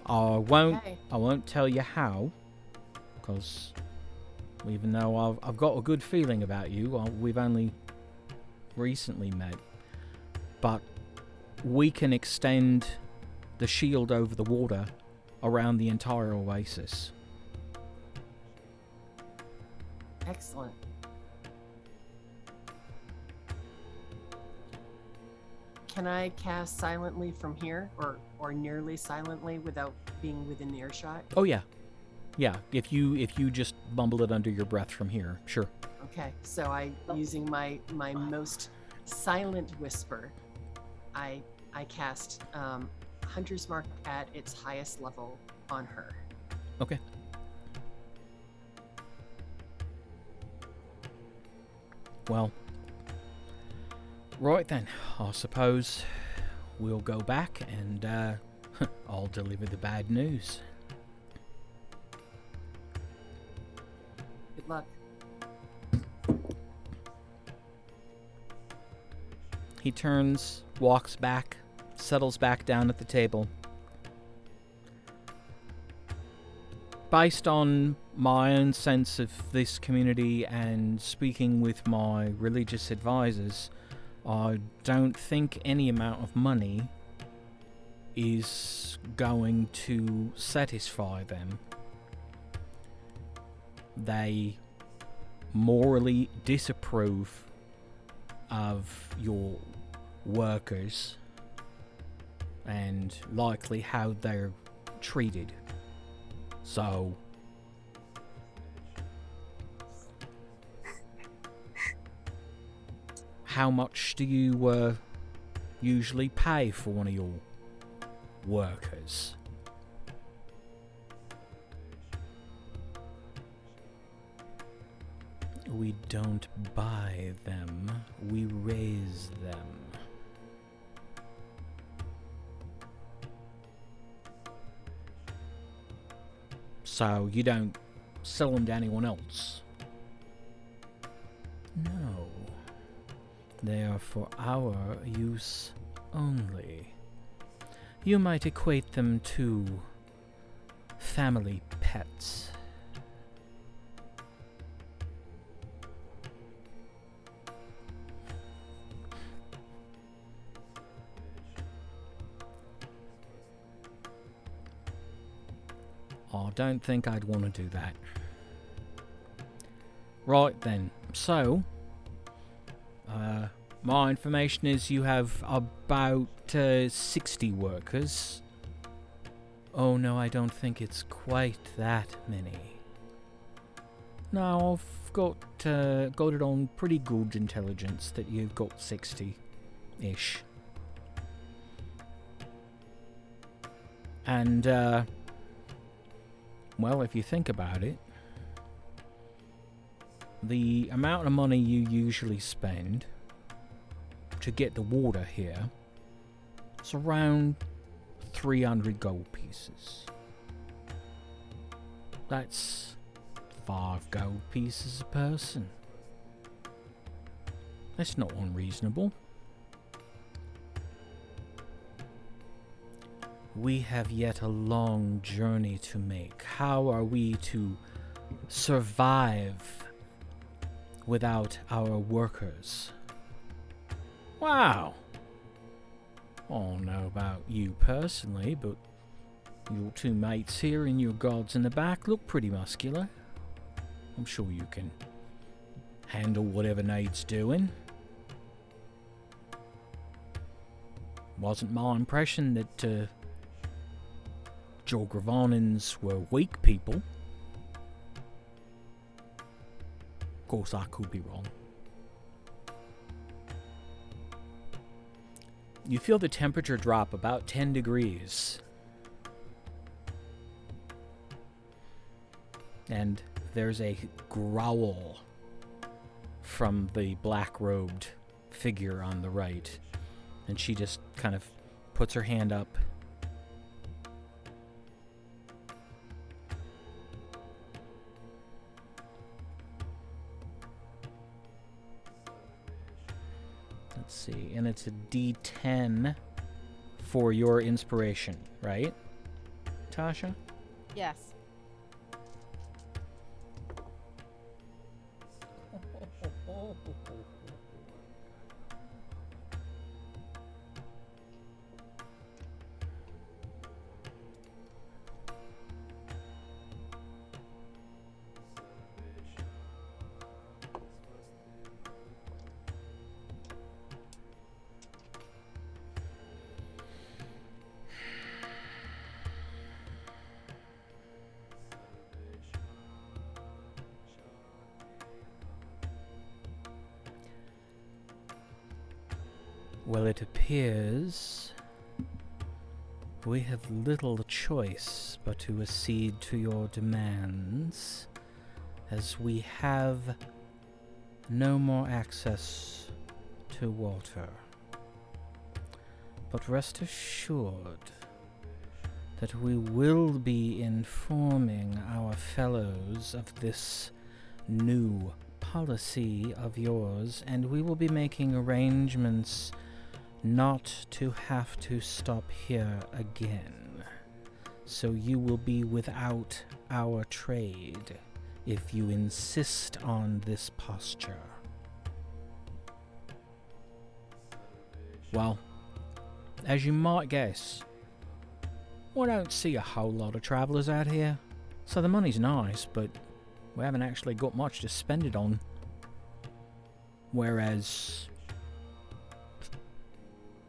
I won't tell you how, because even though I've got a good feeling about you, we've only recently met, but we can extend the shield over the water around the entire oasis. Excellent. Can I cast silently from here, or nearly silently without being within earshot? Oh yeah. Yeah, if you just mumble it under your breath from here, sure. Okay, so using my most silent whisper, I cast Hunter's Mark at its highest level on her. Okay. Well, right then, I suppose we'll go back and I'll deliver the bad news. Good luck. He turns, walks back, settles back down at the table. Based on my own sense of this community and speaking with my religious advisors, I don't think any amount of money is going to satisfy them. They morally disapprove of your workers and likely how they're treated. So how much do you usually pay for one of your workers? We don't buy them, we raise them. So you don't sell them to anyone else? No. They are for our use only. You might equate them to family pets. I don't think I'd want to do that. Right then, so my information is you have about 60 workers. Oh no, I don't think it's quite that many. No, I've got it on pretty good intelligence that you've got 60-ish. And well, if you think about it, the amount of money you usually spend to get the water here is around 300 gold pieces. That's 5 gold pieces a person. That's not unreasonable. We have yet a long journey to make. How are we to survive without our workers? Wow. I don't know about you personally, but your two mates here and your guards in the back look pretty muscular. I'm sure you can handle whatever needs doing. Wasn't my impression that Jogravanans were weak people. Of course, I could be wrong. You feel the temperature drop about 10 degrees. And there's a growl from the black-robed figure on the right. And she just kind of puts her hand up. Let's see, and it's a D10 for your inspiration, right, Tasha? Yes. Well, it appears we have little choice but to accede to your demands, as we have no more access to water. But rest assured that we will be informing our fellows of this new policy of yours, and we will be making arrangements not to have to stop here again. So you will be without our trade if you insist on this posture. Well, as you might guess, we don't see a whole lot of travelers out here, so the money's nice, but we haven't actually got much to spend it on. Whereas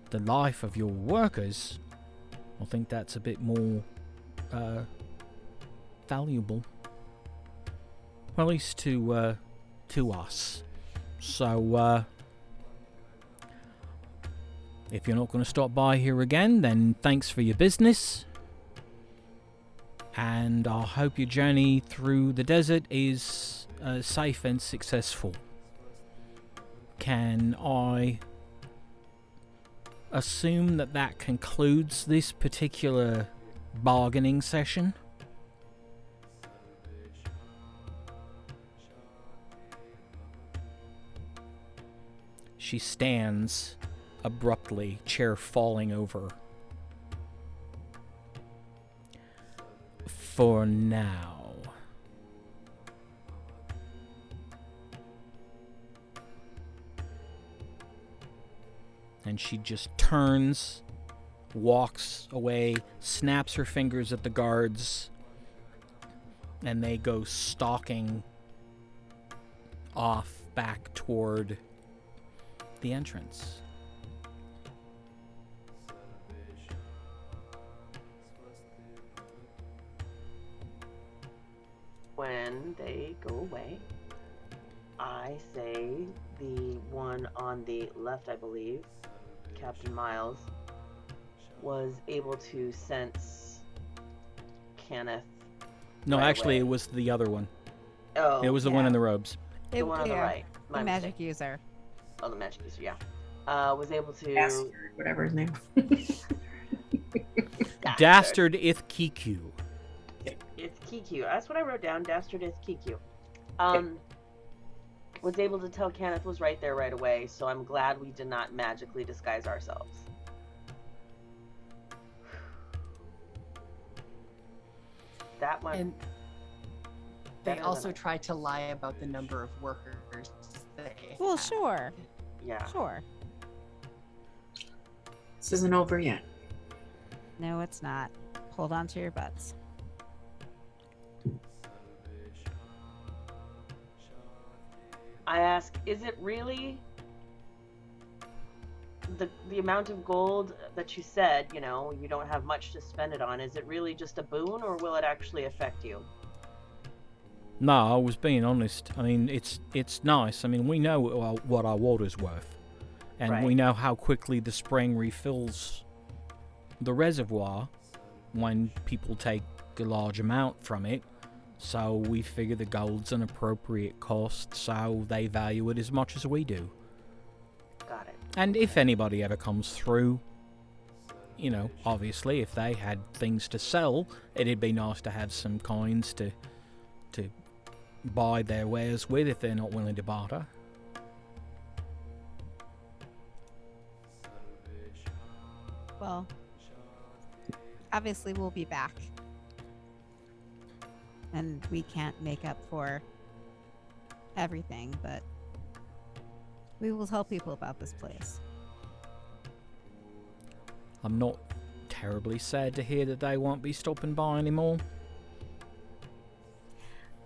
the life of your workers, I think that's a bit more valuable. Well, at least to us. So if you're not going to stop by here again, then thanks for your business. And I hope your journey through the desert is safe and successful. Can I assume that that concludes this particular bargaining session? She stands abruptly, chair falling over. For now. And she just turns, walks away, snaps her fingers at the guards, and they go stalking off back toward the entrance. When they go away, I say the one on the left, I believe, Captain Miles, was able to sense Kenneth. No, right actually, away. it was the other one. Oh, It was the one in the robes. the one on the right. The My magic mistake. user. Oh, the magic user, yeah. Was able to. Bastard, whatever his name. Dastard Ithkiku. It's Kiku. That's what I wrote down. Dastard is Kiku. Was able to tell Kenneth was right there right away, so I'm glad we did not magically disguise ourselves. That one. And they better also than try to lie about the number of workers they Well, have. sure. yeah. Sure. This isn't over yet. No, it's not. Hold on to your butts. I ask, is it really the amount of gold that you said, you know, you don't have much to spend it on, is it really just a boon, or will it actually affect you? No, I was being honest. I mean, it's nice. I mean, we know what our water's worth. And Right. we know how quickly the spring refills the reservoir when people take a large amount from it. So we figure the gold's an appropriate cost, so they value it as much as we do. Got it. And if anybody ever comes through, you know, obviously, if they had things to sell, it'd be nice to have some coins to buy their wares with if they're not willing to barter. Well, obviously we'll be back. And we can't make up for everything, but We will tell people about this place. I'm not terribly sad to hear that they won't be stopping by anymore.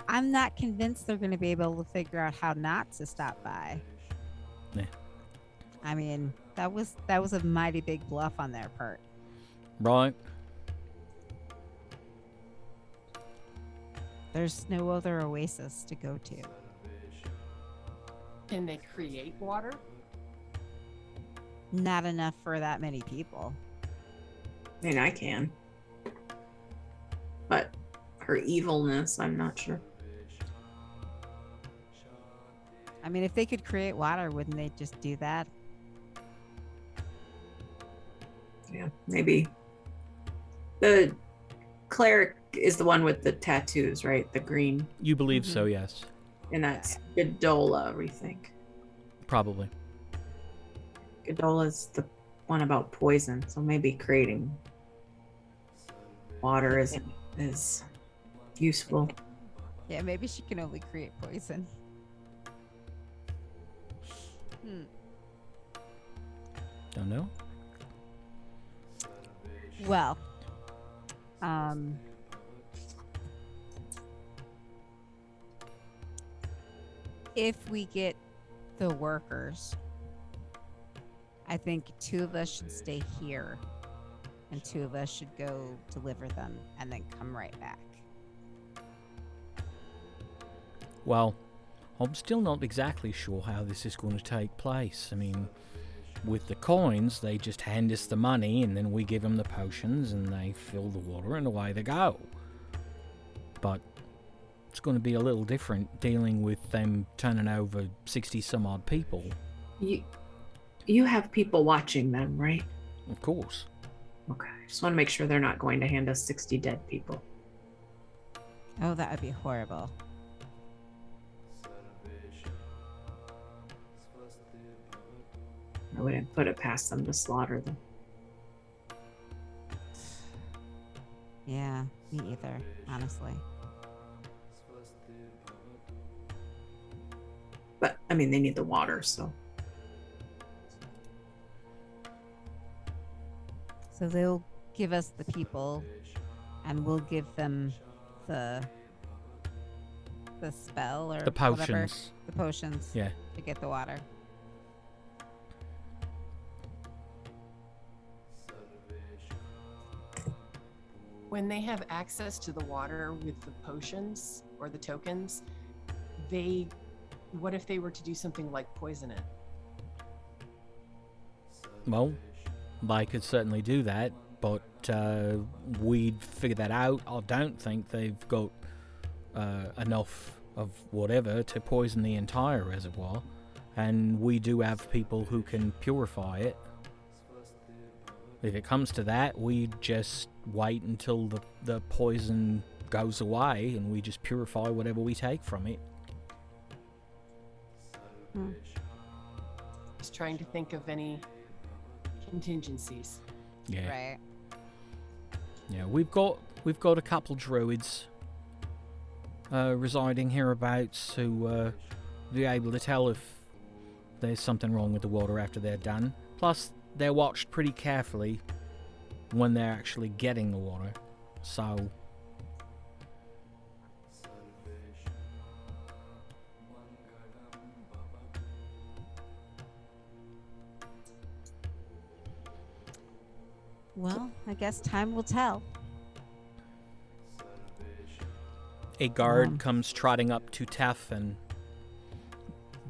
I'm not convinced they're going to be able to figure out how not to stop by. Yeah. I mean, that was a mighty big bluff on their part. Right. There's no other oasis to go to. Can they create water? Not enough for that many people. I mean, I can. But her evilness, I'm not sure. I mean, if they could create water, wouldn't they just do that? Yeah, maybe. The cleric is the one with the tattoos, right? The green. You believe so, yes. And that's Gedola, we think. Probably. Gedola's the one about poison, so maybe creating water isn't as useful. Yeah, maybe she can only create poison. Don't know. Well, if we get the workers, I think 2 of us should stay here and 2 of us should go deliver them and then come right back. Well, I'm still not exactly sure how this is going to take place. I mean, with the coins, they just hand us the money and then we give them the potions and they fill the water and away they go. But it's going to be a little different dealing with them turning over 60 some odd people. You have people watching them, right? Of course. Okay. Just want to make sure they're not going to hand us 60 dead people. Oh, that would be horrible. I wouldn't put it past them to slaughter them. Yeah, me either, honestly. But, I mean, they need the water, so. So they'll give us the people, and we'll give them the spell or The whatever. potions. The potions. Yeah. To get the water. When they have access to the water with the potions or the tokens, what if they were to do something like poison it? Well, they could certainly do that, but we'd figure that out. I don't think they've got enough of whatever to poison the entire reservoir, and we do have people who can purify it. If it comes to that, we just wait until the poison goes away and we just purify whatever we take from it. Just trying to think of any contingencies. Yeah. Right. Yeah, we've got a couple druids residing hereabouts who be able to tell if there's something wrong with the water after they're done. Plus, they're watched pretty carefully when they're actually getting the water. So Well, I guess time will tell. a guard comes trotting up to Tef and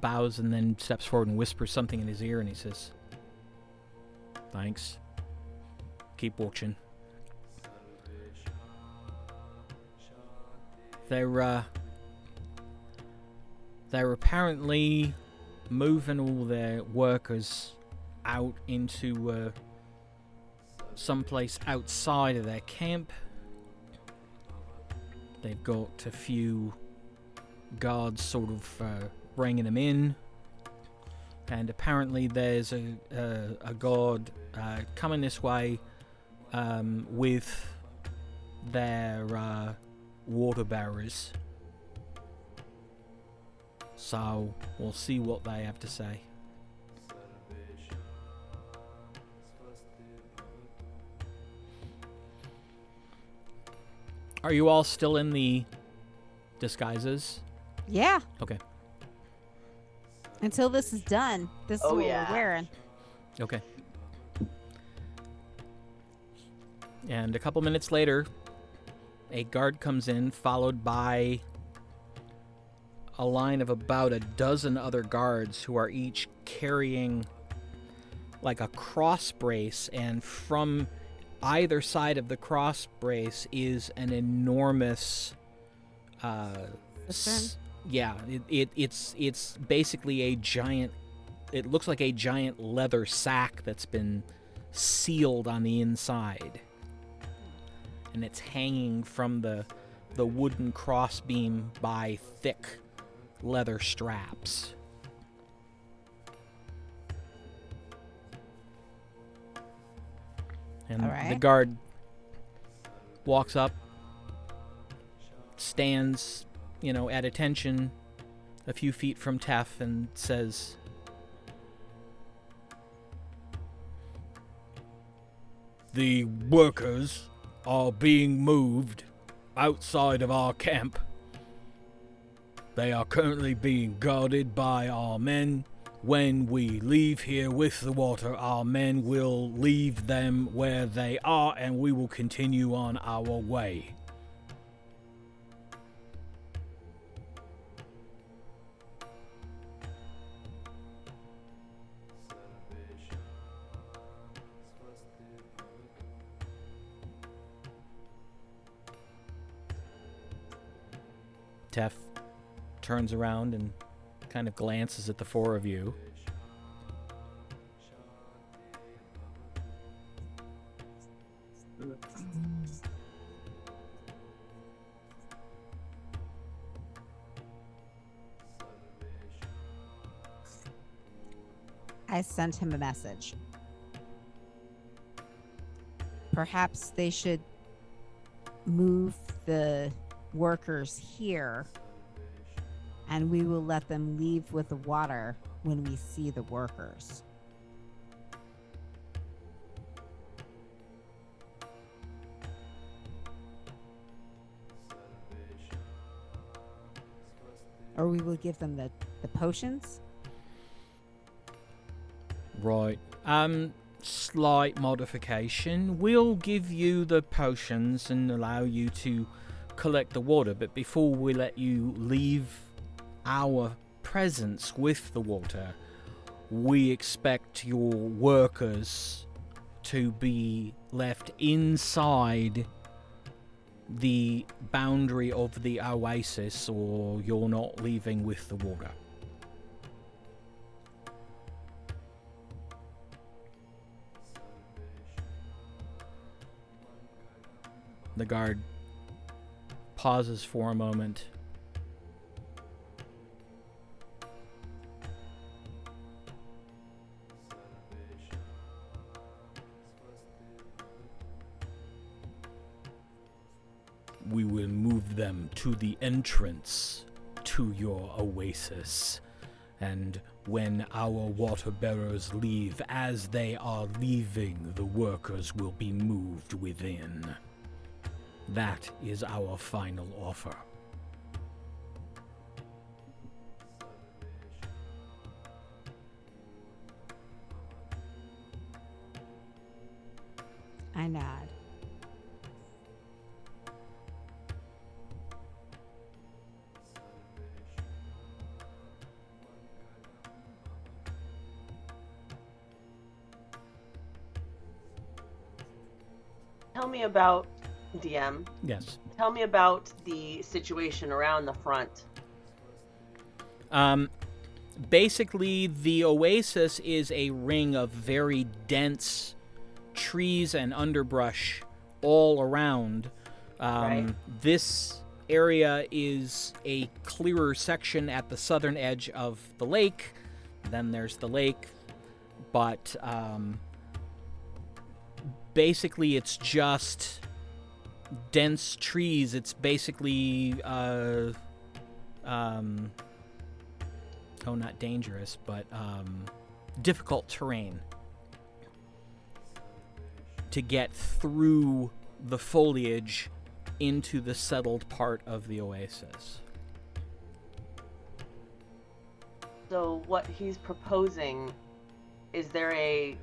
bows and then steps forward and whispers something in his ear, and he says, "Thanks. Keep watching." They're apparently moving all their workers out into someplace outside of their camp. They've got a few guards sort of bringing them in, and apparently there's a guard coming this way with their water bearers. So we'll see what they have to say. Are you all still in the disguises? Yeah. Okay. Until this is done, this is what we're wearing. Okay. And a couple minutes later, a guard comes in, followed by a line of about a dozen other guards who are each carrying like a cross brace, and from either side of the cross brace is an enormous it's basically a giant, it looks like a giant leather sack that's been sealed on the inside, and it's hanging from the wooden crossbeam by thick leather straps. And the guard walks up, stands, at attention a few feet from Tef and says, "The workers are being moved outside of our camp. They are currently being guarded by our men. When we leave here with the water, our men will leave them where they are, and we will continue on our way." Tef turns around and kind of glances at the four of you. I sent him a message. Perhaps they should move the workers here, and we will let them leave with the water when we see the workers. Or we will give them the potions. Right. Slight modification. We'll give you the potions and allow you to collect the water, but before we let you leave our presence with the water, we expect your workers to be left inside the boundary of the Oasis, or you're not leaving with the water. The guard pauses for a moment. We will move them to the entrance to your oasis, and when our water bearers leave, as they are leaving, the workers will be moved within. That is our final offer. I nod. Tell me about DM. Yes. Tell me about the situation around the front. Basically, the oasis is a ring of very dense trees and underbrush all around. Right. This area is a clearer section at the southern edge of the lake. Then there's the lake, but basically it's just dense trees. It's basically not dangerous, but difficult terrain to get through the foliage into the settled part of the oasis. So what he's proposing, is there a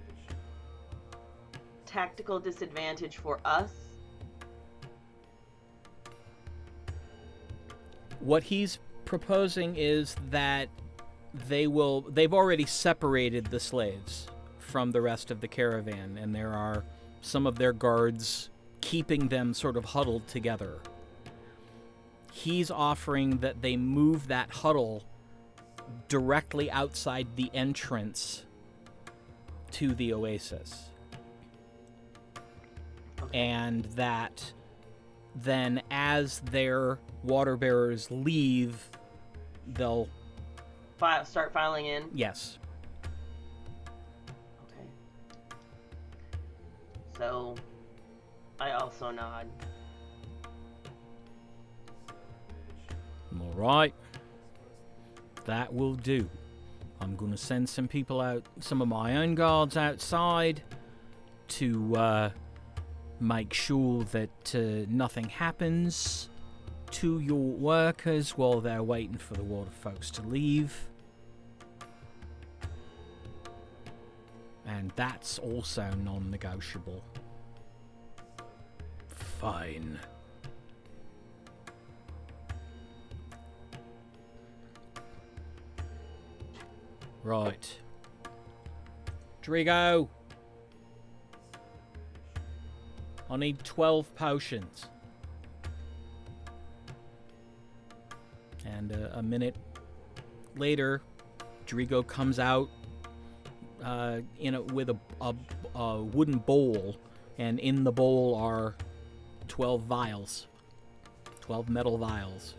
tactical disadvantage for us? What he's proposing is that they've already separated the slaves from the rest of the caravan, and there are some of their guards keeping them sort of huddled together. He's offering that they move that huddle directly outside the entrance to the oasis. Okay. And that then as their water bearers leave, they'll... Start filing in? Yes. Okay. So, I also nod. All right. That will do. I'm going to send some people out, some of my own guards outside to make sure that nothing happens to your workers while they're waiting for the water folks to leave. And that's also non-negotiable. Fine. Right. Drigo. I need 12 potions. And a minute later, Drigo comes out with a wooden bowl, and in the bowl are 12 vials. 12 metal vials.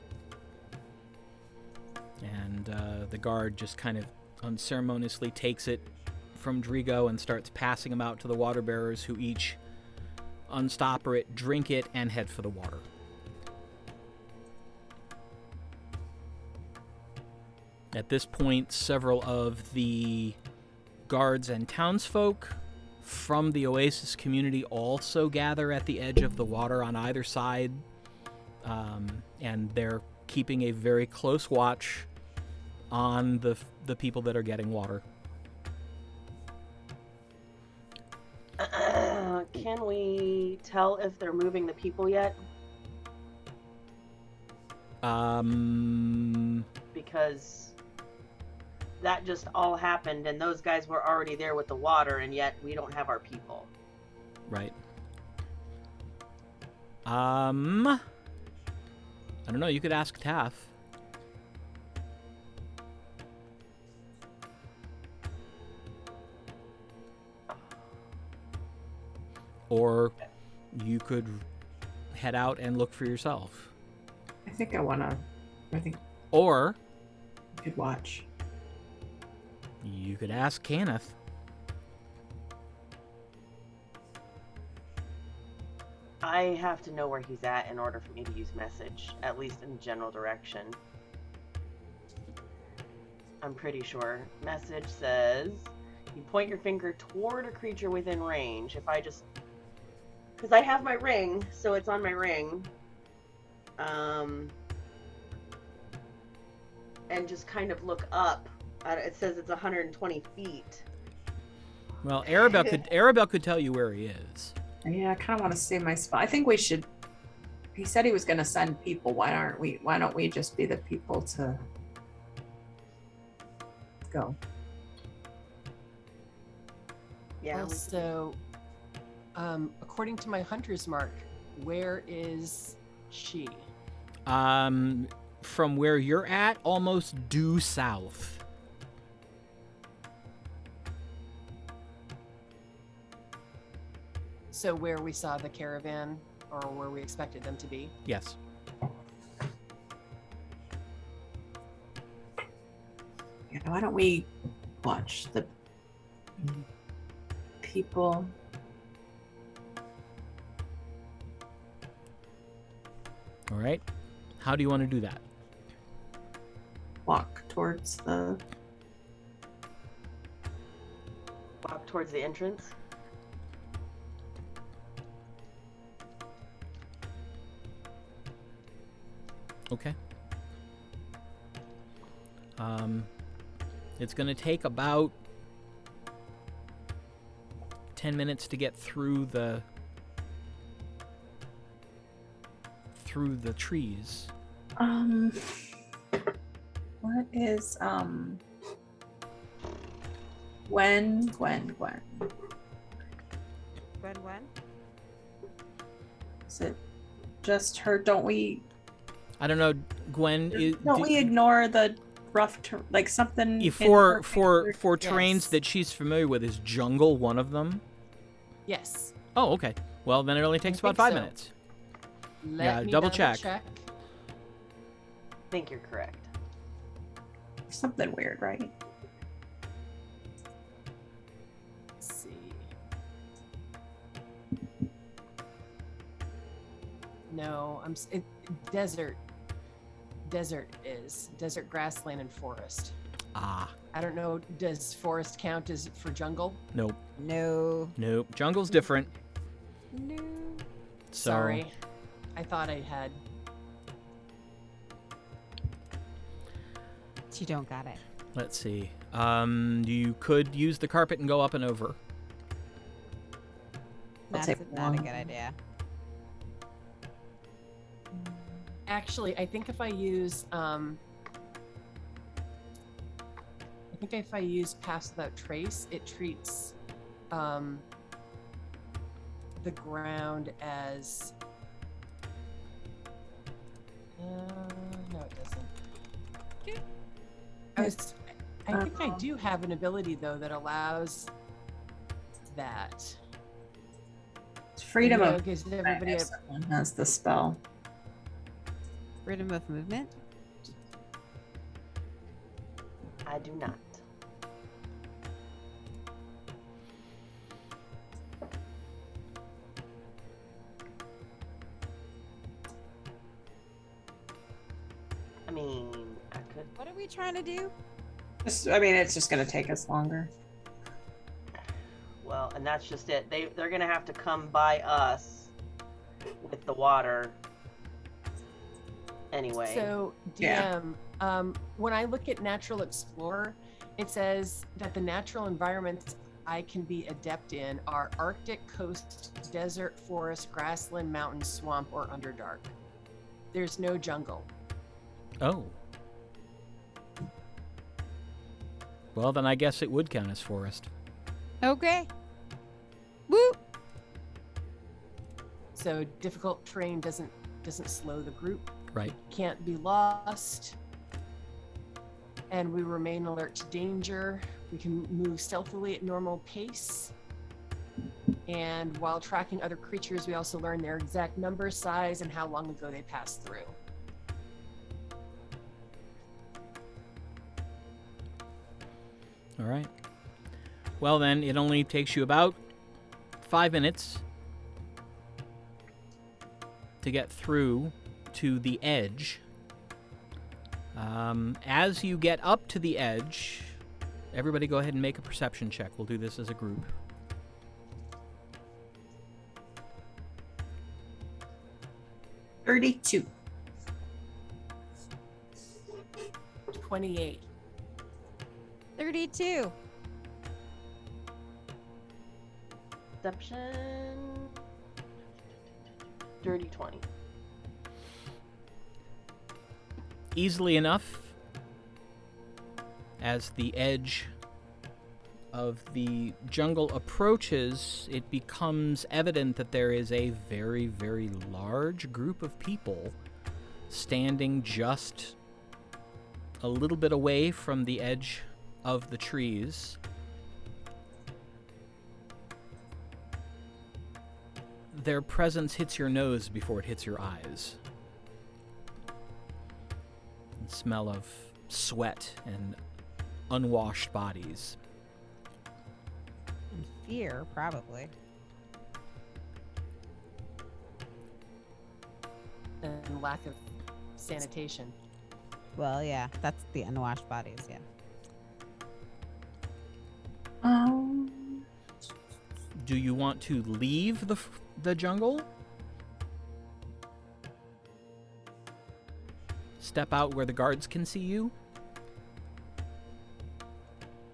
And the guard just kind of unceremoniously takes it from Drigo and starts passing them out to the water bearers, who each unstopper it, drink it, and head for the water. At this point, several of the guards and townsfolk from the Oasis community also gather at the edge of the water on either side, and they're keeping a very close watch on the people that are getting water. Can we tell if they're moving the people yet? Because that just all happened, and those guys were already there with the water, and yet we don't have our people. Right. I don't know. You could ask Tef. Or you could head out and look for yourself. I think Or I could watch. You could ask Kenneth. I have to know where he's at in order for me to use message, at least in general direction. I'm pretty sure. Message says, you point your finger toward a creature within range. If I just... Because I have my ring, so it's on my ring. And just kind of look up. It says it's 120 feet. Well, Arabelle could tell you where he is. Yeah, I kind of want to save my spot. I think we should. He said he was going to send people. Why don't we just be the people to go? Yeah. Also, according to my hunter's mark, where is she? From where you're at, almost due south. So where we saw the caravan, or where we expected them to be? Yes. Yeah, why don't we watch the people? All right. How do you want to do that? Walk towards the entrance. Okay. It's going to take about 10 minutes to get through the trees. What is Gwen? Gwen? Is it just her? Don't we? I don't know, Gwen. Don't we ignore the rough, like something? For terrains Yes. that she's familiar with, is jungle one of them? Yes. Oh, okay. Well, then it only takes about think 5 so. minutes. Let Yeah, me double check. I think you're correct. Something weird, right? Let's see. No, desert. Desert is desert, grassland, and forest. Ah, I don't know. Does forest count as for jungle? nope. No. Nope. Jungle's different. No. So, Sorry, I thought I had. You don't got it. let's see. You could use the carpet and go up and over. I'll That's take not a one. good idea. Actually, I think if I use Pass Without Trace, it treats the ground as no, it doesn't. I think I do have an ability though that allows that. It's freedom of gives movement everybody if someone has the spell. Freedom of movement? I do not. I mean, I could. What are we trying to do? It's just gonna take us longer. Well, and that's just it. They're gonna have to come by us with the water. Anyway. So DM, when I look at Natural Explorer, it says that the natural environments I can be adept in are Arctic, coast, desert, forest, grassland, mountain, swamp, or underdark. There's no jungle. Oh. Well, then I guess it would count as forest. Okay. Woo! So difficult terrain doesn't slow the group. Right. Can't be lost. And we remain alert to danger. We can move stealthily at normal pace. And while tracking other creatures, we also learn their exact number, size, and how long ago they passed through. All right. Well, then it only takes you about 5 minutes to get through to the edge. As you get up to the edge, everybody go ahead and make a perception check. We'll do this as a group. $32. 28. 32. Perception. Dirty 20. Easily enough, as the edge of the jungle approaches, it becomes evident that there is a very, very large group of people standing just a little bit away from the edge of the trees. Their presence hits your nose before it hits your eyes. The smell of sweat and unwashed bodies. And fear, probably. And lack of sanitation. Well, yeah, that's the unwashed bodies, yeah. Do you want to leave the jungle? step out where the guards can see you.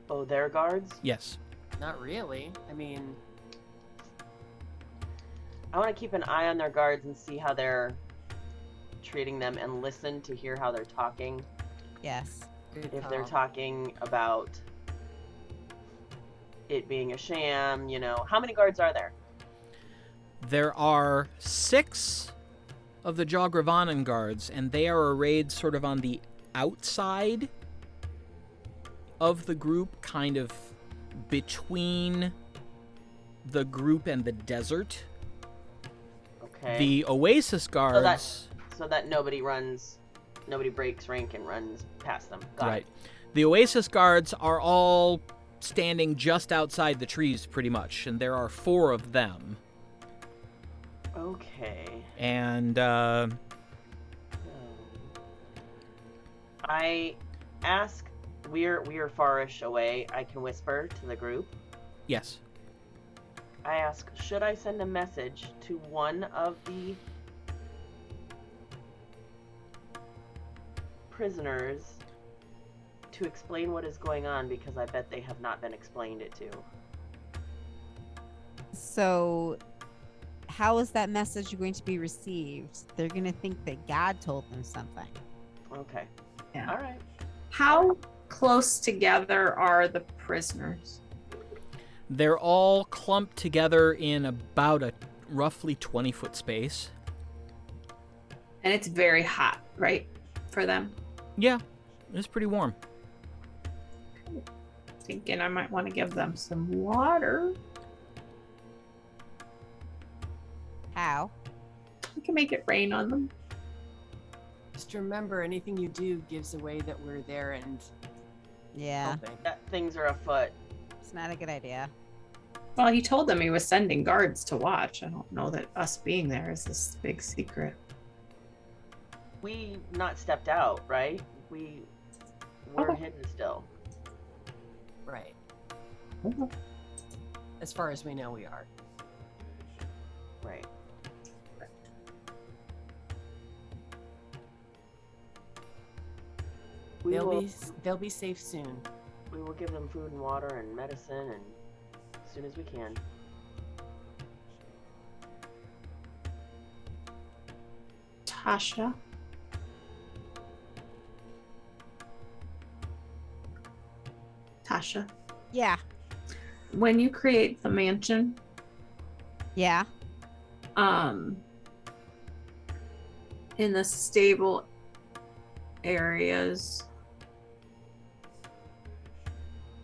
Oh, they're guards? Yes. Not really. I mean, I want to keep an eye on their guards and see how they're treating them and listen to hear how they're talking. Yes. good If call. they're talking about it being a sham, you know. How many guards are there? There are 6 of the Jogravanan guards, and they are arrayed sort of on the outside of the group, kind of between the group and the desert. Okay. The Oasis guards... So that nobody breaks rank and runs past them. Got Right. it. The Oasis guards are all standing just outside the trees, pretty much, and there are 4 of them. Okay. And, I ask, we're farish away. I can whisper to the group. yes. I ask, should I send a message to one of the prisoners to explain what is going on, because I bet they have not been explained it to. So, how is that message going to be received? They're going to think that God told them something. Okay. Yeah. All right. How close together are the prisoners? They're all clumped together in about a roughly 20-foot space. And it's very hot, right? For them? Yeah, it's pretty warm. Thinking I might want to give them some water. How? We can make it rain on them. Just remember, anything you do gives away that we're there and Yeah, helping. That things are afoot. it's not a good idea. Well, he told them he was sending guards to watch. I don't know that us being there is this big secret. We not stepped out, right? We're Okay. hidden still. Right. As far as we know, we are. Right. They'll be safe soon. We will give them food and water and medicine, and as soon as we can. Tasha. Tasha. Yeah, When you create the mansion, yeah. in the stable areas,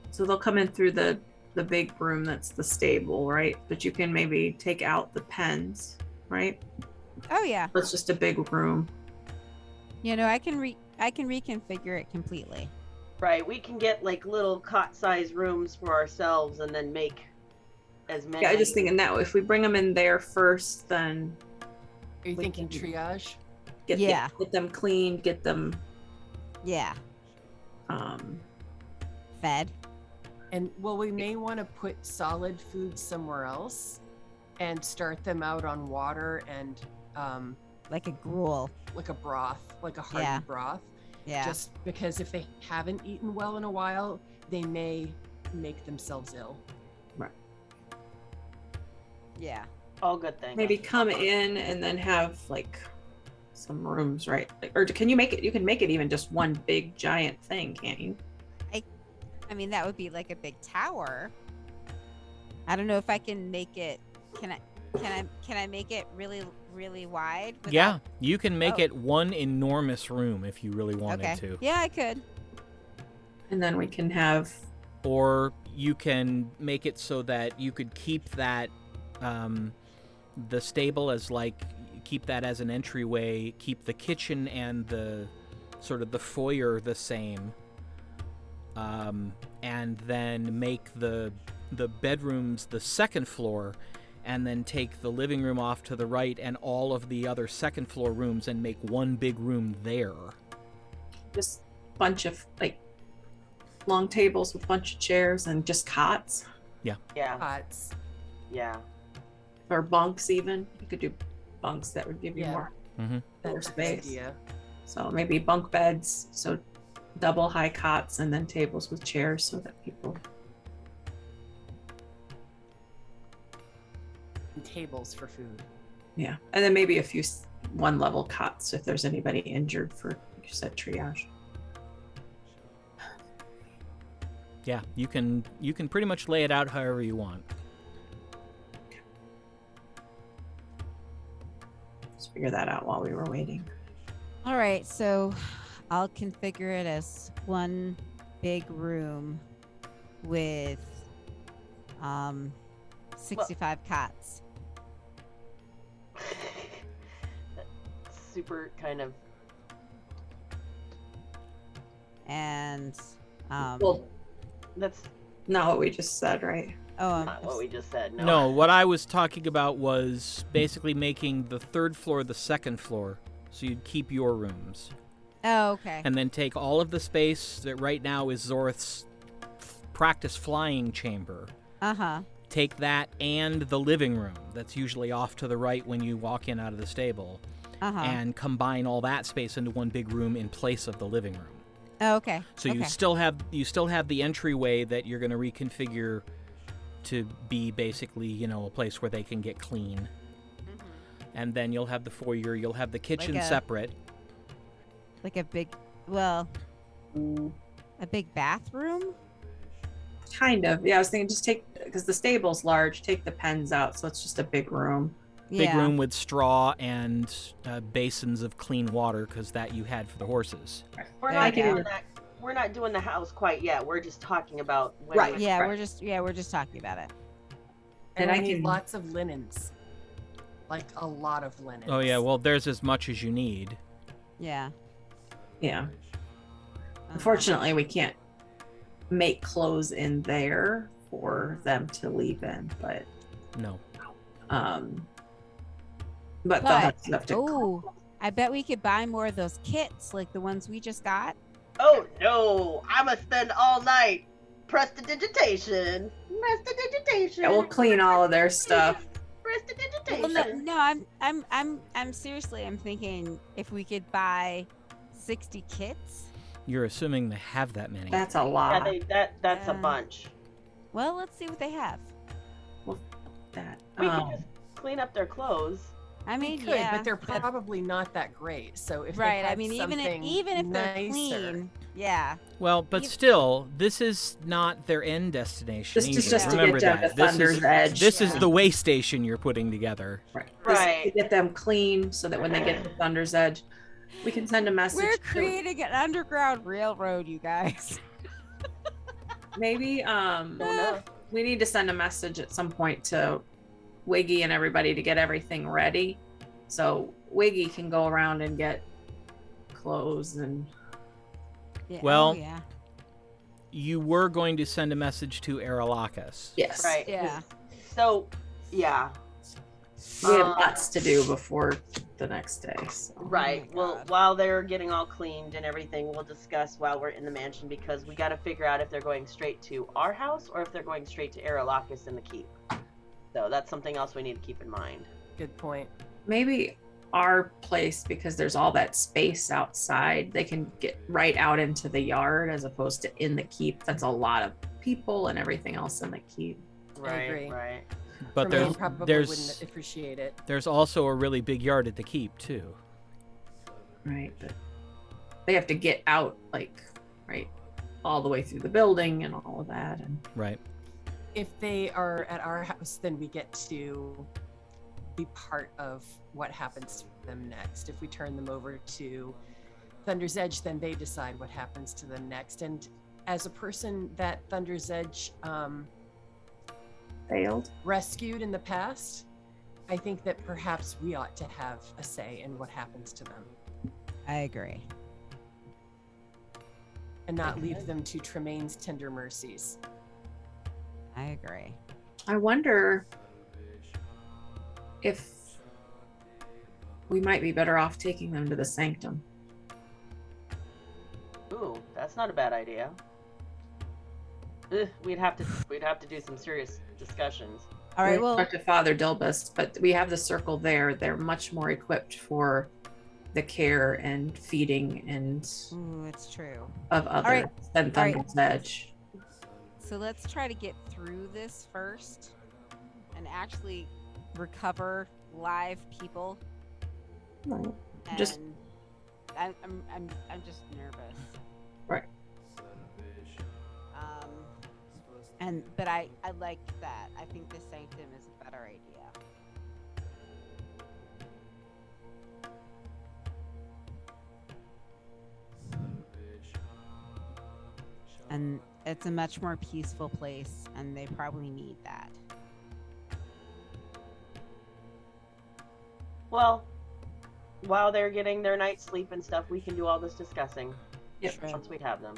so they'll come in through the big room that's the stable, right? But you can maybe take out the pens, right? Oh yeah. It's just a big room. You know, I can reconfigure it completely. Right. We can get like little cot-sized rooms for ourselves, and then make as many. Yeah, I just thinking that if we bring them in there first, then Are you We thinking can- triage? get Yeah. get them cleaned, get them Yeah, fed. And well, we may want to put solid food somewhere else and start them out on water and Like a gruel. like a broth, like a hearty Yeah. broth. Yeah. Just because if they haven't eaten well in a while, they may make themselves ill. Yeah. all good things. maybe come in and then have like some rooms, right? Like, or can you make it? You can make it even just one big giant thing, can't you? I mean, that would be like a big tower. I don't know if I can make it. Can I make it really, really wide? without- Yeah, you can make Oh. it one enormous room if you really wanted Okay. to. Yeah, I could. And then we can have Or you can make it so that you could keep that, the stable as keep that as an entryway, keep the kitchen and the sort of the foyer the same, and then make the bedrooms the second floor, and then take the living room off to the right and all of the other second floor rooms and make one big room there. just a bunch of like long tables with a bunch of chairs and just cots Yeah. Pots. Yeah. or bunks. Even you could do bunks that would give you Yeah. more Mm-hmm. That's a good space. idea. So maybe bunk beds, so double high cots, and then tables with chairs so that people. And tables for food. Yeah, and then maybe a few one-level cots if there's anybody injured for, like you said, triage. Yeah, you can pretty much lay it out however you want. Just figure that out while we were waiting. All right, so I'll configure it as one big room with 65 cots. That's super kind of. And Well, that's not what we just said, right? Not what we just said. No. No, what I was talking about was basically making the third floor the second floor, so you'd keep your rooms. Oh, okay. And then take all of the space that right now is Zorth's practice flying chamber. Uh-huh. Take that and the living room that's usually off to the right when you walk in out of the stable, and combine all that space into one big room in place of the living room. Oh, okay. So okay. you still have the entryway that you're going to reconfigure to be basically, a place where they can get clean. And then you'll have the foyer, you'll have the kitchen separate. Like a big, a big bathroom? Kind of. Yeah, I was thinking just because the stable's large, take the pens out, so it's just a big room. Big room with straw and basins of clean water, because that you had for the horses. We're not doing that. We're not doing the house quite yet. We're just talking about when Right. Yeah, we're just talking about it. And I need lots of linens. Like a lot of linens. Oh yeah, well there's as much as you need. Yeah. Yeah. Unfortunately, we can't make clothes in there for them to leave in, but No. But they'll have stuff to. Oh, I bet we could buy more of those kits, like the ones we just got. Oh no! I'ma spend all night prestidigitation. Yeah, we'll clean all of their stuff. Prestidigitation. Well, no, I'm seriously. I'm thinking if we could buy 60 kits. You're assuming they have that many. That's a lot. Yeah, that's a bunch. Well, let's see what they have. We could just clean up their clothes. I mean, we could, but they're probably not that great. So if they had even if they're clean, yeah. Well, but still, this is not their end destination. Just either. to Remember get down to that. Thunder's Edge. This is the way station you're putting together. Right. Right. To get them clean so that when they get to Thunder's Edge, we can send a message. We're creating an underground railroad, you guys. Maybe we need to send a message at some point to Wiggy and everybody to get everything ready, so Wiggy can go around and get clothes and. Yeah. Well, yeah. You were going to send a message to Aralakis. Yes. Right. Yeah. So, yeah. We have lots to do before the next day. So. Right. Well, while they're getting all cleaned and everything, we'll discuss while we're in the mansion, because we got to figure out if they're going straight to our house or if they're going straight to Aralakis in the keep. So that's something else we need to keep in mind. Good point. Maybe our place, because there's all that space outside, they can get right out into the yard as opposed to in the keep. That's a lot of people and everything else in the keep. I agree. Right. But Romaine probably wouldn't appreciate it. There's also a really big yard at the keep too. Right. But they have to get out, all the way through the building and all of that. And right. If they are at our house, then we get to be part of what happens to them next. If we turn them over to Thunder's Edge, then they decide what happens to them next. And as a person that Thunder's Edge failed, rescued in the past, I think that perhaps we ought to have a say in what happens to them. I agree. And not leave them to Tremaine's tender mercies. I agree. I wonder if we might be better off taking them to the sanctum. Ooh, that's not a bad idea. We'd have to do some serious discussions. All right, We'll well, talk to Father Dilbus, but we have the circle there. They're much more equipped for the care and feeding and Ooh, it's true. of others right. than All right. Thunder's Edge. So let's try to get through this first and actually recover live people. Right. And Just- I'm just nervous. Right. But I like that. I think the sanctum is a better idea. And it's a much more peaceful place, and they probably need that. Well, while they're getting their night's sleep and stuff, we can do all this discussing. Yep. Sure. Once we have them.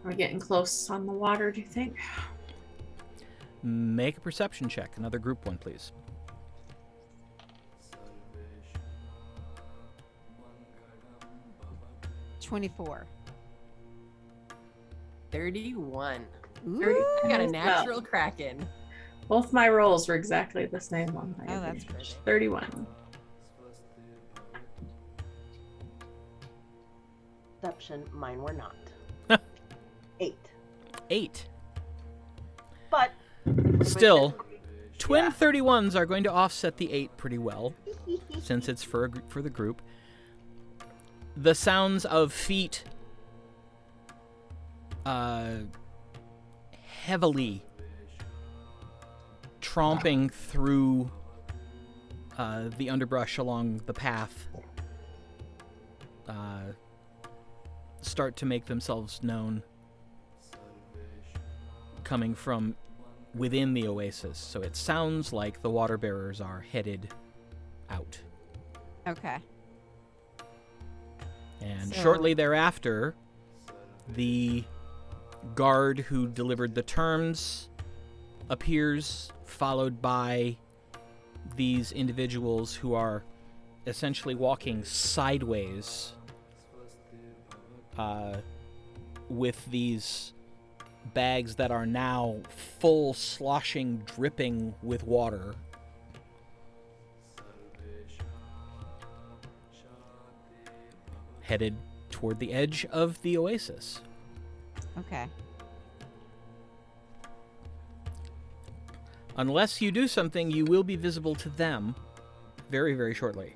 Are we getting close on the water, do you think? Make a perception check. Another group one, please. $24. 31. Ooh, I got a natural Kraken. Both my rolls were exactly the same one. I Oh, that's averaged pretty. 31. Perception, mine were not. 8. 8. But Still, within- twin yeah. 31s are going to offset the 8 pretty well, since it's for the group. The sounds of feet heavily tromping through the underbrush along the path start to make themselves known, coming from within the oasis. So it sounds like the water bearers are headed out. Okay. And So- shortly thereafter, the guard who delivered the terms appears, followed by these individuals who are essentially walking sideways with these bags that are now full, sloshing, dripping with water. Headed toward the edge of the oasis. Okay. Unless you do something, you will be visible to them very, very shortly.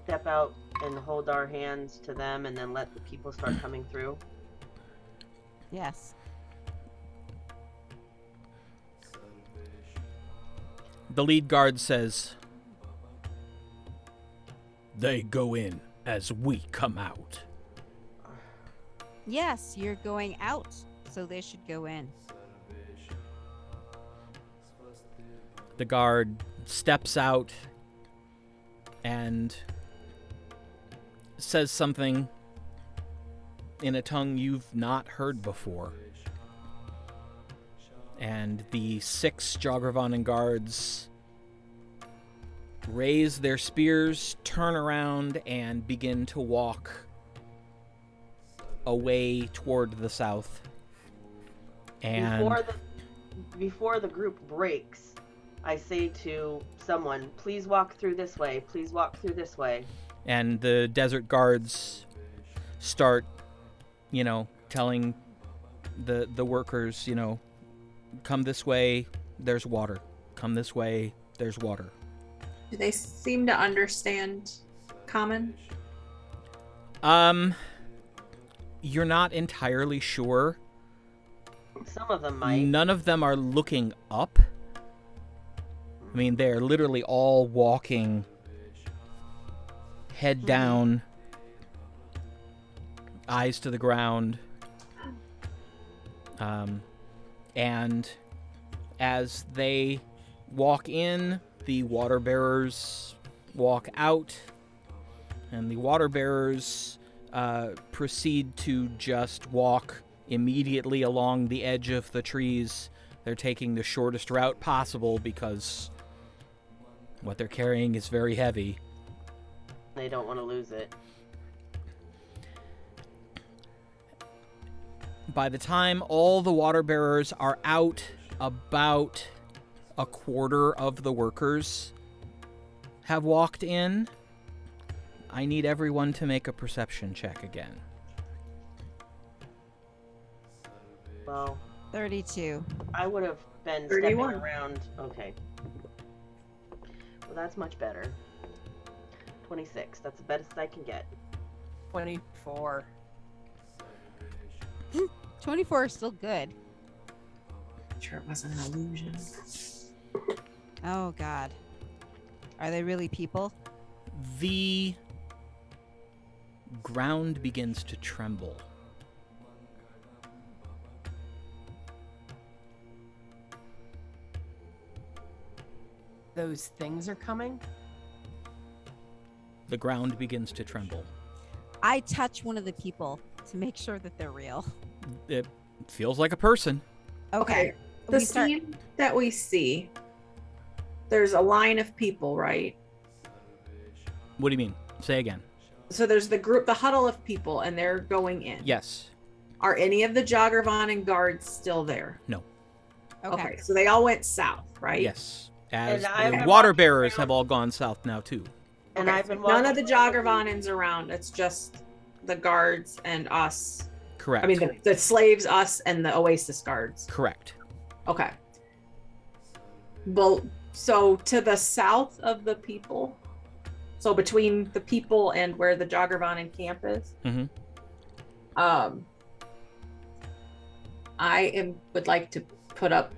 Step out and hold our hands to them and then let the people start coming through. Yes. The lead guard says, "They go in as we come out." Yes, you're going out, so they should go in. The guard steps out and says something in a tongue you've not heard before. And the 6 Jogravanan guards raise their spears, turn around, and begin to walk away toward the south. And Before the group breaks, I say to someone, please walk through this way, please walk through this way. And the desert guards start, telling the workers, come this way, there's water. Come this way, there's water. Do they seem to understand common? You're not entirely sure. Some of them might. None of them are looking up. I mean, they're literally all walking head down, eyes to the ground. And as they walk in, the water bearers walk out, and the water bearers proceed to just walk immediately along the edge of the trees. They're taking the shortest route possible because what they're carrying is very heavy. They don't want to lose it. By the time all the water bearers are out, about a quarter of the workers have walked in, I need everyone to make a perception check again. Well, 32. I would have been 31. stepping around. Okay. Well, that's much better. 26. That's the best I can get. 24. 24 is still good. Sure, it wasn't an illusion. Oh, God. Are they really people? The ground begins to tremble. Those things are coming? The ground begins to tremble. I touch one of the people to make sure that they're real. It feels like a person. Okay. The We start- scene that we see, there's a line of people, right? What do you mean? Say again. So there's the group, the huddle of people, and they're going in. Yes. Are any of the Jogravanan guards still there? No. Okay. So they all went south, right? Yes. As And I've the been water walking bearers around- have all gone south now too. And Okay, I've been none of the walking around with Jogravanans around. It's just the guards and us. Correct. I mean, the slaves, us, and the Oasis guards. Correct. Okay. Well, so to the south of the people, so between the people and where the Jogravanan camp is, Mhm. would like to put up,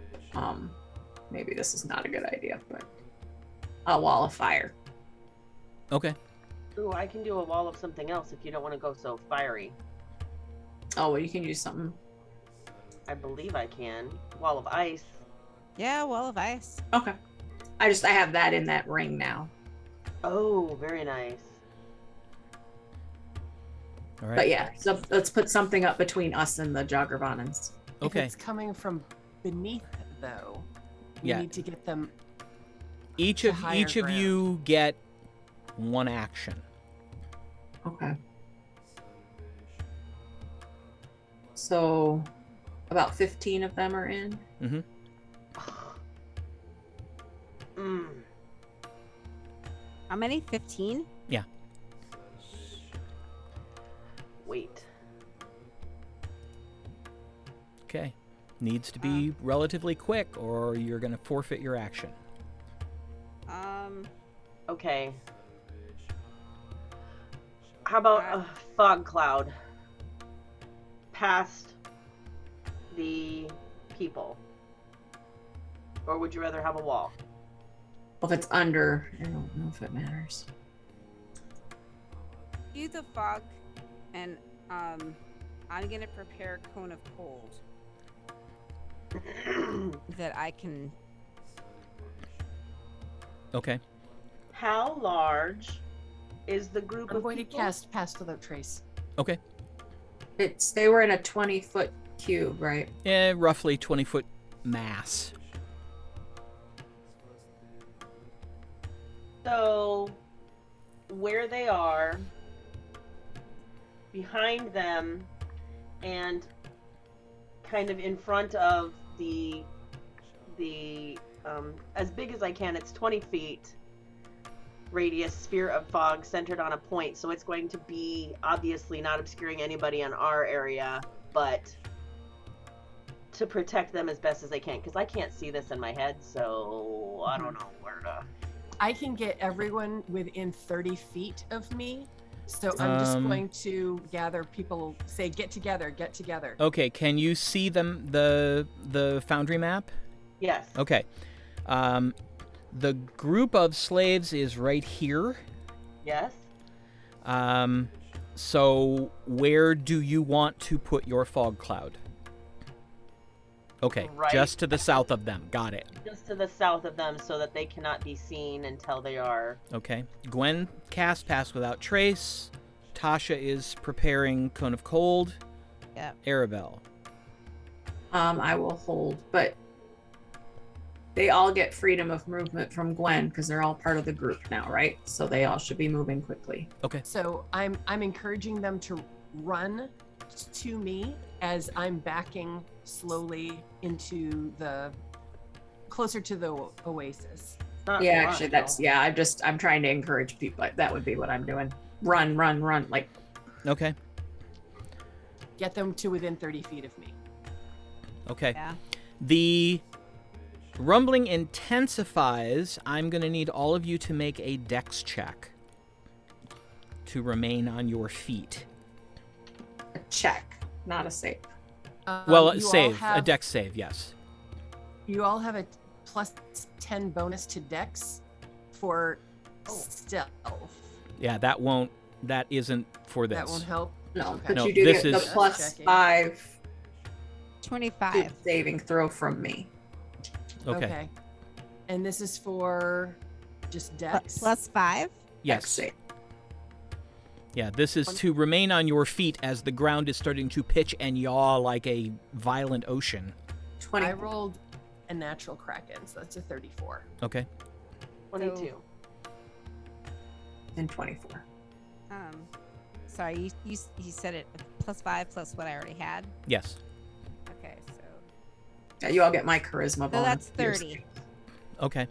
maybe this is not a good idea, but a wall of fire. Okay. Ooh, I can do a wall of something else if you don't want to go so fiery. Oh, well, you can use something. I believe I can. Wall of ice. Yeah, wall of ice. Okay. I have that in that ring now. Oh, very nice. All right. But yeah, so let's put something up between us and the Jogravanans. Okay. If it's coming from beneath, though, we Yeah. need to get them. Each to of higher you get one action. Okay. So about 15 of them are in. Mm-hmm. Mm. How many? 15? Wait. Okay. Needs to be relatively quick, or you're going to forfeit your action. Okay. How about a fog cloud past the people? Or would you rather have a wall? Well, if it's under, I don't know if it matters. Do the fog, and I'm gonna prepare a cone of cold that I can. Okay. How large is the group I'm of going to people? cast Pass Without Trace. Okay. They were in a 20-foot cube, right? Yeah, roughly 20-foot mass. So, where they are, behind them, and kind of in front of the as big as I can, it's 20 feet radius sphere of fog centered on a point, so it's going to be obviously not obscuring anybody in our area, but to protect them as best as I can, because I can't see this in my head, so I don't know where to. I can get everyone within 30 feet of me. So I'm just going to gather people, say, get together, get together. Okay, can you see them, the foundry map? Yes. Okay. The group of slaves is right here. Yes. So where do you want to put your fog cloud? Okay, Right. just to the south of them. Got it. Just to the south of them so that they cannot be seen until they are. Okay. Gwen cast Pass Without Trace. Tasha is preparing Cone of Cold. Yeah. Arabelle. I will hold, but they all get freedom of movement from Gwen because they're all part of the group now, right? So they all should be moving quickly. Okay. So I'm encouraging them to run to me as I'm backing slowly into the closer to the Oasis. Not Yeah, far, actually, though. I'm trying to encourage people. That would be what I'm doing. run, like Okay. Get them to within 30 feet of me. Okay. Yeah. The rumbling intensifies. I'm going to need all of you to make a dex check to remain on your feet. a check, not a save. Well, You all save. A have- dex save, yes. You all have a plus 10 bonus to dex for stealth. Yeah, that isn't for this. That won't help. No, Okay. but No, you do this get the is- plus Checking. 5 25. saving throw from me. Okay. And this is for just dex? Plus 5? Yes. Dex save. Yeah, this is to remain on your feet as the ground is starting to pitch and yaw like a violent ocean. 20. I rolled a natural kraken, so that's a 34. Okay. 22. and 24. Sorry, you said it plus 5 plus what I already had. Yes. Okay, so Yeah, you all get my charisma bonus. so that's Yours 30. too. Okay.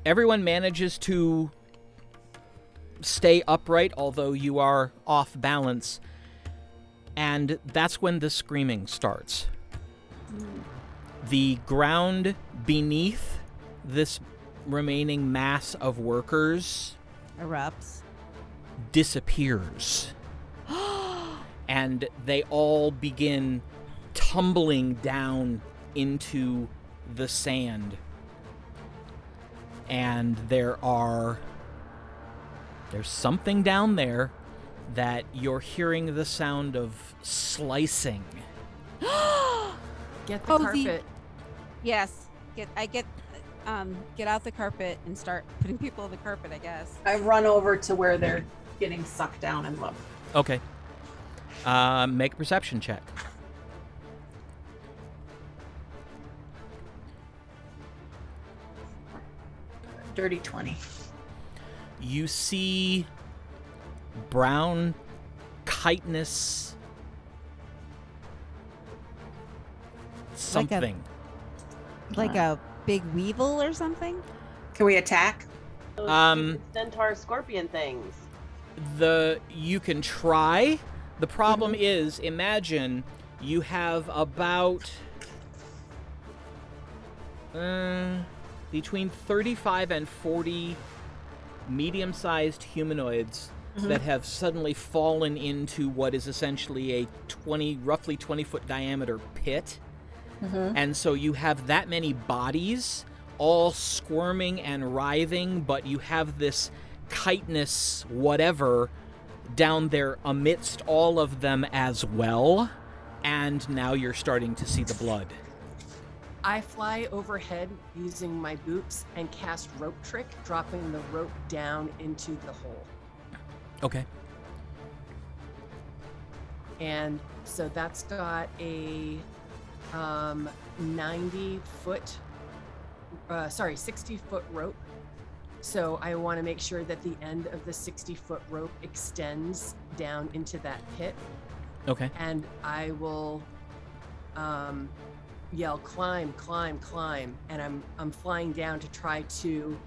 Everyone manages to stay upright, although you are off balance. And that's when the screaming starts. The ground beneath this remaining mass of workers Erupts. disappears. And they all begin tumbling down into the sand. And there's something down there that you're hearing the sound of slicing. Get the Oh, carpet. yes, get out the carpet and start putting people on the carpet, I guess. I run over to where they're getting sucked down and look. Okay. Make a perception check. Dirty 20. You see brown chitinous something. Like a big weevil or something? Can we attack? Those Um, stupid centaur scorpion things. You can try. The problem is, imagine you have about between 35 and 40 medium-sized humanoids that have suddenly fallen into what is essentially a roughly 20-foot diameter pit. And so you have that many bodies all squirming and writhing, but you have this chitinous whatever down there amidst all of them as well. And now you're starting to see the blood. I fly overhead using my boots and cast rope trick, dropping the rope down into the hole. Okay. And so that's got a 60-foot rope. So I want to make sure that the end of the 60-foot rope extends down into that pit. Okay. And I will yell, climb, climb, climb. And I'm flying down to try to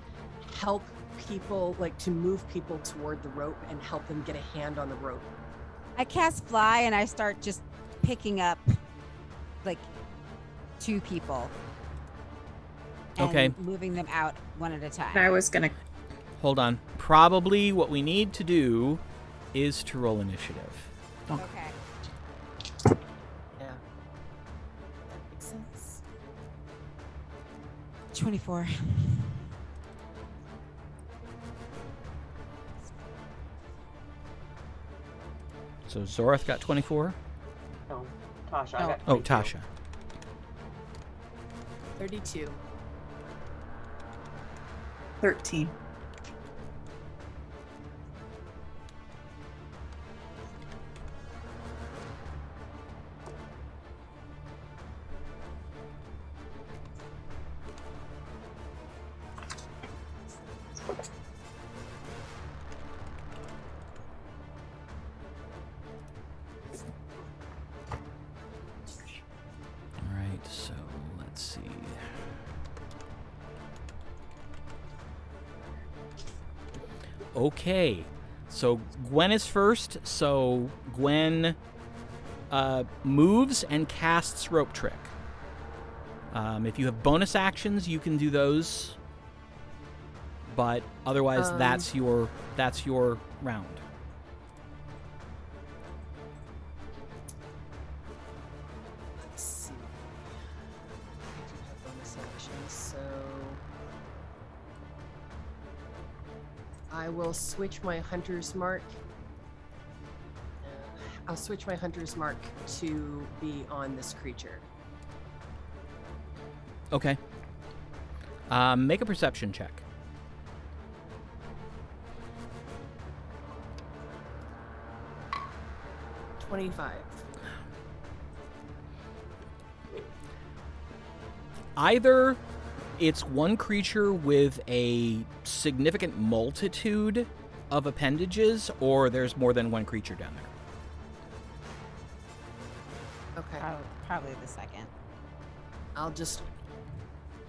help people, like to move people toward the rope and help them get a hand on the rope. I cast fly and I start just picking up like 2 people. And Okay. moving them out one at a time. I was gonna. Hold on. Probably what we need to do is to roll initiative. Okay. Yeah. That makes sense. 24. So Zorath got 24. No, Tasha. I Oh. got Oh, 22. Tasha. 32. 13. All right, so let's see. Okay, So Gwen is first. So Gwen moves and casts Rope Trick. If you have bonus actions, you can do those. But otherwise, that's your round. Let's see. I do have bonus actions, so I will switch my hunter's mark. I'll switch my hunter's mark to be on this creature. Okay. Make a perception check. $25. Either it's one creature with a significant multitude of appendages, or there's more than one creature down there. Okay. Probably the second. I'll just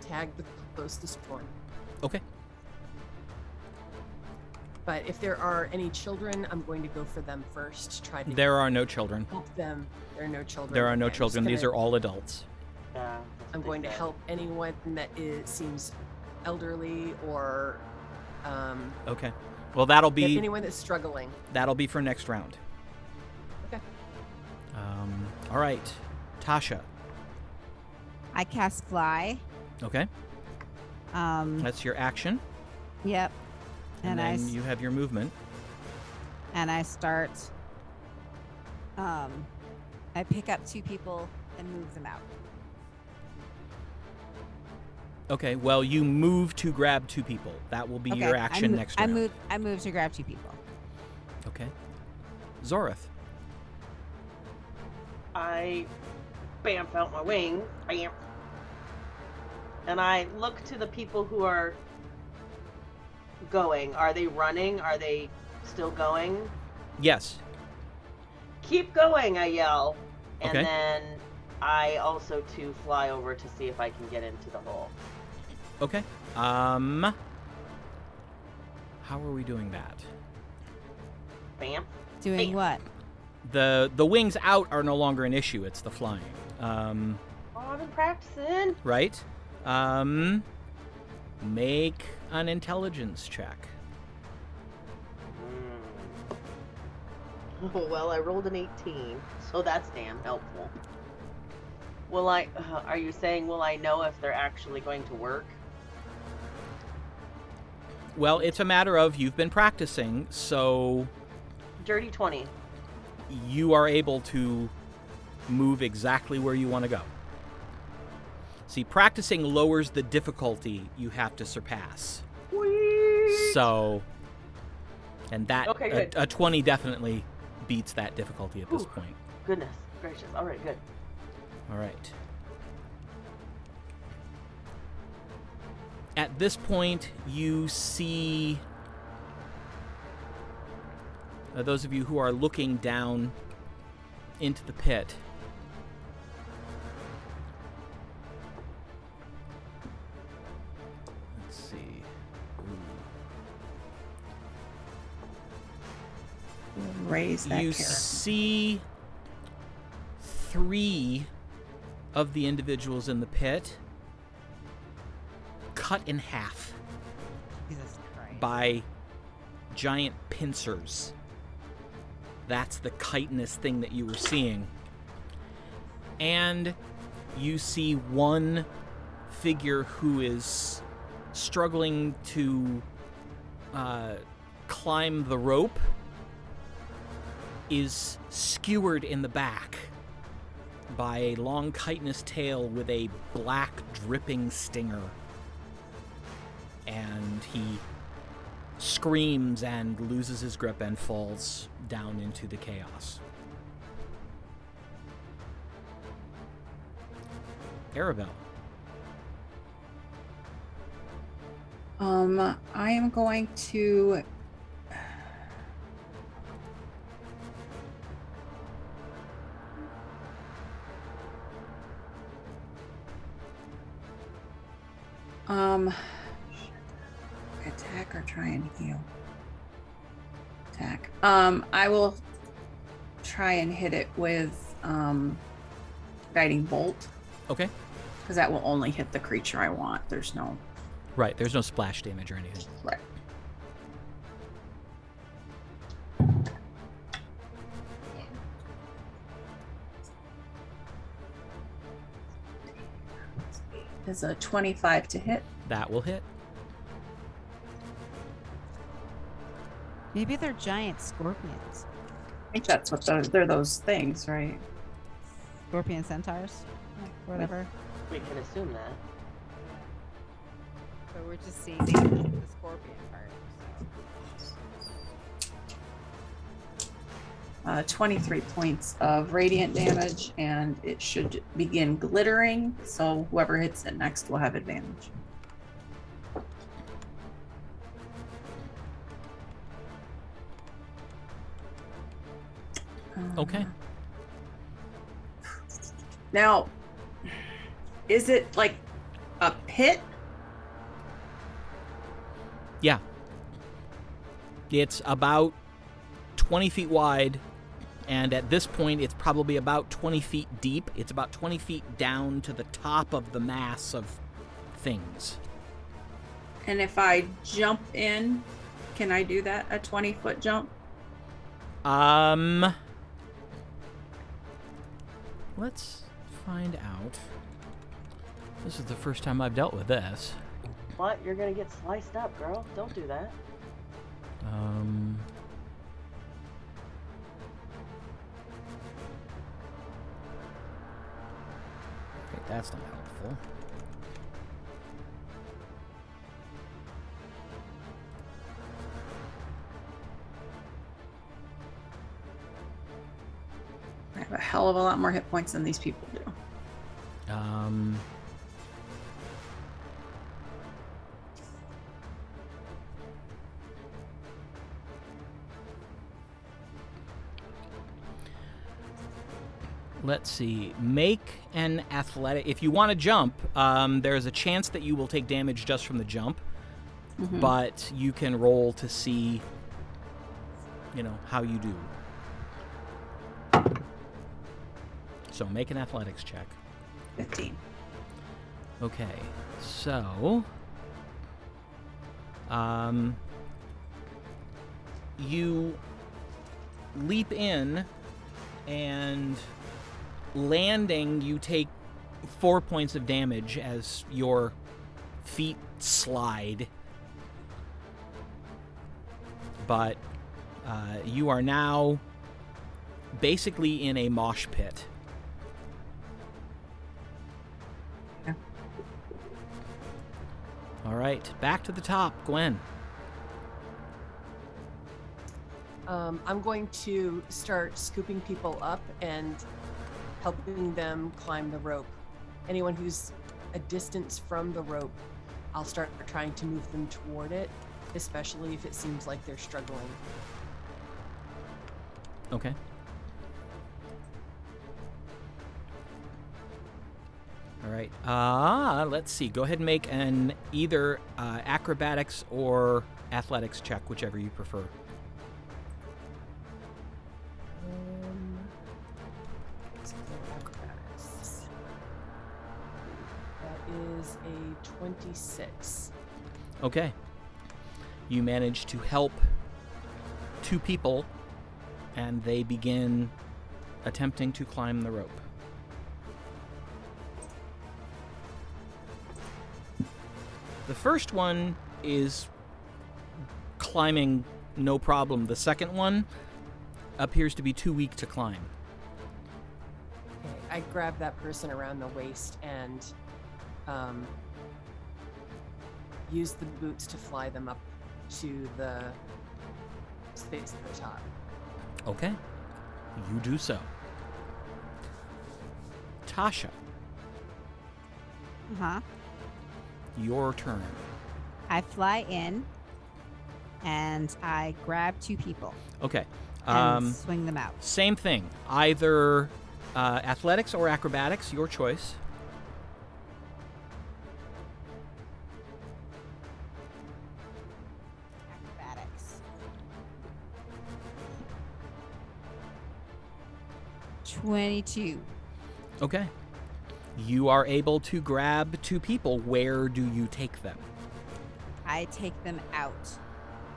tag the closest one. Okay. But if there are any children, I'm going to go for them first. Try to There are no children. help them. There are no children. There are no Okay, I'm just children. These gonna- are all adults. Yeah. I'm going to help anyone that seems elderly or Okay. Well, that'll be anyone that's struggling. for next round. Okay. All right, Tasha. I cast Fly. Okay. That's your action, Yep. and And then you have your movement. I start. I pick up 2 people and move them out. Okay. Well, you move to grab 2 people. That will be your action next round. I move to grab 2 people. Okay. Zorith. I bamf out my wing. Bam. And I look to the people who are going. Are they running? Are they still going? Yes. Keep going, I yell. And Okay. then I also too fly over to see if I can get into the hole. Okay. How are we doing that? Bam. Doing what? The wings out are no longer an issue. It's the flying. Oh, I've been practicing. Right? Make an intelligence check. Well, I rolled an 18, so that's damn helpful. Will I, are you saying, will I know if they're actually going to work? Well, it's a matter of you've been practicing, so Dirty 20. you are able to move exactly where you want to go. See, practicing lowers the difficulty you have to surpass. Whee! So, and that Okay, good. a 20 definitely beats that difficulty at this Ooh. point. Goodness gracious. All right, good. All right. At this point, you see those of you who are looking down into the pit. Let's see. Raise that You caravan. see 3 of the individuals in the pit cut in half Jesus Christ. by giant pincers. That's the chitinous thing that you were seeing. And you see one figure who is struggling to climb the rope is skewered in the back by a long chitinous tail with a black dripping stinger. And he screams and loses his grip and falls down into the chaos. Arabelle. I am going to attack or try and heal. attack. I will try and hit it with guiding bolt. Okay. Because that will only hit the creature I want. There's no. Right. There's no splash damage or anything. Right. Is a 25 to hit. That will hit. Maybe they're giant scorpions. I think that's what they're those things, right? Scorpion centaurs? Whatever. We can assume that. But we're just seeing the scorpion part. 23 points of radiant damage, and it should begin glittering, so whoever hits it next will have advantage. Okay. Now, is it like a pit? Yeah. It's about 20 feet wide, and at this point, it's probably about 20 feet deep. It's about 20 feet down to the top of the mass of things. And if I jump in, can I do that? A 20-foot jump? Let's find out. This is the first time I've dealt with this. What? You're gonna get sliced up, girl. Don't do that. Okay, that's not helpful. I have a hell of a lot more hit points than these people do. Let's see. Make an athletic. If you want to jump, there's a chance that you will take damage just from the jump, but you can roll to see, how you do. So make an athletics check. 15. Okay, so you leap in, and landing, you take 4 points of damage as your feet slide. But you are now basically in a mosh pit. All right, back to the top, Gwen. I'm going to start scooping people up and helping them climb the rope. Anyone who's a distance from the rope, I'll start trying to move them toward it, especially if it seems like they're struggling. Okay. All right. Let's see. Go ahead and make an either acrobatics or athletics check, whichever you prefer. Acrobatics. That is a 26. Okay. You manage to help 2 people, and they begin attempting to climb the rope. The first one is climbing no problem. The second one appears to be too weak to climb. Okay, I grab that person around the waist and use the boots to fly them up to the space at the top. Okay. You do so. Tasha, your turn. I fly in and I grab 2 people Okay. and swing them out. Same thing. Either athletics or acrobatics, your choice. Acrobatics. 22. Okay. You are able to grab 2 people. Where do you take them? I take them out,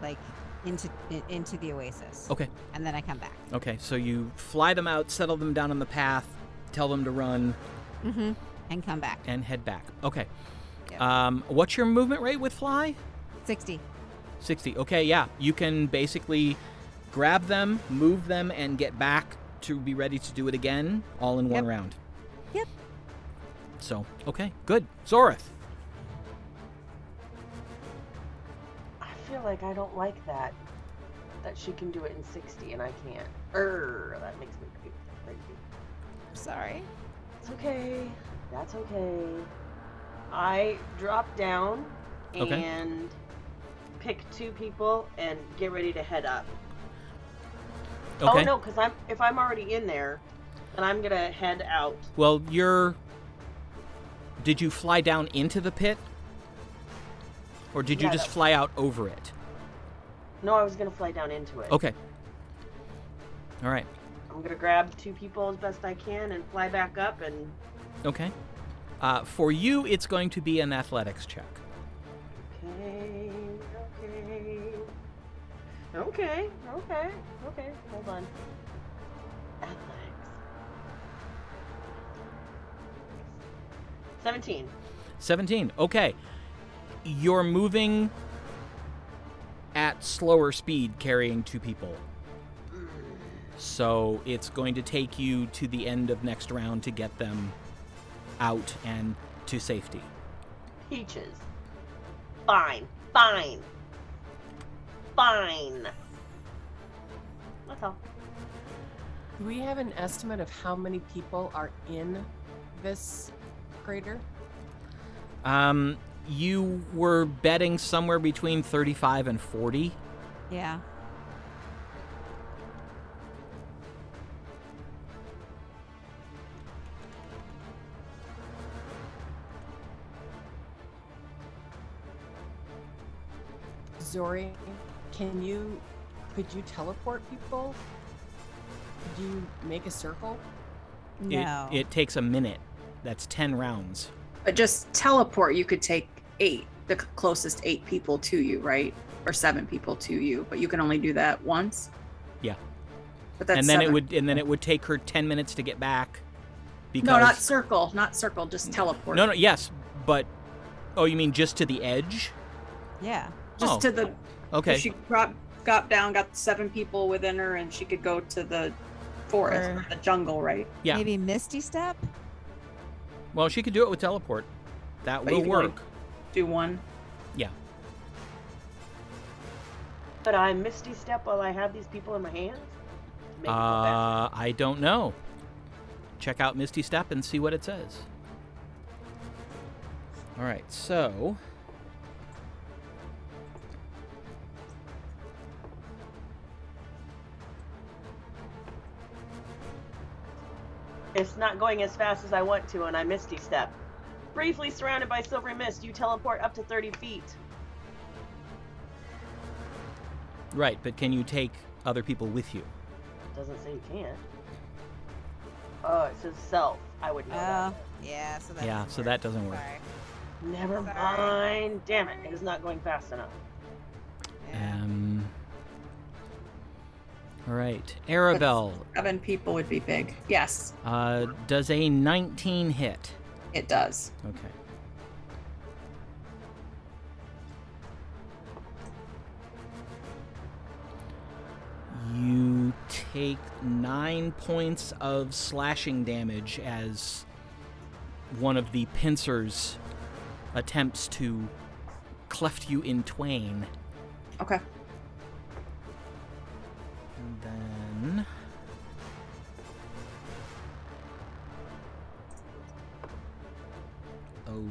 like into the Oasis. Okay. And then I come back. Okay, so you fly them out, settle them down on the path, tell them to run. Mm-hmm. And come back. And head back. Okay. Yep. What's your movement rate with fly? 60. 60. Okay, yeah. You can basically grab them, move them, and get back to be ready to do it again, all in one round. Yep. So, okay, good. Zorith. I feel like I don't like that she can do it in 60 and I can't. That makes me crazy. Sorry. It's okay. That's okay. I drop down and pick 2 people and get ready to head up. Okay. Oh no, because if I'm already in there, then I'm gonna head out. Well, did you fly down into the pit? Or did you just fly out over it? No, I was gonna fly down into it. Okay. All right. I'm gonna grab 2 people as best I can and fly back up and... Okay. For you, it's going to be an athletics check. Okay. Hold on. Athletics. 17. 17. Okay. You're moving at slower speed carrying 2 people. So it's going to take you to the end of next round to get them out and to safety. Peaches. Fine. That's all. Do we have an estimate of how many people are in this crater? You were betting somewhere between 35 and 40. Yeah. Zori, could you teleport people? Could you make a circle? No. It takes a minute. That's 10 rounds. But just teleport, you could take 8, the closest 8 people to you, right? Or 7 people to you, but you can only do that once. Yeah. But that's and then 7. it would take her 10 minutes to get back. Because No, not circle, just teleport. No, yes, but you mean just to the edge? Yeah. Just to the. Okay. She got down, got 7 people within her, and she could go to the forest, or the jungle, right? Yeah. Maybe Misty Step? Well, she could do it with teleport. That But will you can only work. Do one. Yeah. But I Misty Step while I have these people in my hands? Make it go faster? I don't know. Check out Misty Step and see what it says. All right, so It's not going as fast as I want to, and I Misty Step. Briefly surrounded by silvery mist, you teleport up to 30 feet. right, but can you take other people with you? Doesn't say you can't. Oh, it says self. I would know that. Yeah, so that Yeah, doesn't so work. that doesn't work. Sorry. Never Sorry. mind. Damn it. It is not going fast enough. Yeah. All right, Arabelle. 7 people would be big. Yes, Does a 19 hit? it does. Okay. You take 9 points of slashing damage as one of the pincers attempts to cleft you in twain. Okay. And then oh.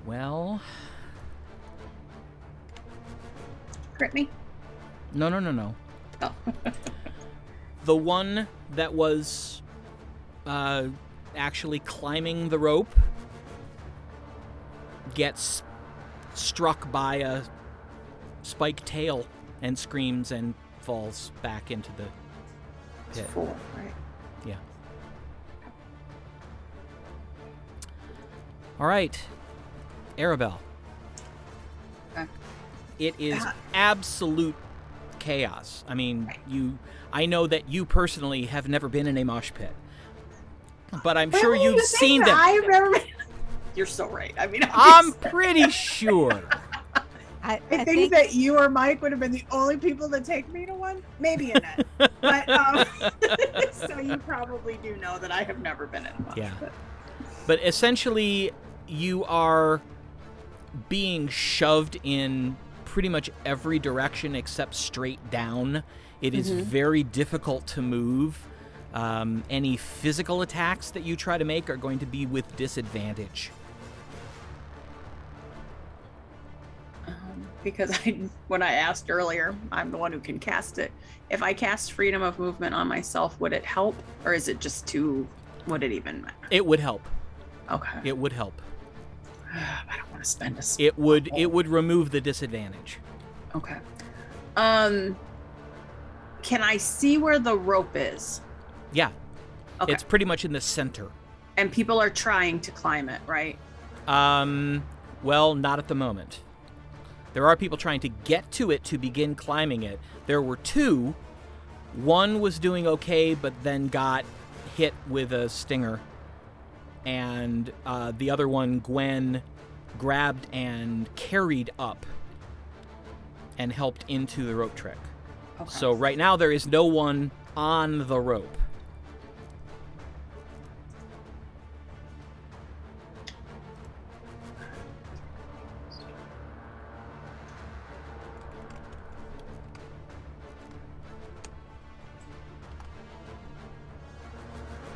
Well, Crit me. no. Oh. The one that was actually climbing the rope gets struck by a spiked tail and screams and falls back into the pit. 4, right? Yeah. All right, Arabelle. Okay. It is absolute chaos. I mean, I know that you personally have never been in a mosh pit, but I'm sure you've seen them. I've never been. You're so right. I mean, I'm pretty sure. I think that you or Mike would have been the only people to take me to one. Maybe Annette. But so you probably do know that I have never been in one. Yeah. But essentially, you are being shoved in pretty much every direction except straight down. It is very difficult to move. Any physical attacks that you try to make are going to be with disadvantage. Because when I asked earlier, I'm the one who can cast it. If I cast freedom of movement on myself, would it help? Or is it just would it even matter? It would help. Okay. It would help. I don't want to spend a It would remove the disadvantage. Okay. Can I see where the rope is? Yeah. Okay. It's pretty much in the center. And people are trying to climb it, right? Well, not at the moment. There are people trying to get to it to begin climbing it. There were 2. One was doing okay, but then got hit with a stinger. And the other one, Gwen, grabbed and carried up and helped into the rope trick. Okay. So right now there is no one on the rope.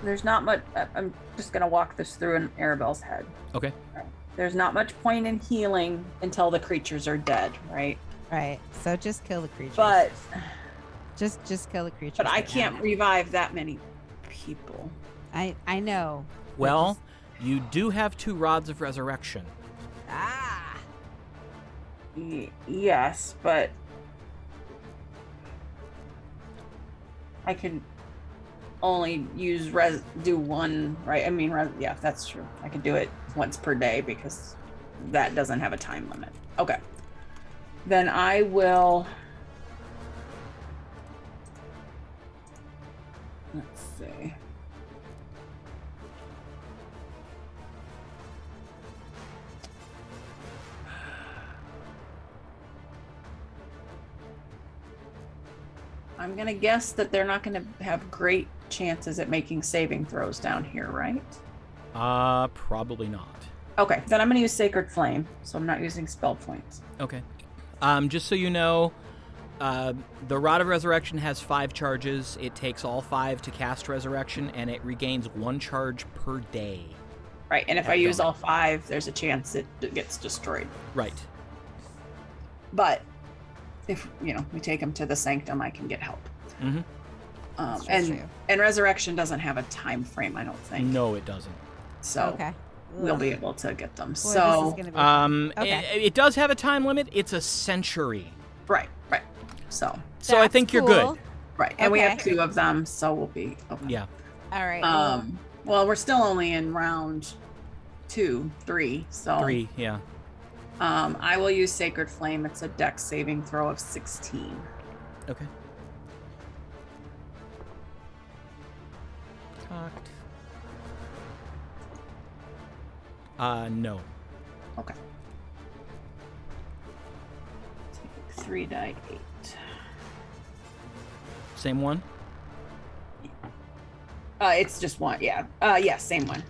There's not much. I'm just going to walk this through in Arabelle's head. Okay. There's not much point in healing until the creatures are dead, right? Right. So just kill the creatures. But just kill the creatures. But I can't revive that many people. I know. Well, you do have 2 rods of resurrection. Ah. Yes, but I can only do one, right? I mean, yeah, that's true. I could do it once per day because that doesn't have a time limit. Okay. Then I will. Let's see. I'm going to guess that they're not going to have great chances at making saving throws down here, right? Probably not. Okay, then I'm going to use Sacred Flame, so I'm not using spell points. Okay. Just so you know, the Rod of Resurrection has 5 charges. It takes all 5 to cast Resurrection, and it regains 1 charge per day. Right, and if I use all 5, there's a chance it gets destroyed. Right. But if, we take them to the Sanctum, I can get help. Mm-hmm. And Resurrection doesn't have a time frame, I don't think. No, it doesn't. So okay. We'll be able to get them. Boy, so it does have a time limit. It's a century. Right. So I think you're good. Right. And we have 2 of them, so we'll be okay. Yeah. All right. Well, we're still only in round 3, so 3, yeah. I will use Sacred Flame. It's a dex saving throw of 16. Okay. Cocked. No. Okay. Take 3 die 8. Same one? It's just 1, yeah. Yeah, same one.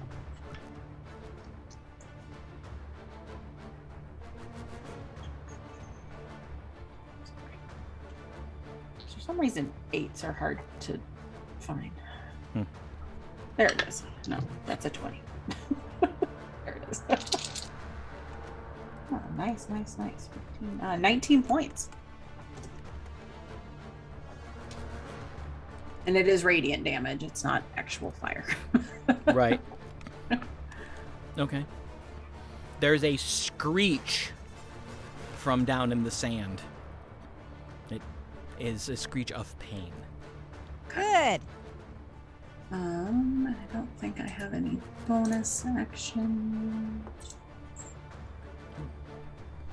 For some reason, 8s are hard to find. There it is. No, that's a 20. There it is. Oh, nice. 15, 19 points. And it is radiant damage. It's not actual fire. Right. Okay. There's a screech from down in the sand. It is a screech of pain. Good. have any bonus action?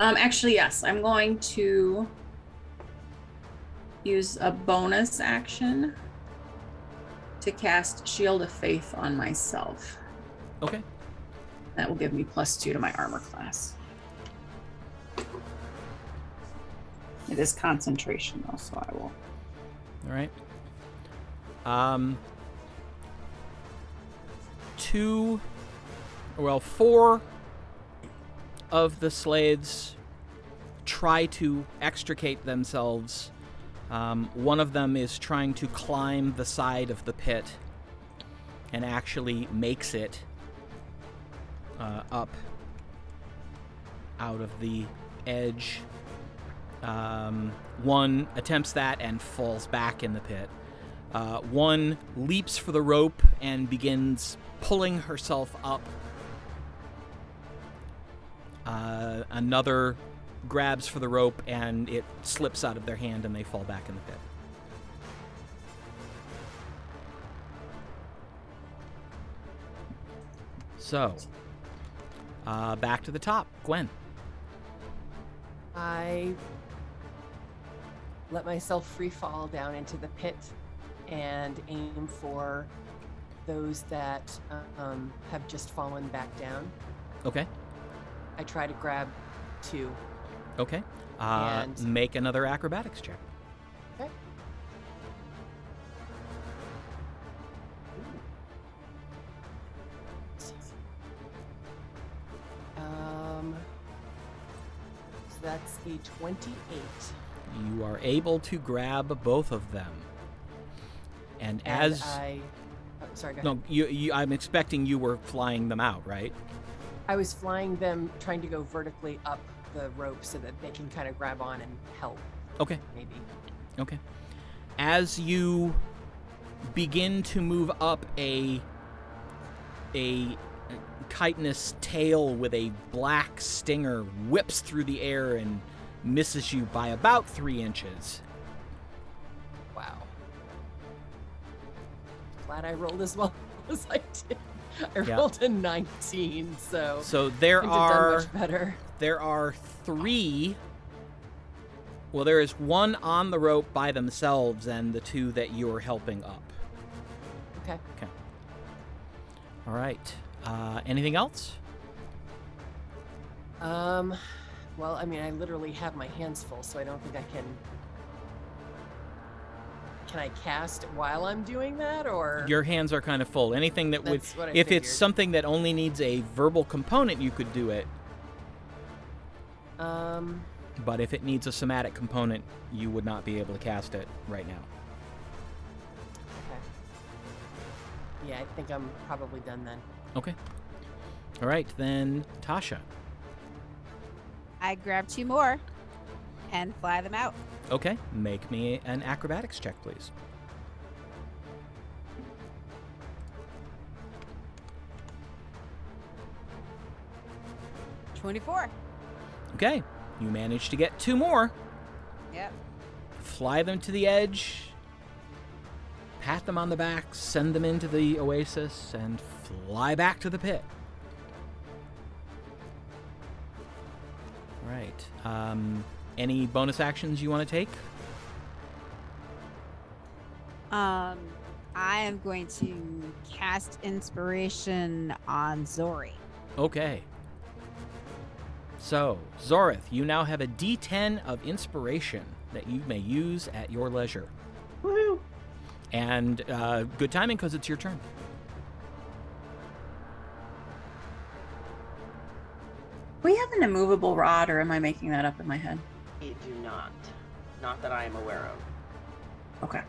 Actually, yes. I'm going to use a bonus action to cast Shield of Faith on myself. Okay. That will give me +2 to my armor class. It is concentration though, so I will. All right. 4 of the slaves try to extricate themselves. One of them is trying to climb the side of the pit and actually makes it up out of the edge. One attempts that and falls back in the pit. One leaps for the rope and begins pulling herself up. Another grabs for the rope and it slips out of their hand and they fall back in the pit. So, back to the top. Gwen. I let myself free fall down into the pit and aim for those that have just fallen back down. Okay. I try to grab 2. Okay. And make another acrobatics check. Okay. So that's a 28. You are able to grab both of them. And as sorry, go ahead. No, you I'm expecting you were flying them out, right? I was flying them, trying to go vertically up the rope so that they can kind of grab on and help. Okay. Maybe. Okay. As you begin to move up a chitinous tail with a black stinger whips through the air and misses you by about 3 inches. Wow. Glad I rolled as well as I did. I rolled a 19, so there couldn't have done are much better. There are 3. Well, there is 1 on the rope by themselves and the 2 that you're helping up. Okay. All right. Anything else? Well, I mean, I literally have my hands full, so I don't think I can. Can I cast while I'm doing that, or Your hands are kind of full. Anything that would, That's what I if it's figured. something that only needs a verbal component, you could do it. But if it needs a somatic component, you would not be able to cast it right now. Okay. Yeah, I think I'm probably done then. Okay. All right, then Tasha. I grab 2 more and fly them out. Okay, make me an acrobatics check, please. $24. Okay, you managed to get 2 more. Yep. Fly them to the edge, pat them on the back, send them into the Oasis, and fly back to the pit. All right. Any bonus actions you want to take? I am going to cast Inspiration on Zori. Okay. So, Zorith, you now have a D10 of inspiration that you may use at your leisure. Woohoo! And good timing because it's your turn. We have an immovable rod, or am I making that up in my head? We do not. Not that I am aware of. Okay.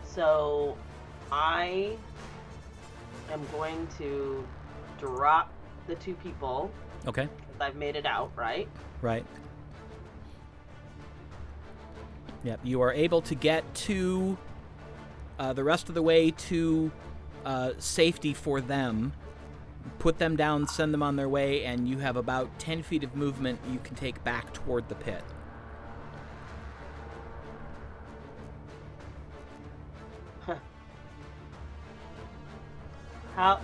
So I am going to drop the 2 people. Okay. 'Cause I've made it out, right? Right. Yep. You are able to get to the rest of the way to safety for them. Put them down, send them on their way, and you have about 10 feet of movement you can take back toward the pit. How?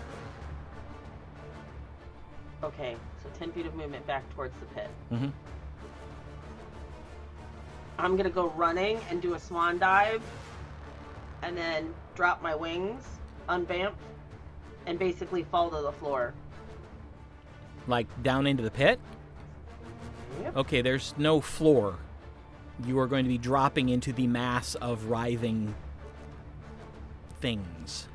Okay, so 10 feet of movement back towards the pit. Mm-hmm. I'm gonna go running and do a swan dive, and then drop my wings, unvamp, and basically fall to the floor. Like down into the pit? Yep. Okay, there's no floor. You are going to be dropping into the mass of writhing things.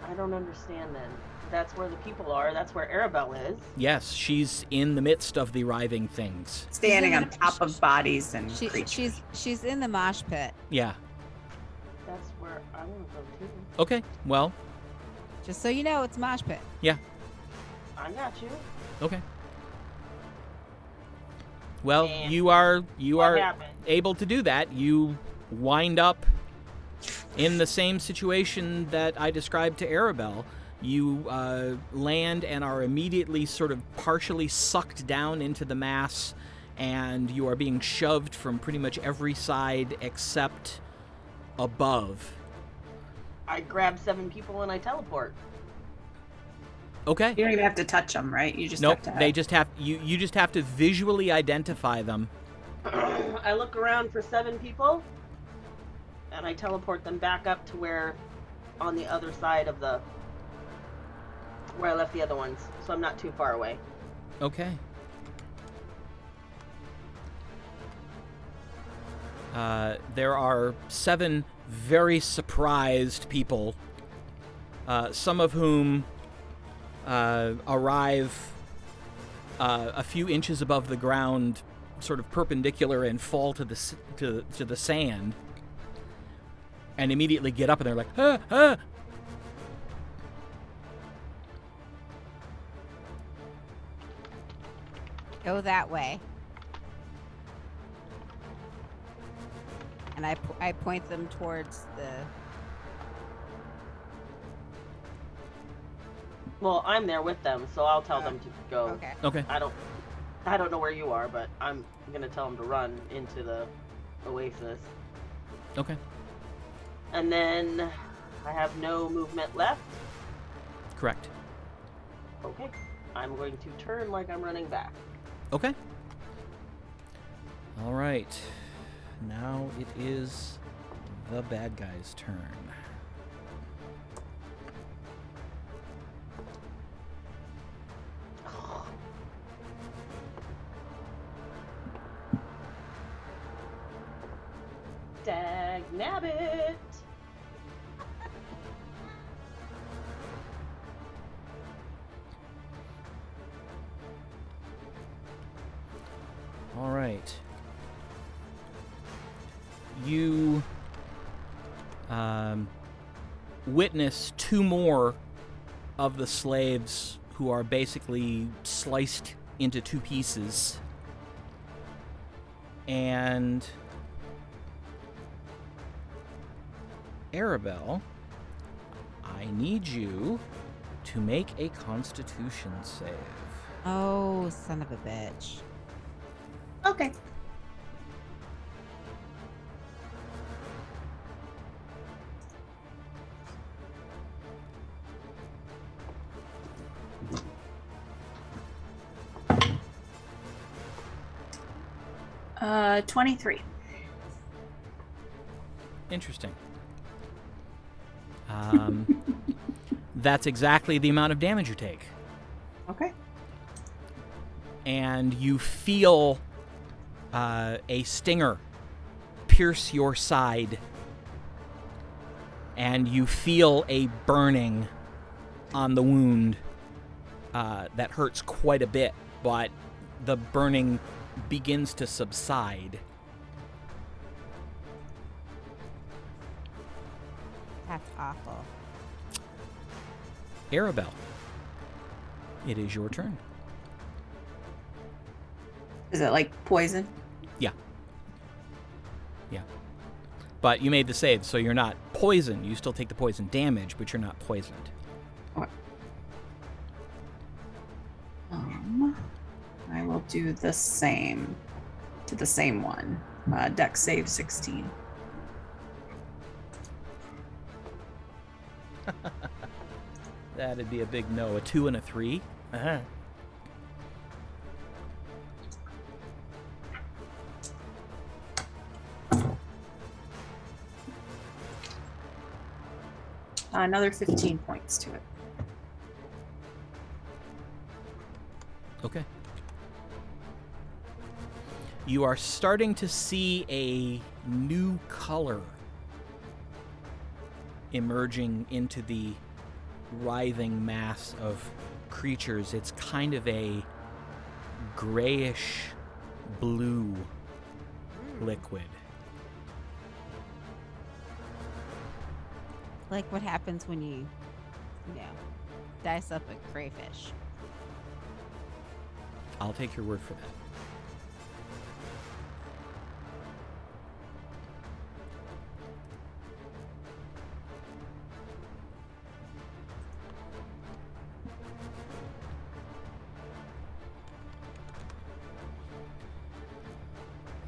I don't understand then. That's where the people are. That's where Arabelle is. Yes, she's in the midst of the writhing things. Standing on top of bodies and She's in the mosh pit. Yeah. That's where I want to go too. Okay, well, Just so you know, it's mosh pit. yeah. I got you. Okay. Well, And you are what happened? able to do that. You wind up in the same situation that I described to Arabelle. You land and are immediately sort of partially sucked down into the mass, and you are being shoved from pretty much every side except above. I grab 7 people and I teleport. Okay. You don't even have to touch them, right? You just Nope. have to. They just have you just have to visually identify them. I look around for 7 people, and I teleport them back up to where, on the other side of the, where I left the other ones, so I'm not too far away. Okay. There are 7 very surprised people, some of whom arrive a few inches above the ground, sort of perpendicular, and fall to the sand, and immediately get up and they're like, ah, ah. Go that way. And I point them towards the... Well, I'm there with them, so I'll tell them to go. Okay. Okay. I don't know where you are, but I'm gonna tell them to run into the Oasis. Okay. And then I have no movement left. Correct. Okay. I'm going to turn like I'm running back. Okay. All right. Now it is the bad guy's turn. Dag nabbit! All right. You witness 2 more of the slaves who are basically sliced into 2 pieces. And Arabelle, I need you to make a Constitution save. Oh, son of a bitch. Okay. Uh, 23. Interesting. That's exactly the amount of damage you take. Okay. And you feel a stinger pierce your side. And you feel a burning on the wound that hurts quite a bit, but the burning begins to subside. That's awful. Arabelle, it is your turn. Is it like poison? Yeah. Yeah. But you made the save, so you're not poisoned. You still take the poison damage, but you're not poisoned. Okay. I will do the same to the same one. Dex save 16. That'd be a big no. A 2 and a 3. Uh-huh. Another 15 points to it. Okay. You are starting to see a new color emerging into the writhing mass of creatures. It's kind of a grayish blue liquid. Like what happens when you dice up a crayfish. I'll take your word for that.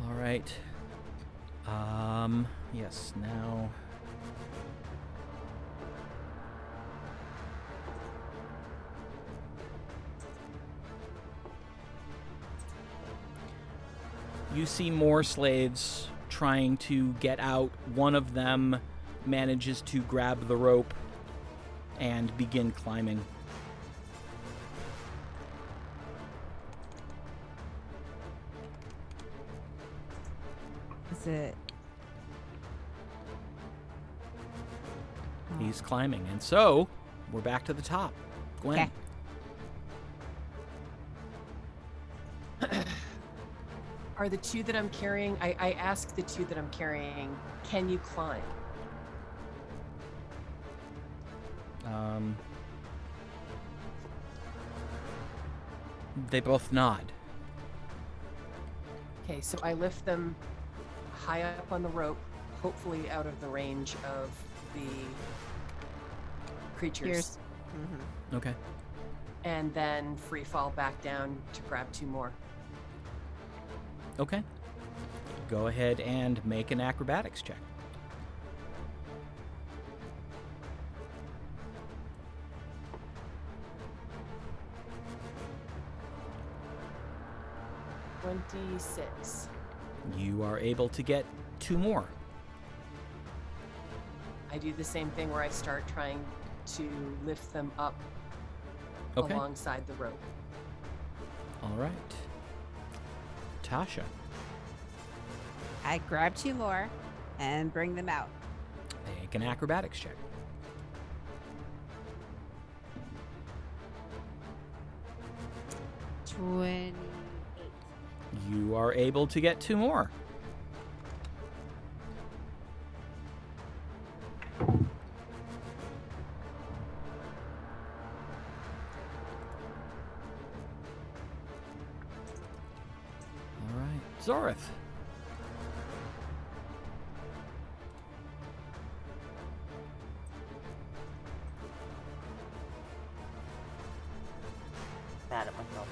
All right. Yes, now you see more slaves trying to get out. One of them manages to grab the rope and begin climbing. Is it? He's climbing, and so we're back to the top. Gwen. Okay. Are the two that I'm carrying, I asked the two that I'm carrying, can you climb? They both nod. Okay, so I lift them high up on the rope, hopefully out of the range of the creatures. Mm-hmm. Okay. And then free fall back down to grab two more. Okay. Go ahead and make an acrobatics check. $26. You are able to get two more. I do the same thing where I start trying to lift them up Okay. alongside the rope. All right. Tasha. I grab two more and bring them out. Make an acrobatics check. $28. You are able to get two more. All right. Zorith. Mad at myself.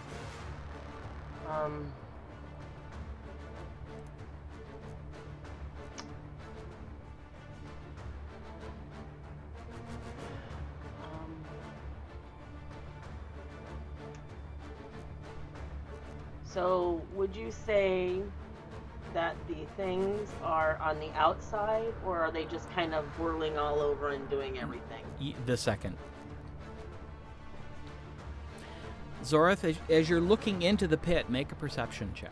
So, would you say that the things are on the outside, or are they just kind of whirling all over and doing everything? The second. Zorith, as you're looking into the pit, make a perception check.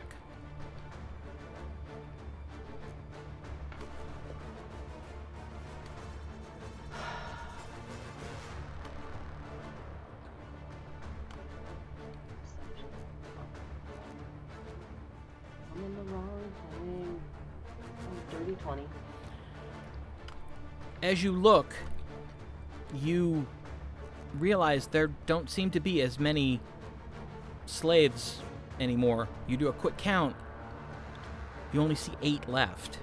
I'm in the wrong thing. Oh, dirty 20. As you look, you realize there don't seem to be as many slaves anymore. You do a quick count, you only see 8 left.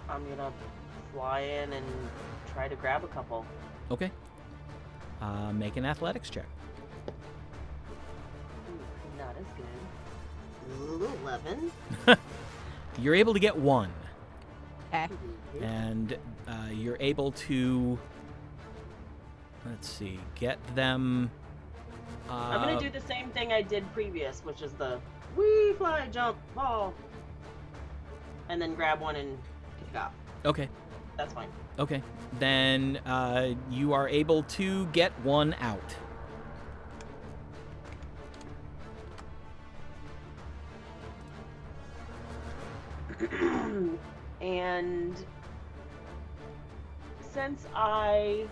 I'm gonna fly in and try to grab a couple. Okay. Make an athletics check. Ooh, not as good. Ooh, 11. You're able to get one. Okay. And you're able to, let's see, get them. I'm gonna do the same thing I did previous, which is the wee fly jump ball, and then grab one and pick it up. Okay. That's fine. Okay. Then you are able to get one out. And since how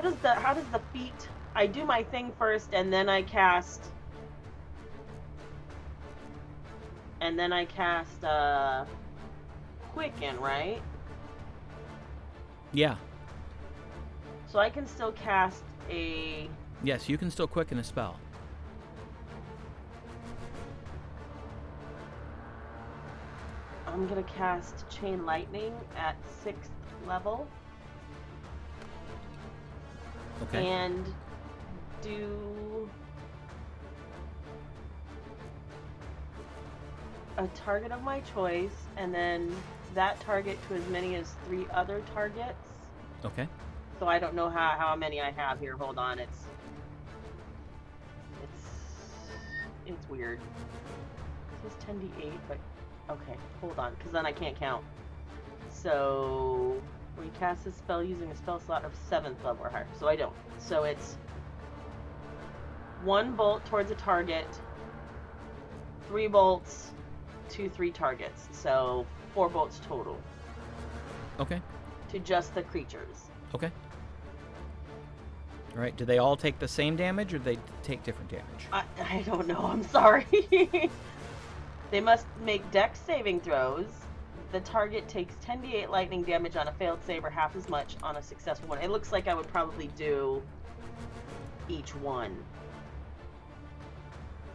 does the feat? I do my thing first, and then I cast. Quicken, right? Yeah. So I can still cast a. Yes, you can still quicken a spell. I'm gonna cast Chain Lightning at 6th level. Okay. And do a target of my choice, and then that target to as many as 3 other targets. Okay. So I don't know how many I have here. Hold on, it's weird. It says 10d8, but okay, hold on, because then I can't count. So when you cast this spell using a spell slot of 7th level or higher, so I don't. So it's 1 bolt towards a target, 3 bolts to 3 targets, so 4 bolts total. Okay. To just the creatures. Okay. All right. Do they all take the same damage, or do they take different damage? I don't know. I'm sorry. They must make dex saving throws. The target takes 10d8 lightning damage on a failed save, or half as much on a successful one. It looks like I would probably do each one.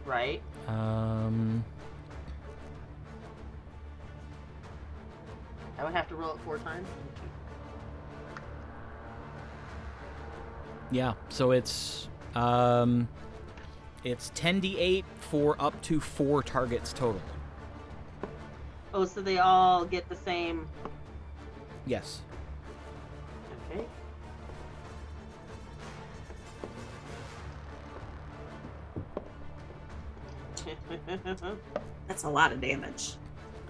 Right? I would have to roll it 4 times. Yeah. So it's 10d8 for up to 4 targets total. Oh, so they all get the same. Yes. Okay. That's a lot of damage.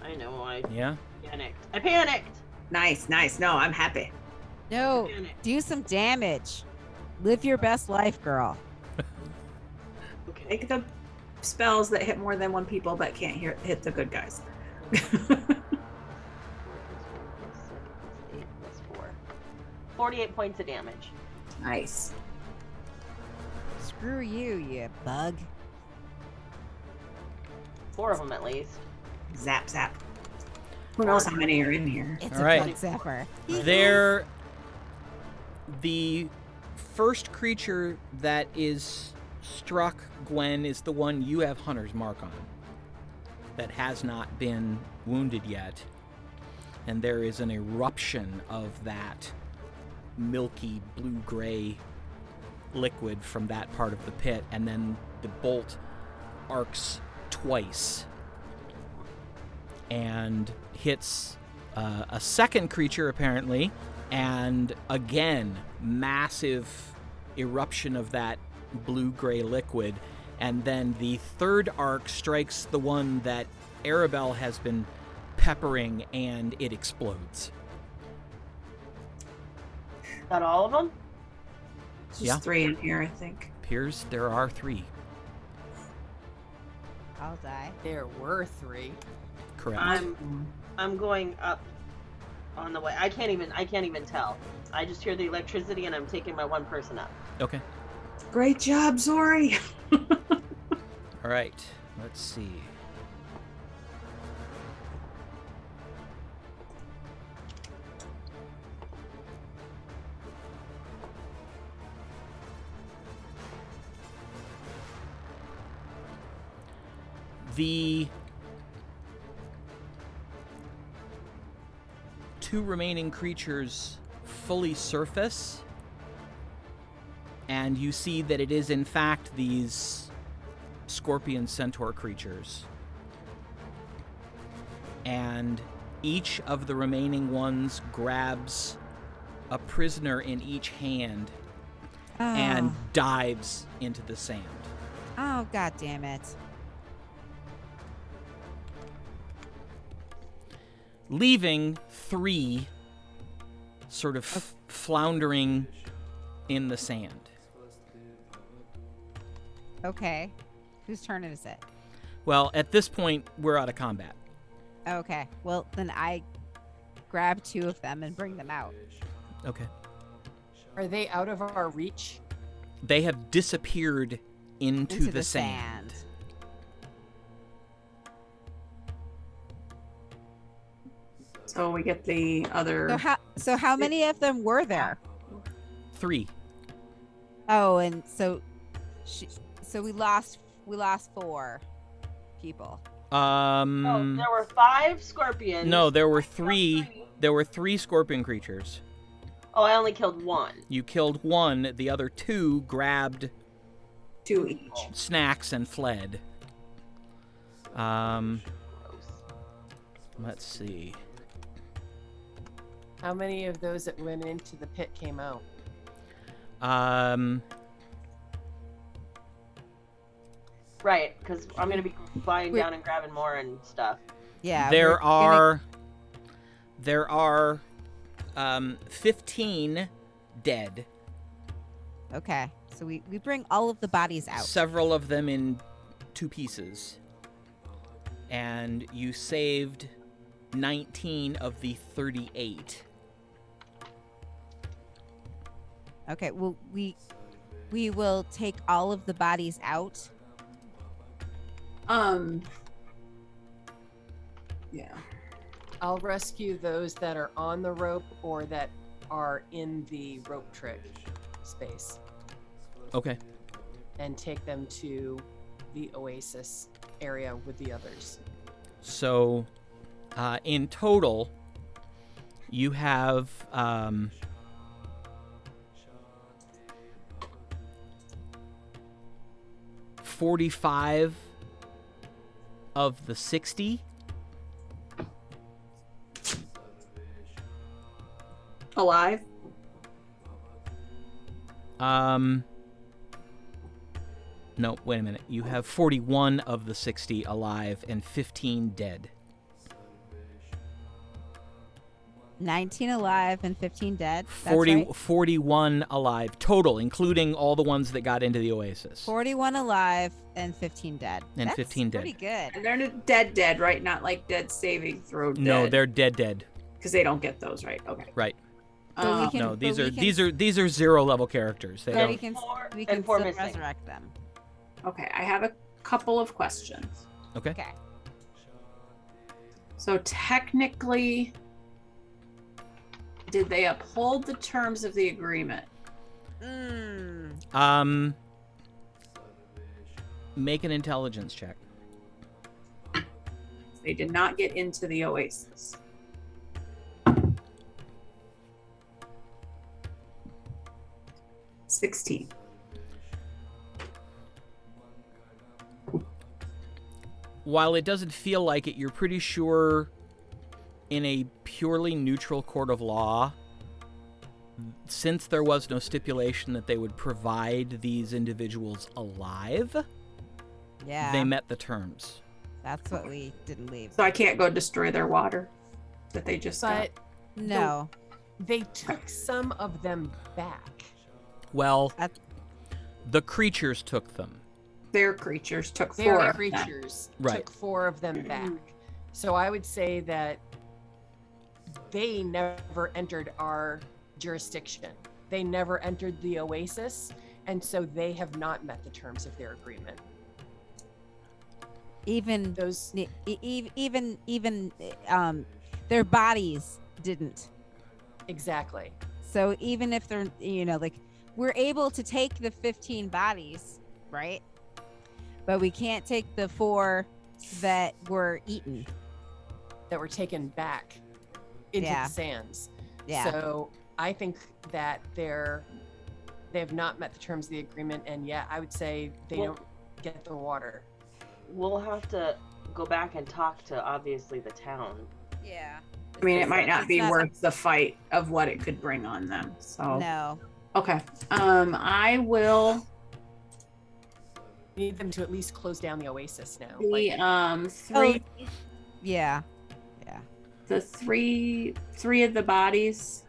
I know. I Yeah. panicked. Nice. No, I'm happy. No, Panicked. do some damage. Live your best life, girl. Okay. Make the spells that hit more than 1 people but can't hit the good guys. 4 + 1 + 7 + 8 + 4. 48 points of damage. Nice. Screw you, you bug. 4 of them at least. Zap. Who knows how many are in here? It's All a right. bug zapper. The first creature that is struck, Gwen, is the one you have Hunter's Mark on, that has not been wounded yet. And there is an eruption of that milky blue-gray liquid from that part of the pit, and then the bolt arcs twice and hits a second creature, apparently, and again, massive eruption of that blue-gray liquid, and then the third arc strikes the one that Arabelle has been peppering, and it explodes. Got all of them? There's Yeah. 3 in here, I think. Appears there are 3. I'll die. There were 3. Correct. I'm going up on the way. I can't even tell. I just hear the electricity, and I'm taking my 1 person up. Okay. Great job, Zori. All right. Let's see. The 2 remaining creatures fully surface, and you see that it is in fact these scorpion centaur creatures. and each of the remaining ones grabs a prisoner in each hand and dives into the sand. Oh, god damn it. Leaving 3 sort of floundering in the sand. Okay. Whose turn is it? Well, at this point, we're out of combat. Okay. Well, then I grab 2 of them and bring them out. Okay. Are they out of our reach? They have disappeared into the sand. So we get the other. So how many of them were there? 3. Oh, and so we lost 4 people. Oh, there were 5 scorpions. No, there were 3. There were 3 scorpion creatures. Oh, I only killed 1. You killed 1. The other 2 grabbed 2 each. snacks and fled. Let's see. How many of those that went into the pit came out? Right, because I'm going to be flying down and grabbing more and stuff. Yeah. There are 15 dead. Okay. So we bring all of the bodies out. Several of them in 2 pieces. And you saved 19 of the 38. Okay. Well, we will take all of the bodies out. Yeah. I'll rescue those that are on the rope or that are in the rope trick space Okay. and take them to the Oasis area with the others. So, in total, you have 45 of the 60. Alive? No, wait a minute. You have 41 of the 60 alive and 15 dead. 19 alive and 15 dead. That's 40, right. 41 alive total, including all the ones that got into the Oasis. 41 alive and 15 dead. And That's 15 dead. pretty good. And they're dead, right? Not like dead saving throw dead. No, they're dead. Because they don't get those, right? Okay. Right. But we can- No, but these we are can- these are 0 level characters. They But don't. we can and 4 still missing. resurrect them. Okay, I have a couple of questions. Okay. Okay. So technically, did they uphold the terms of the agreement? Make an intelligence check. They did not get into the Oasis. $16. While it doesn't feel like it, you're pretty sure in a purely neutral court of law, since there was no stipulation that they would provide these individuals alive, Yeah. they met the terms. That's what we didn't leave. So I can't go destroy their water that they just got. But No. they took some of them back. Well, That's- the creatures took them. Their creatures took 4 Their of them. creatures Right. took 4 of them back. So I would say that they never entered our jurisdiction. They never entered the Oasis, and so they have not met the terms of their agreement. Even Those even their bodies didn't. exactly. So even if they're, like, we're able to take the 15 bodies, right? But we can't take the 4 that were eaten. That were taken back into Yeah. the sands. Yeah. So I think that they have not met the terms of the agreement, and I would say they Well- don't get the water. We'll have to go back and talk to obviously the town. Yeah. I mean, it might not It's be not- worth the fight of what it could bring on them. So No. okay. I will Need them to at least close down the Oasis now. the Like, three Yeah. the three of the bodies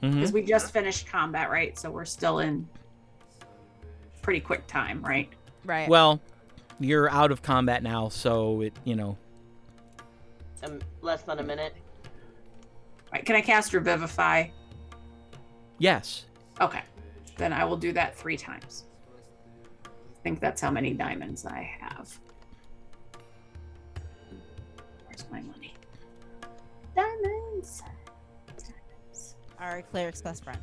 because we just finished combat, right? So we're still in pretty quick time, right? Right. Well, you're out of combat now, so it, Less than a minute. Right. Can I cast Revivify? yes. Okay. Then I will do that 3 times. I think that's how many diamonds I have. Where's my money? Diamonds. Our cleric's best friend.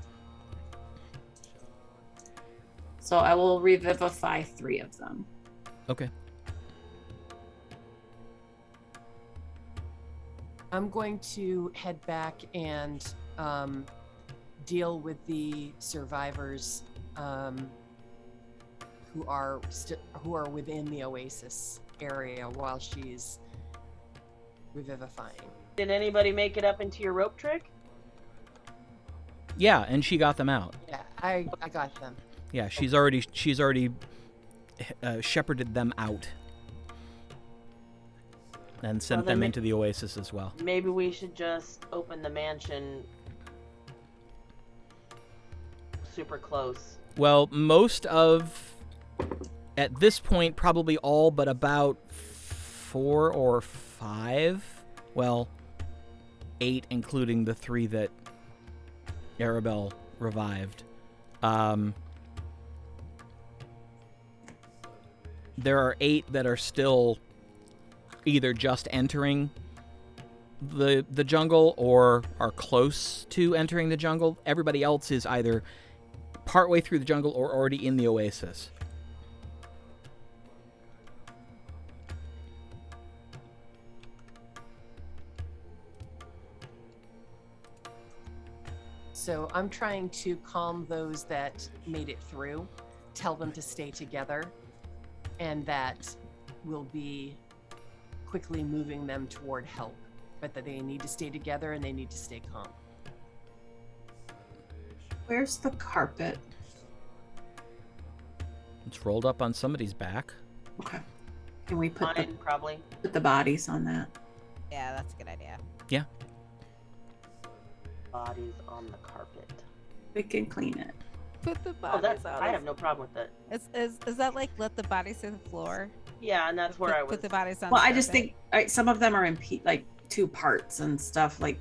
So I will revivify 3 of them. Okay. I'm going to head back and deal with the survivors who are within the Oasis area while she's revivifying. Did anybody make it up into your rope trick? Yeah, and she got them out. Yeah, I got them. Yeah, she's already shepherded them out and sent Well, then them into the Oasis as well. Maybe we should just open the mansion super close. Well, at this point, probably all but about 4 or 5, well, 8, including the 3 that Arabelle revived. There are 8 that are still either just entering the jungle or are close to entering the jungle. Everybody else is either partway through the jungle or already in the Oasis. So I'm trying to calm those that made it through, tell them to stay together, and that we'll be quickly moving them toward help, but that they need to stay together and they need to stay calm. Where's the carpet? It's rolled up on somebody's back. Okay. Can we put Mine, probably. the bodies on that? Yeah, that's a good idea. Yeah. Bodies on the carpet. We can clean it. Put the Oh, bodies that's. out. I have no problem with that. Is that like let the bodies hit the floor? Yeah, and that's where I was. Put the bodies on. Well, the I just carpet? think some of them are in like 2 parts and stuff. Like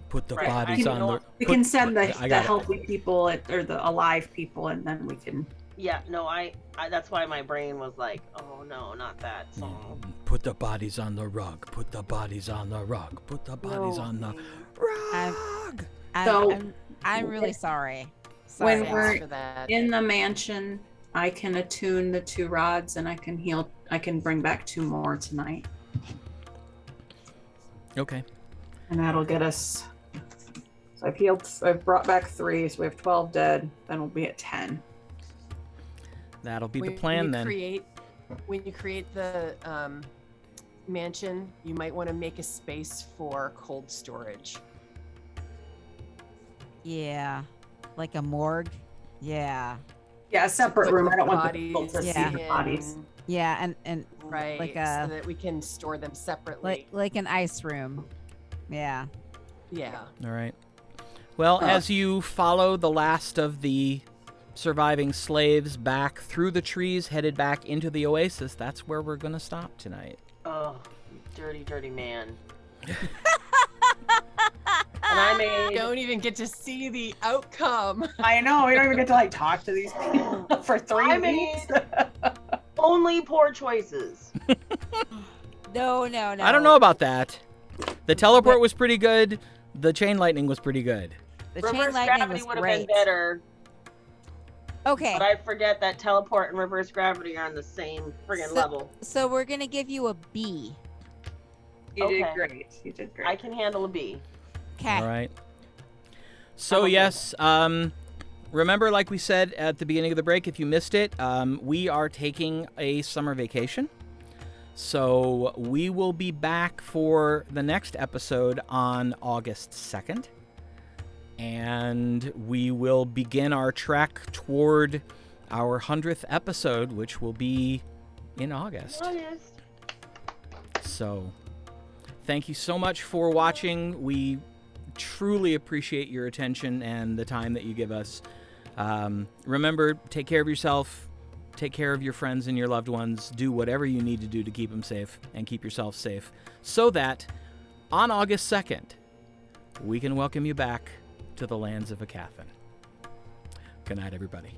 Put the Right, bodies I on know- the... we put- can send I the got it. healthy people or the alive people, and then we can. Yeah, no, I. That's why my brain was like, oh no, not that song. Put the bodies on the rug. Put the bodies on the rug. Put the bodies No, on the please. rug. I'm really sorry. When Sorry. we're Thanks for that. in the mansion, I can attune the 2 rods, and I can heal. I can bring back 2 more tonight, Okay. and that'll get us. So I've brought back 3, so we have 12 dead. Then we'll be at 10. That'll be the When plan you then. When you create the mansion, you might want to make a space for cold storage. Yeah, like a morgue. Yeah, Yeah, a separate Put room. the I don't want the people to see Yeah. the bodies. yeah, and Right, like so a that we can store them separately. like an ice room. Yeah. Yeah. All right. Well, as you follow the last of the surviving slaves back through the trees, headed back into the Oasis, that's where we're going to stop tonight. Oh, dirty, dirty man. And I made. Don't even get to see the outcome. I know. We don't even get to like talk to these people for 3 I weeks. made only poor choices. No. I don't know about that. The teleport was pretty good. The chain lightning was pretty good. The chain Reverse lightning gravity was would have great. been better, Okay, but I forget that teleport and reverse gravity are on the same friggin' level. so we're gonna give you a B. You did Okay. great. You did great. I can handle a B. Okay. All right. So okay. yes, remember, like we said at the beginning of the break, if you missed it, we are taking a summer vacation. So we will be back for the next episode on August 2nd. And we will begin our trek toward our 100th episode, which will be in August. So thank you so much for watching. We truly appreciate your attention and the time that you give us. Remember, take care of yourself. Take care of your friends and your loved ones. Do whatever you need to do to keep them safe and keep yourself safe so that on August 2nd, we can welcome you back to the lands of Aecathan. Good night, everybody.